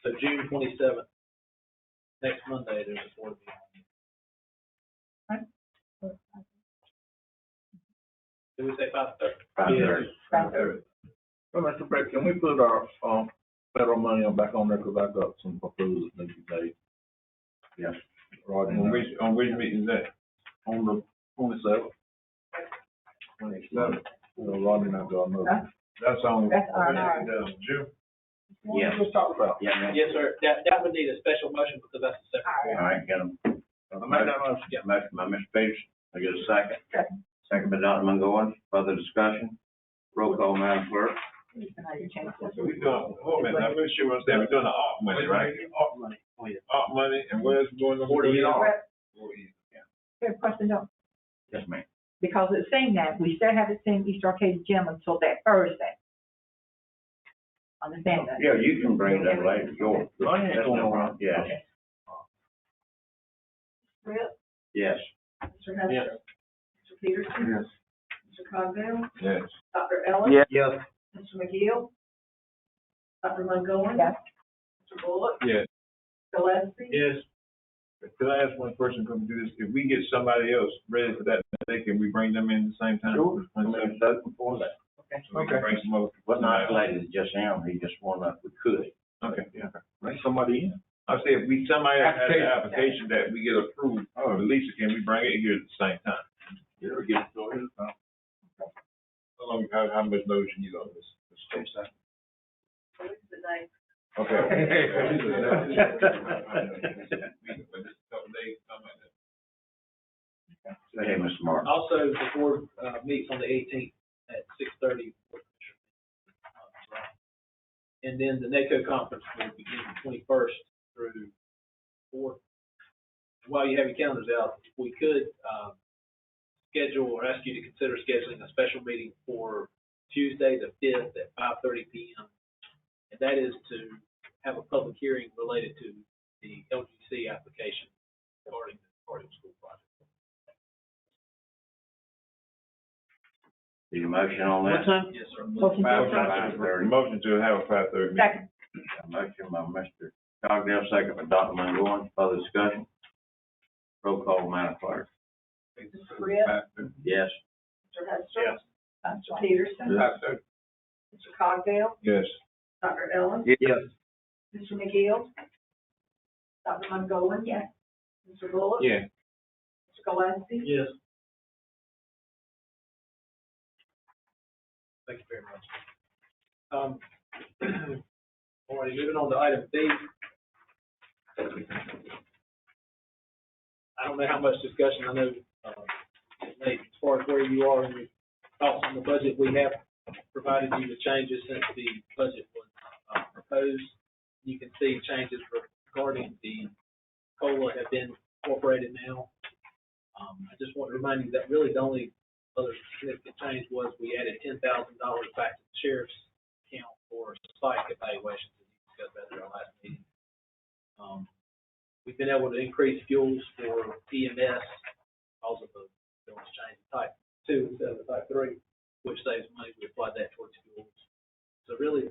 So June 27th, next Monday, there's a board meeting. Did we say 5:30? 5:30. Well, Mr. Brett, can we put our, federal money back on there? Because I got some proposals that need to be made. Yes. Right. On which meeting is that? On the 27th. 27th. Rodney and I got another. That's on. That's R&R. June. Yes. Just talk about. Yeah, ma'am. Yes, sir. That would need a special motion because that's a separate. All right, get them. I made that motion. Motion by Mr. Peterson. I get a second. Second by Dr. Montgomery. Further discussion? Roll call, Madam Clerk. So we doing, hold a minute, I'm not sure what I'm saying. We're doing the ARP money, right? ARP money. Oh, yeah. ARP money, and where's it going to? Forty. Good question, though. Yes, ma'am. because it's saying that, we still have it saying East Arcadia Gym until that Thursday. Understand that? Yeah, you can bring that later, sure. That's no problem. Yes, Okay. Brett, yes. Mr. Hester. Yes. Mr. Peterson. Yes. Mr. Cogdell. Yes. Dr. Ellis. Yes. Yes. Mr. McGill. Dr. Montgomery. Yes. Mr. Bullock. Yes. Gillespie. Yes. Could I ask one person come do this? If we get somebody else ready for that, can we bring them in at the same time? Sure. I mean, it's open for that. So we can bring some other. Wasn't isolated to just him, he just wanted, we could. Okay, yeah. Bring somebody in. I say if somebody has an application that we get approved, Lisa, can we bring it here at the same time? Yeah, get it to her. How much notice you need on this? The day. Okay. Hey, Mr. Martin. Also, the board meets on the 18th at 6:30. And then the NACO conference will begin the 21st through 4th. While you have your calendars out, we could schedule or ask you to consider scheduling a special meeting for Tuesday the 5th at 5:30 p.m. And that is to have a public hearing related to the LGC application regarding the Cardiff School project. Need a motion on that? What time? Yes, sir. Motion to adjourn. 5:30. Motion to have a 5:30 meeting. Second. Motion by Mr. Cogdell, second by Dr. Montgomery. Further discussion? Roll call, Madam Clerk. Mr. Brett. Yes. Mr. Hester. Yes. Mr. Peterson. Mr. Cogdell. Yes. Dr. Ellis. Yes. Mr. McGill. Dr. Montgomery. Yes. Mr. Bullock. Yeah. Mr. Gillespie. Yes. Thank you very much. All right, moving on to item B. I don't know how much discussion, I know, Nate, as far as where you are in your thoughts on the budget, we have provided you with changes since the budget was proposed. You can see changes regarding the COLA have been incorporated now. I just want to remind you that really the only other significant change was we added $10,000 back to the sheriff's account for psych evaluations, as we discussed that at our last meeting. We've been able to increase fuels for EMS because of the bills change to type 2 instead of the type 3, which saves money. We applied that towards fuels. So really,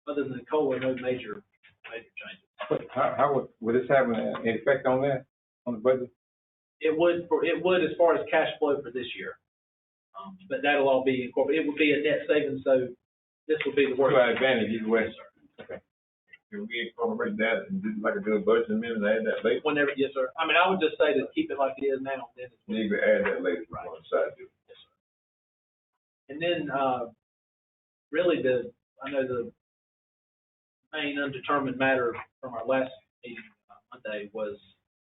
other than the COLA, no major changes. How would this have an effect on that, on the budget? It would as far as cash flow for this year. But that'll all be incorporated. It would be a net savings, so this will be the work. To our advantage either way. Okay. Can we incorporate that and do like a good budget amendment and add that later? Whenever, yes, sir. I mean, I would just say to keep it like it is now. Then it's We need to add that later. Right. On the side. Yes, sir. And then, really I know the main undetermined matter from our last meeting Monday was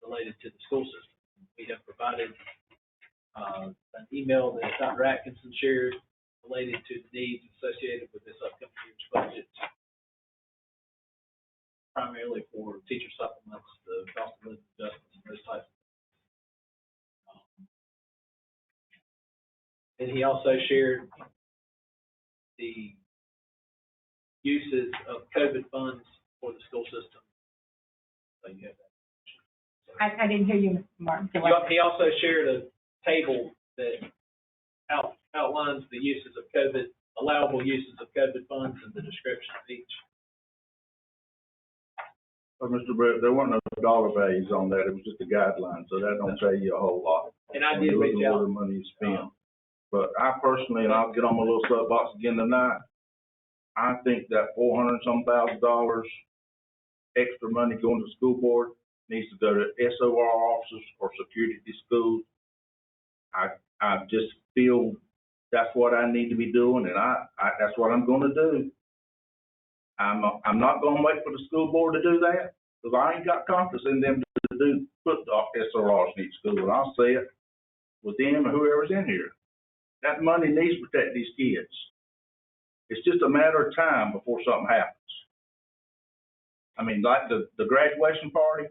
related to the school system. We have provided an email that Dr. Atkinson shared related to the needs associated with this upcoming year's budget, primarily for teacher supplements, the cost of living adjustments, and those types of things. And he also shared the uses of COVID funds for the school system. So you have that. I didn't hear you, Mr. Martin. He also shared a table that outlines the uses of COVID, allowable uses of COVID funds and the description of each. Mr. Brett, there weren't no dollar values on that, it was just a guideline, so that don't tell you a whole lot. And I did reach Where out. the money is spent. But I personally, and I'll get on my little soapbox again tonight, I think that $400,000 extra money going to the school board needs to go to SOR officers or security to schools. I just feel that's what I need to be doing, and that's what I'm gonna do. I'm not gonna wait for the school board to do that, because I ain't got confidence in them to put the SORs in each school, and I'll say it with them and whoever's in here. That money needs to protect these kids. It's just a matter of time before something happens. I mean, like the graduation party,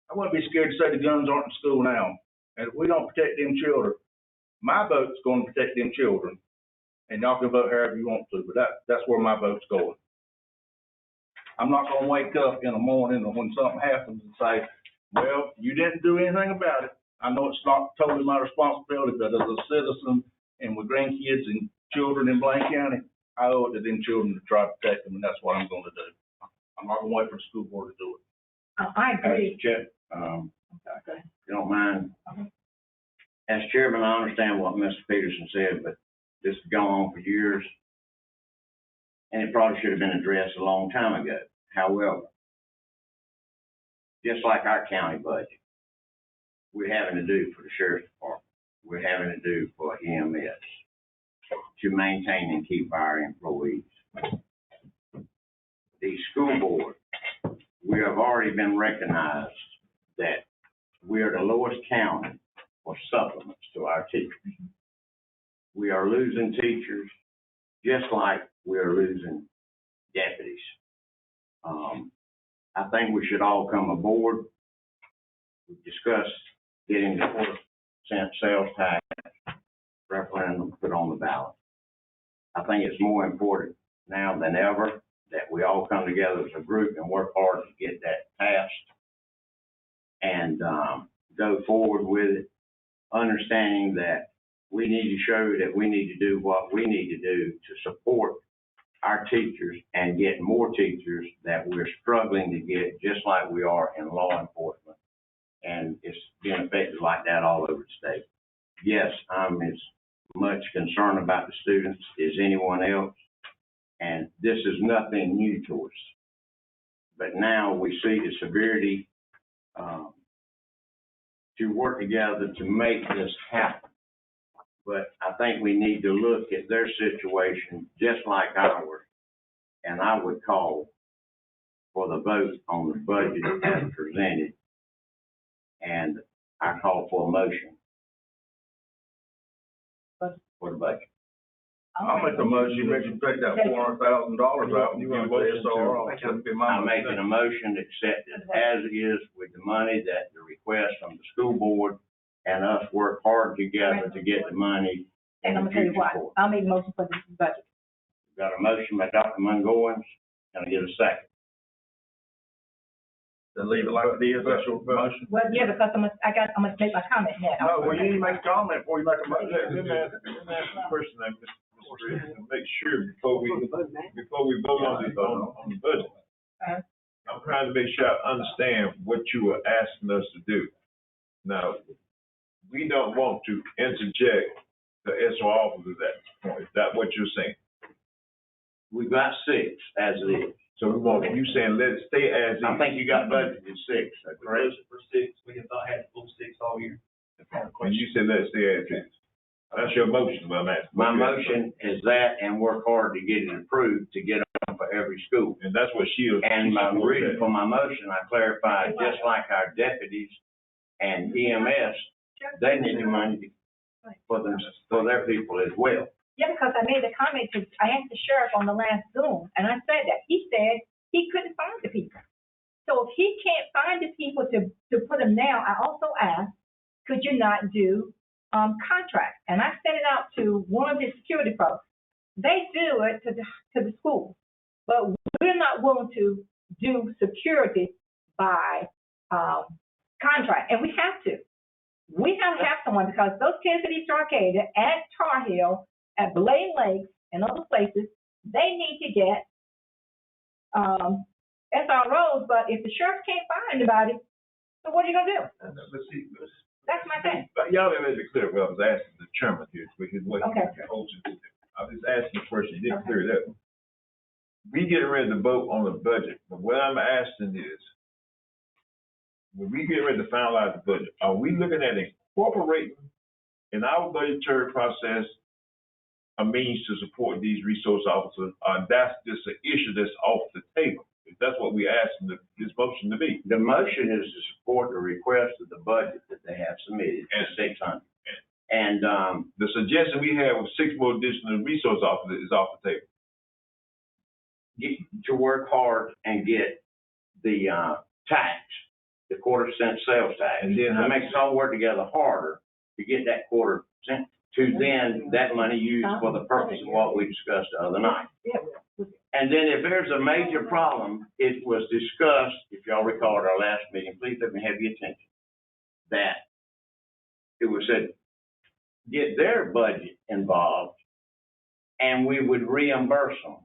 I wouldn't be scared to say the guns aren't in school now. And if we don't protect them children, my vote's gonna protect them children. And y'all can vote however you want to, but that's where my vote's going. I'm not gonna wake up in the morning or when something happens and say, well, you didn't do anything about it. I know it's not totally my responsibility, but as a citizen and with grandkids and children in Bladen County, I owe it to them children to try to protect them, and that's what I'm gonna do. I'm not gonna wait for the school board to do it. I agree. Chip, if you don't mind. As chairman, I understand what Mr. Peterson said, but this has gone on for years. And it probably should have been addressed a long time ago. However, just like our county budget, we're having to do for the sheriff's department, we're having to do for EMS to maintain and keep our employees. The school board, we have already been recognized that we are the lowest county for supplements to our teachers. We are losing teachers just like we are losing deputies. I think we should all come aboard. We discussed getting the 4% sales tax referendum put on the ballot. I think it's more important now than ever that we all come together as a group and work hard to get that passed and go forward with it, understanding that we need to show that we need to do what we need to do to support our teachers and get more teachers that we're struggling to get, just like we are in law enforcement. And it's been affected like that all over the state. Yes, I'm as much concerned about the students as anyone else. And this is nothing new to us. But now we see the severity to work together to make this happen. But I think we need to look at their situation just like ours. And I would call for the vote on the budget as presented. And I call for a motion for the budget. I'll make a motion, make you take that $400,000 out and you want to SRO. I'm making a motion to accept it as is with the money that the request from the school board and us work hard together to get the money. And I'm gonna tell you what, I'll make a motion for the budget. Got a motion by Dr. Mungoins. Can I get a second? To leave it like it is, that's your motion? Well, yeah, because I'm gonna make my comment now. No, well, you need to make a comment before you make a motion. Let me ask the question, Mr. President, to make sure before we vote on the budget. I'm trying to make sure I understand what you are asking us to do. Now, we don't want to interject the SO officers at this point. Is that what you're saying? We've got 6 as it is. So we want, you saying let it stay as is? I think you got budgeted 6, correct? For 6, we have not had the full 6 all year. And you said let it stay as is. That's your motion, my man. My motion is that, and work hard to get it approved, to get them for every school. And that's what she was. And my reason for my motion, I clarified, just like our deputies and EMS, they need the money for their people as well. Yeah, because I made a comment I asked the sheriff on the last Zoom, and I said that. He said he couldn't find the people. So if he can't find the people to put them down, I also asked, could you not do contracts? And I sent it out to one of his security folks. They do it to the schools, but we're not willing to do security by contract, and we have to. We have to have someone, because those kids at East Arcadia, at Tar Heel, at Bladen Lakes, and other places, they need to get SROs, but if the sheriff can't find anybody, so what are you gonna do? That's my thing. But y'all didn't make it clear what I was asking the chairman here, because what Okay. I was just asking the question, you didn't clear that. We getting ready to vote on the budget, but what I'm asking is, when we get ready to finalize the budget, are we looking at incorporating in our budgetary process a means to support these resource officers, or that's just an issue that's off the table? If that's what we're asking this motion to be. The motion is to support the request of the budget that they have submitted, And 600. And the suggestion we have of 6 more additional resource officers is off the table. to work hard and get the tax the 1/4 sales tax. And then It makes us all work together harder to get that 1/4 to then that money used for the purpose of what we discussed the other night. And then if there's a major problem, it was discussed, if y'all recall at our last meeting, please let me have your attention, that it was said, get their budget involved, and we would reimburse them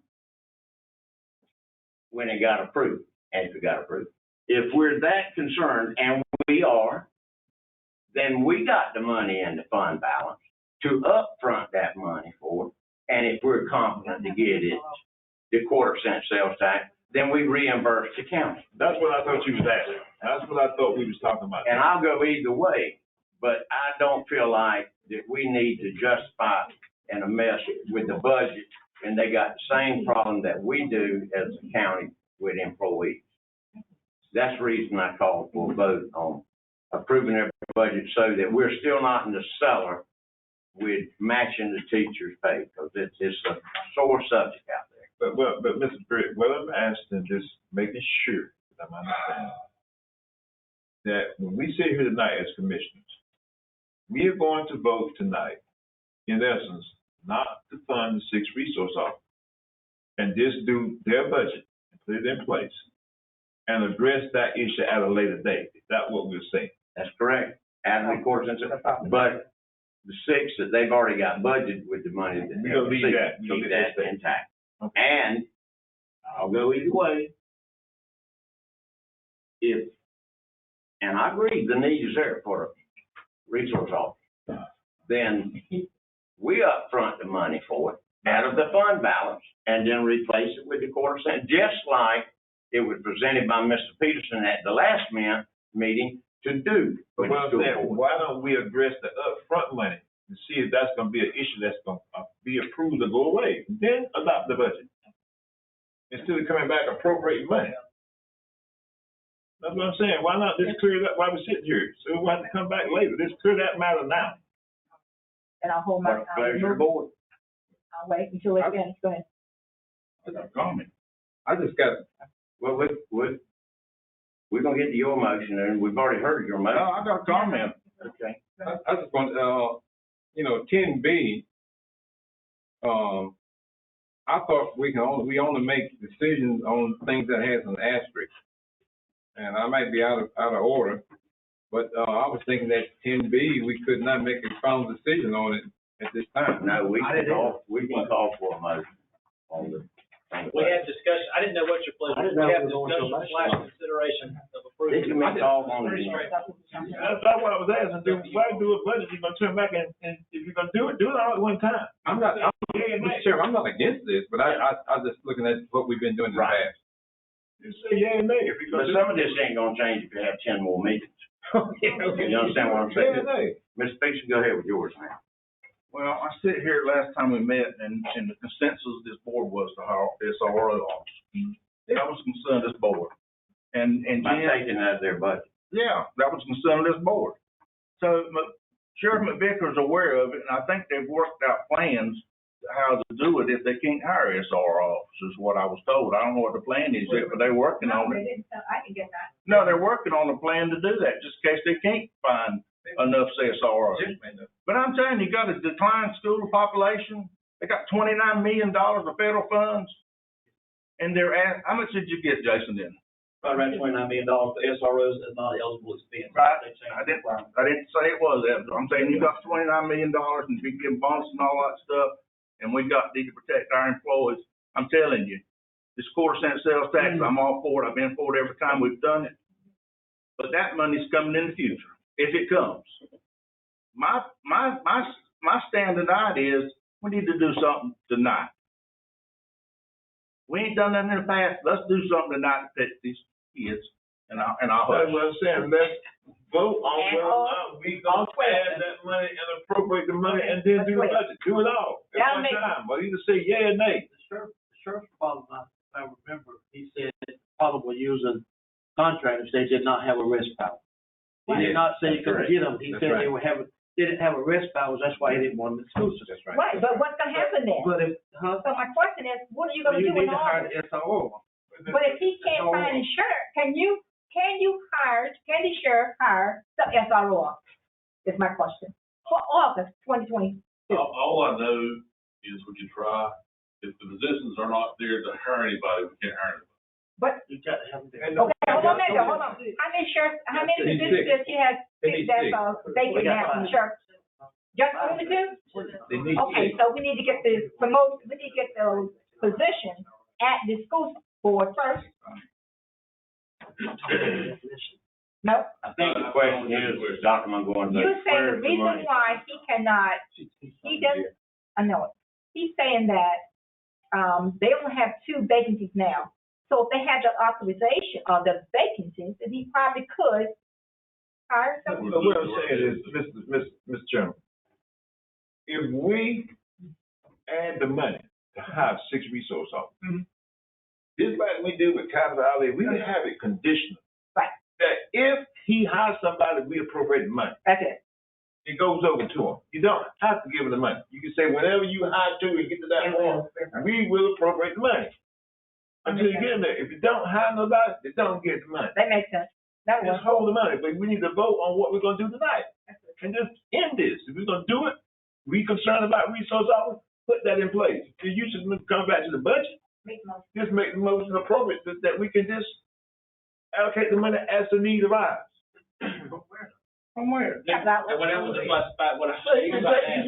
when it got approved, and if it got approved. If we're that concerned, and we are, then we got the money in the fund balance to upfront that money for it. And if we're confident to get it, the 1/4 sales tax, then we reimburse the county. That's what I thought you was asking. That's what I thought we was talking about. And I'll go either way, but I don't feel like that we need to justify in a mess with the budget, and they got the same problem that we do as a county with employees. That's the reason I called for a vote on approving their budget, so that we're still not in the cellar with matching the teacher's pay, because it's a sore subject out there. But Mr. Britt, what I'm asking, just making sure that I'm understanding, that when we sit here tonight as commissioners, we are going to vote tonight, in essence, not to fund the 6 resource officers, and just do their budget and put it in place, and address that issue at a later date. Is that what we're saying? That's correct. Add the 1/4, but the 6 that they've already got budgeted with the money that they We'll leave received, that. keep that intact. And I'll go either way. And I agree, the need is there for a resource officer. Then we upfront the money for it out of the fund balance, and then replace it with the 1/4, just like it was presented by Mr. Peterson at the last meeting to do. But what I'm saying, why don't we address the upfront money and see if that's gonna be an issue that's gonna be approved to go away, then adopt the budget, instead of coming back appropriating money. That's what I'm saying. Why not just clear that while we're sitting here? So we have to come back later. Just clear that matter now. And I'll hold my. Pleasure, board. I'll wait until they finish. Go ahead. I got a comment. I just got, Well, we're gonna get to your motion, and we've already heard your motion. I got a comment. Okay. I just want, 10B, I thought we only make decisions on things that has an asterisk. And I might be out of order, but, I was thinking that 10B, we could not make a final decision on it at this time. No, we can call for a motion on the. We had discussion, I didn't know what your pleasure. I didn't know We if have we were going to discussion motion. slash consideration of approving. This can be called on Pretty the. straight. That's what I was asking. Why do a budget? You're gonna turn back and if you're gonna do it all at one time. Mr. Chairman, I'm not against this, but I'm just looking at what we've been doing in the Right. past. Just say yeah and nay. If you're But gonna some of this ain't gonna change if you have 10 more meetings. You understand what I'm saying? Yeah and nay. Mr. Peterson, go ahead with yours now. Well, I sit here last time we met, and the consensus of this board was to hire SRO officers. That was the concern of this board. And By Jen, taking out of their budget. yeah, that was the concern of this board. So Sheriff McVicker's aware of it, and I think they've worked out plans how to do it if they can't hire SRO officers, what I was told. I don't know what the plan is yet, but they're working on it. I can get that. No, they're working on a plan to do that, just in case they can't find enough SROs. But I'm telling you, you got a declined school population. They got $29 million of federal funds. And they're how much did you get, Jason, then? About around $29 million for SROs that's not eligible expense. Right. I didn't say it was that. I'm saying you got $29 million and you give bonus and all that stuff. And we need to protect our employees. I'm telling you, this 1/4 sales tax, I'm all for it. I've been for it every time we've done it. But that money's coming in the future, if it comes. My stand tonight is we need to do something tonight. We ain't done that in the past. Let's do something tonight to protect these kids and our That's what I'm saying. Let's vote on whether or not we gonna add that money and appropriate the money and then do the budget. Do it all at one time. But either say yeah or nay. The sheriff's department, I remember, he said probably using contractors, they did not have a risk power. He did not say you couldn't get them. He said they didn't have a risk powers, that's why he didn't want them in school system. That's right. Right, but what's gonna happen then? But So my question is, what are you gonna do you with need to all hire this? the SRO. But if he can't find insurance, can you sheriff hire the SRO officer? Is my question. For August 2022. All I know is we can try. If the positions are not there to hire anybody, we can't hire anybody. But, You got to have them. okay, hold on a minute, hold on. How many positions does she have that's vacant now in the sheriff? Just only two? Okay, so we need to get the promote, we need to get those positions at the school board first. No? I think the question is, Dr. Montgomery. You're saying the reason why he cannot, he doesn't, I know it. He's saying that, they only have 2 vacancies now. So if they had the authorization of the vacancies, then he probably could hire someone. What I'm saying is, Mr. Chairman, if we add the money to have 6 resource officers, just like we do with capital outlay, we can have it conditional. Right. That if he hires somebody, we appropriate the money. That's it. It goes over to him. You don't have to give him the money. You can say whenever you hire to and get to that point, we will appropriate the money. Until you get in there. If you don't hire nobody, they don't get the money. That makes sense. That Just hold the money, but we need to vote on what we're gonna do tonight. And just end this. If we're gonna do it, we concerned about resource officers, put that in place. You should come back to the budget. Just make the motion appropriate that we can just allocate the money as the need arises. From where? And whatever the classified, what I So you can take,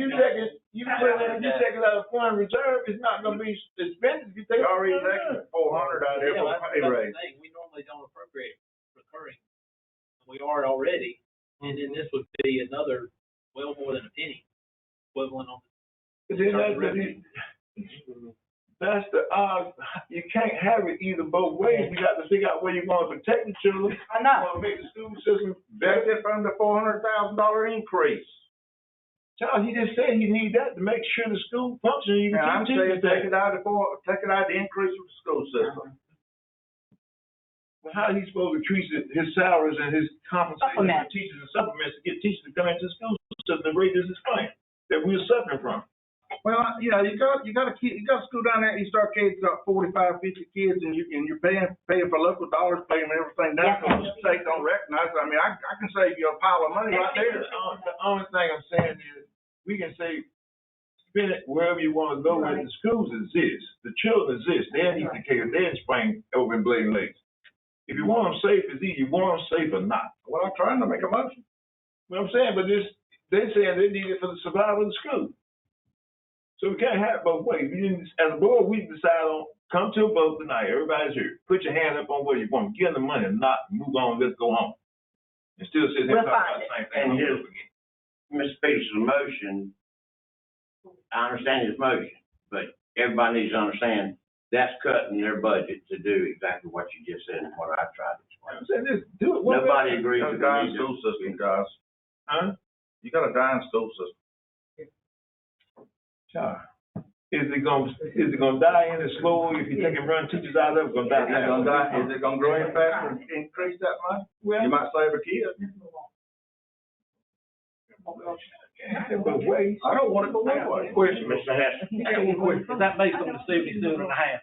you take it out of foreign reserve, it's not gonna be expensive, you take. Already taking 400 out there for pay raise. We normally don't appropriate recurring. We are already, and then this would be another, well, more than a penny equivalent on. That's the, you can't have it either both ways. You got to figure out where you want to protect the children. I know. You want to make the school system benefit from the $400,000 increase. Charles, he just said you need that to make sure the school functions. You can I'm saying take it out of the increase of the school system. Well, how is he supposed to increase his salaries and his compensation for teachers and supplements to get teachers to come into the school system? The rate is explained that we're suffering from. Well, you got a school down there, you start kids up 45, 50 kids, and you're paying for local dollars, paying everything down, because the state don't recognize it. I mean, I can save you a pile of money right there. The only thing I'm saying is, we can say, spend it wherever you want to go, where the schools exist, the children exist, they're in Eastern Cape, they're in Spring, over in Bladen Lakes. If you want them safe, it's either you want them safe or not. Well, I'm trying to make a motion. What I'm saying, but they're saying they need it for the survival of the school. So we can't have it both ways. As a board, we decide on, come to a vote tonight, everybody's here. Put your hand up on where you want, give them the money, not move on, let's go home. And still sit here and talk about the same thing. And here's Mr. Peters' motion, I understand his motion, but everybody needs to understand that's cutting their budget to do exactly what you just said and what I tried to explain. I'm saying this, do it. Nobody agrees with You got a dying me. school system, guys. Huh? You got a dying school system. Is it gonna die any slower if you take and run teachers out of it? Gonna die now? Is it gonna grow any faster and increase that much? Well, You might save a kid. both ways. I don't want it both ways. Question, Mr. Hess. I got one question. Is that based on the 77.5?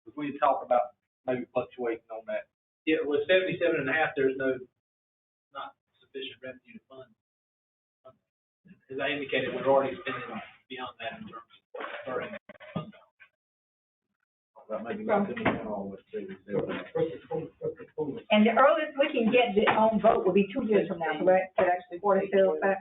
If we talk about maybe fluctuating on that. Yeah, with 77.5, there's not sufficient revenue to fund. As I indicated, we're already spending beyond that in terms of recurring fund. That may be nothing wrong with 77. And the earliest we can get the on vote will be 2 years from now, correct? To actually for the sales tax.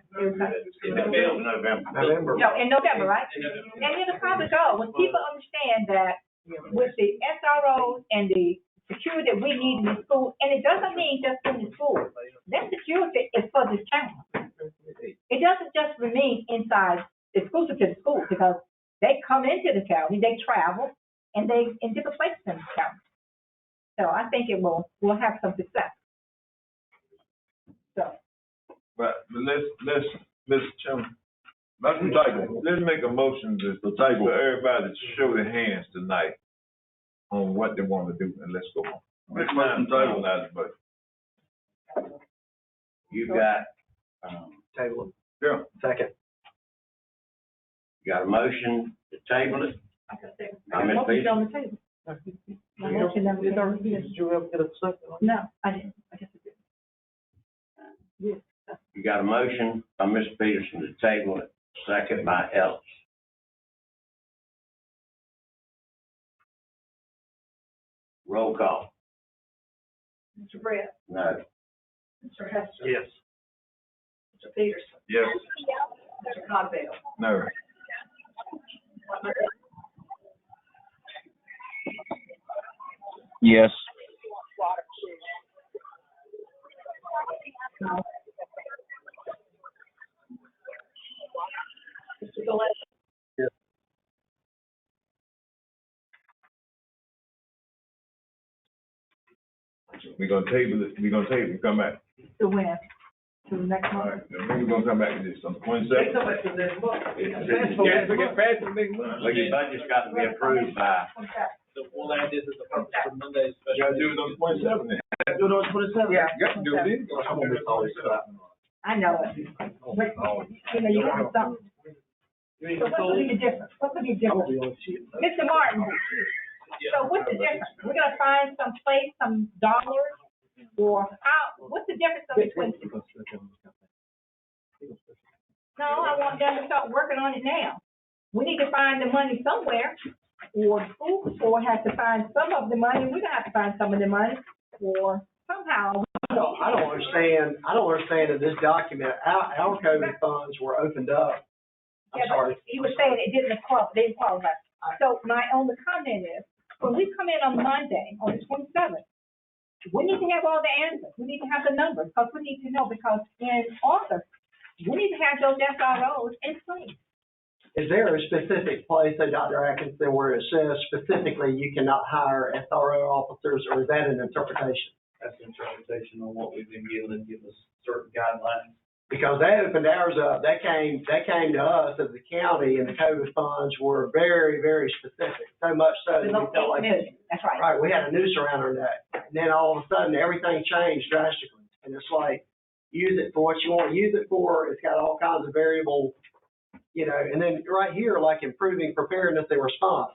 November. No, in November, right? And it'll probably go, when people understand that with the SROs and the security that we need in the school, and it doesn't mean just in the school. That security is for this county. It doesn't just remain inside, exclusive to the school, because they come into the county, they travel, and they in different places in the county. So I think we'll have some success. So. But let's, Mr. Chairman, let's make a motion for everybody to show their hands tonight on what they want to do, and let's go on. Make a motion to table. But You got, Table. yeah, Second. you got a motion to table it? Motion on the table. My motion on the table. Did you ever get a second? No, I didn't. I just did. Yes. You got a motion by Mr. Peterson to table it, second by Ellis. Roll call. Mr. Brett, No. Mr. Hester. Yes. Mr. Peterson, Yes. Mr. Codell. No. Yes. Mr. Gillespie. We're gonna table it, come back. To when? To the next All month? right, then we're gonna come back to this on the 27th. Well, your budget's got to be approved by, So we'll add this as a purpose for Monday's You special. gotta do it on the 27th then. Do it on 27. Yeah. You got to do it then. I'm gonna miss all this stuff. I know it. But, you know, you want something. So what would be the difference? What would be the difference? Mr. Martin, so what's the difference? We're gonna find some place, some dollars, or how, what's the difference between? No, I want them to start working on it now. We need to find the money somewhere, or the school board has to find some of the money, we're gonna have to find some of the money, or somehow. I don't understand in this document, our COVID funds were opened up. I'm Yeah, but sorry. he was saying it didn't qualify. So my only comment is, when we come in on Monday, on the 27th, we need to have all the answers. We need to have the numbers, because we need to know, because in August, we need to have those SROs in place. Is there a specific place, though, Dr. Atkinson, where it says specifically you cannot hire SRO officers, or is that an interpretation? That's an interpretation on what we've been given and give us certain guidelines. Because they opened ours up, they came to us as a county, and the COVID funds were very, very specific, so much so that we felt like. That's right. Right, we had a noose around our neck, and then all of a sudden, everything changed drastically, and it's like, use it for what you want to use it for, it's got all kinds of variable, and then right here, like improving preparedness and response,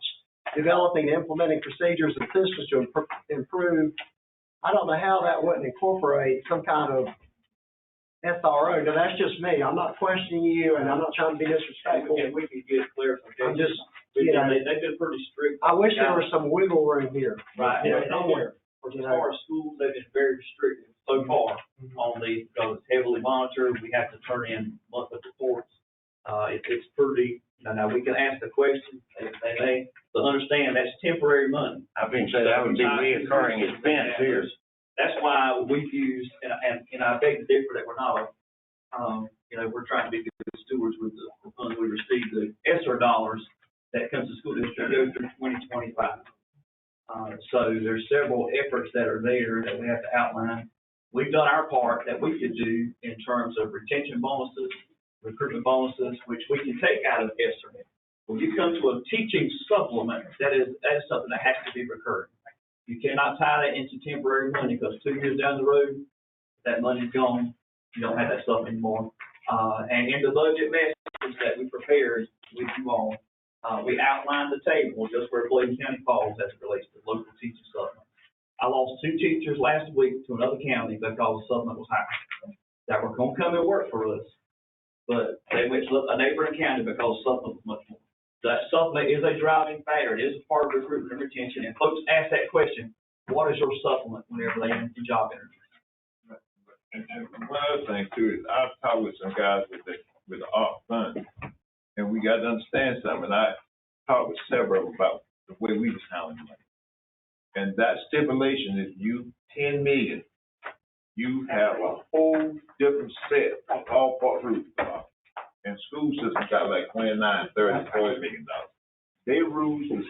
developing and implementing procedures and systems to improve. I don't know how that wouldn't incorporate some kind of SRO. Now, that's just me. I'm not questioning you, and I'm not trying to be disrespectful. And we could get clarification. I'm just, They've been pretty strict. I wish there was some wiggle room here. Right. Somewhere. As far as schools, they've been very restrictive so far on these, because it's heavily monitored. We have to turn in monthly reports. It's pretty, now we can ask the question, they may, to understand that's temporary money. I've been saying that would be reoccurring expense here. That's why we've used, and I beg to differ that we're not, we're trying to be good stewards with the funds we receive, the ESSER dollars that comes to school district go through 2025. So there's several efforts that are there that we have to outline. We've done our part that we could do in terms of retention bonuses, recruitment bonuses, which we can take out of ESSER. When you come to a teaching supplement, that is something that has to be recurring. You cannot tie that into temporary money, because 2 years down the road, that money's gone. You don't have that stuff anymore. And in the budget message that we prepared with you all, we outlined the table just where Bladen County falls as it relates to local teaching supplement. I lost 2 teachers last week to another county because the supplement was high, that were going to come and work for us, but they went to a neighboring county because the supplement was much more. That supplement is a driving factor. It is a part of recruitment and retention. And folks ask that question, what is your supplement whenever they enter the job interview? And one other thing too is I've talked with some guys with the ARP fund, and we got to understand something. I talked with several about the way we was handling money. And that stipulation is 10 million, you have a whole different set of all part groups. And school systems got like 29, 30, $40 million. Their rules and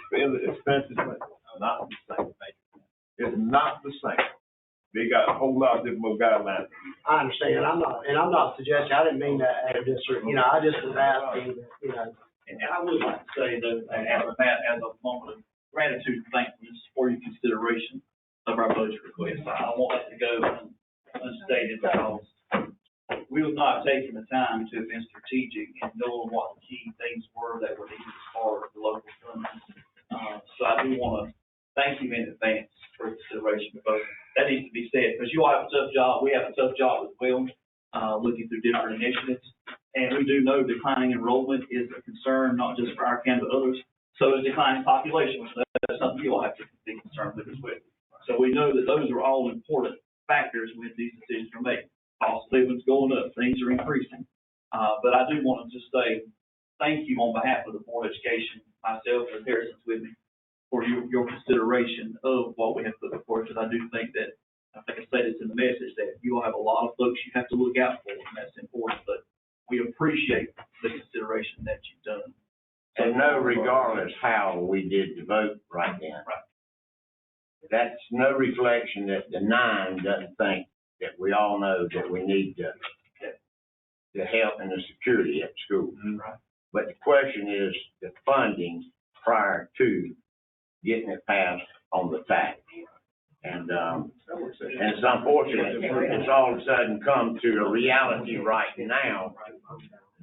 expenses are not the same. It's not the same. They got a whole lot of different more guidelines. I understand. I'm not suggesting, I didn't mean that as a district, I just was asking, And I would like to say that, as a moment of gratitude and thankfulness for your consideration of our budget request. I want that to go unstated, because we have not taken the time to have been strategic in knowing what the key things were that were needed as far as the local funds. So I do want to thank you in advance for consideration, because that needs to be said, because you all have a tough job. We have a tough job as well. looking through different initiatives. And we do know declining enrollment is a concern, not just for our county, but others. So is declining population, so that's something you all have to be concerned with as well. So we know that those are all important factors when these decisions are made. Cost of living's going up, things are increasing. But I do want to just say thank you on behalf of the Board of Education, myself and Harrison's with me, for your consideration of what we have put before, because I do think that, I think I said this in the message, that you all have a lot of folks you have to look out for, and that's important, but we appreciate the consideration that you've done. And no, regardless how we did the vote right then. Right. That's no reflection that the 9 doesn't think that we all know that we need the help and the security at school. Right. But the question is the funding prior to getting it passed on the tax. And it's unfortunate, it's all of a sudden come to a reality right now,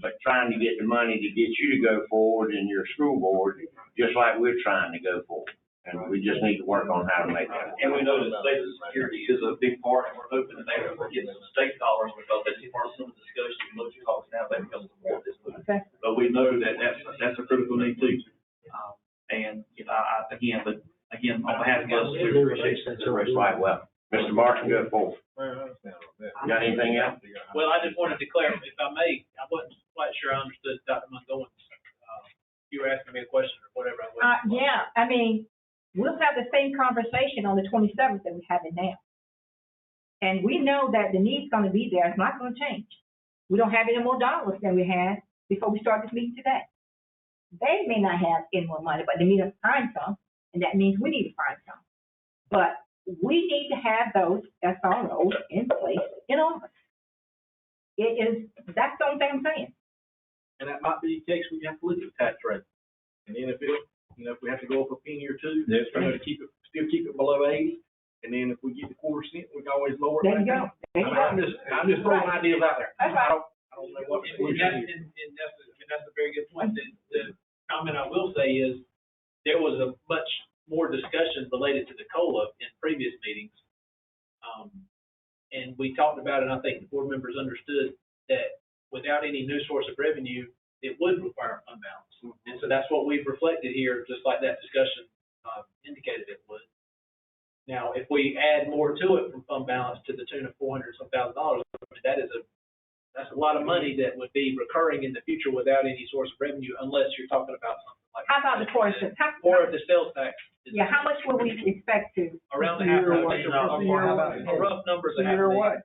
but trying to get the money to get you to go forward in your school board, just like we're trying to go forward. And we just need to work on how to make that work. And we know that state security is a big part, and we're hoping that they will get some state dollars, because that's part of some of the discussion, most talks now, they become support this movement. Okay. But we know that that's a critical need too. And, you know, again, on behalf of us, we appreciate the consideration. Right, well, Mr. Martin, go forward. You got anything else? Well, I just wanted to clarify, if I may, I wasn't quite sure I understood Dr. Montgomery's, you were asking me a question or whatever. Yeah, I mean, we'll have the same conversation on the 27th that we're having now. And we know that the need's gonna be there, it's not gonna change. We don't have any more dollars than we had before we started this meeting today. They may not have any more money, but they need to find some, and that means we need to find some. But we need to have those SROs in place in office. That's the only thing I'm saying. And that might be the case when you have to look at the tax rate. And then if if we have to go up a penny or two, That's we're going to still keep it below 80. And then if we get the quarter cent, we can always lower it There you back go. down. I'm just throwing ideas out there. That's right. I don't know what the solution is. And that's a very good point. The comment I will say is, there was a much more discussion related to the COLA in previous meetings. And we talked about it, and I think the board members understood that without any new source of revenue, it would require fund balance. And so that's what we've reflected here, just like that discussion indicated it would. Now, if we add more to it from fund balance to the tune of $400,000, that's a lot of money that would be recurring in the future without any source of revenue, unless you're talking about something like. How about the portion? Or if the sales tax. Yeah, how much will we expect to? Around the half. How about A rough number. It's a year away.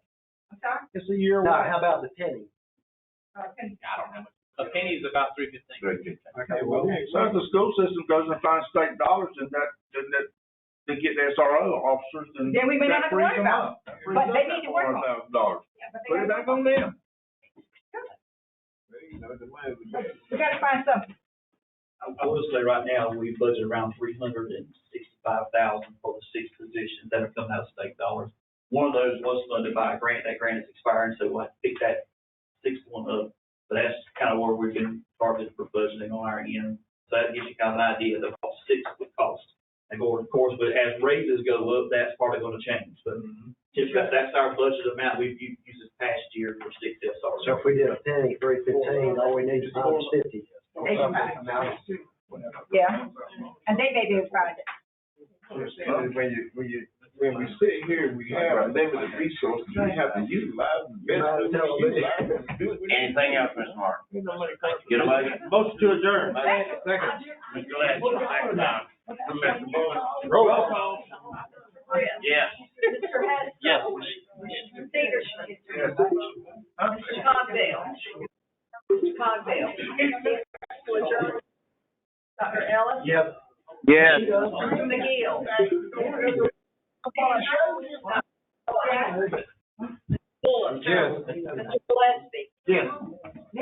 I'm sorry? It's a year away. How about the penny? Okay. I don't know. A penny is about $3.15. Okay, well, So if the school system goes and finds state dollars, and that to get the SRO officers, Then we may not have to worry about it. But they need to work on it. $400,000. Yeah, but they Put it gotta back on them. We gotta find something. I will say right now, we budget around $365,000 for the 6 positions that are coming out of state dollars. One of those was funded by a grant. That grant is expiring, so we'll have to pick that 6th one up. But that's kind of where we've been targeted for budgeting on our end. So that gives you kind of an idea of what 6 would cost. And of course, but as raises go up, that's probably going to change. But typically, that's our budget amount we've used this past year for 6 SRs. So if we did a penny, 315, all we need is 50. Yeah, and they may be able to find it. When we sit here, we have limited resources, we have to utilize them. Anything else, Mr. Martin? Get a motion? Motion to adjourn. Second. Mr. Gillespie, second time. Mr. Boyd. Roll call. Yes. Mr. Hess. Yes. Mr. Peterson. Mr. Cogdale. Mr. Cogdale. Dr. Ellis. Yes. Yes. Mr. McGill. Fuller. Yes. Mr. Gillespie. Yes.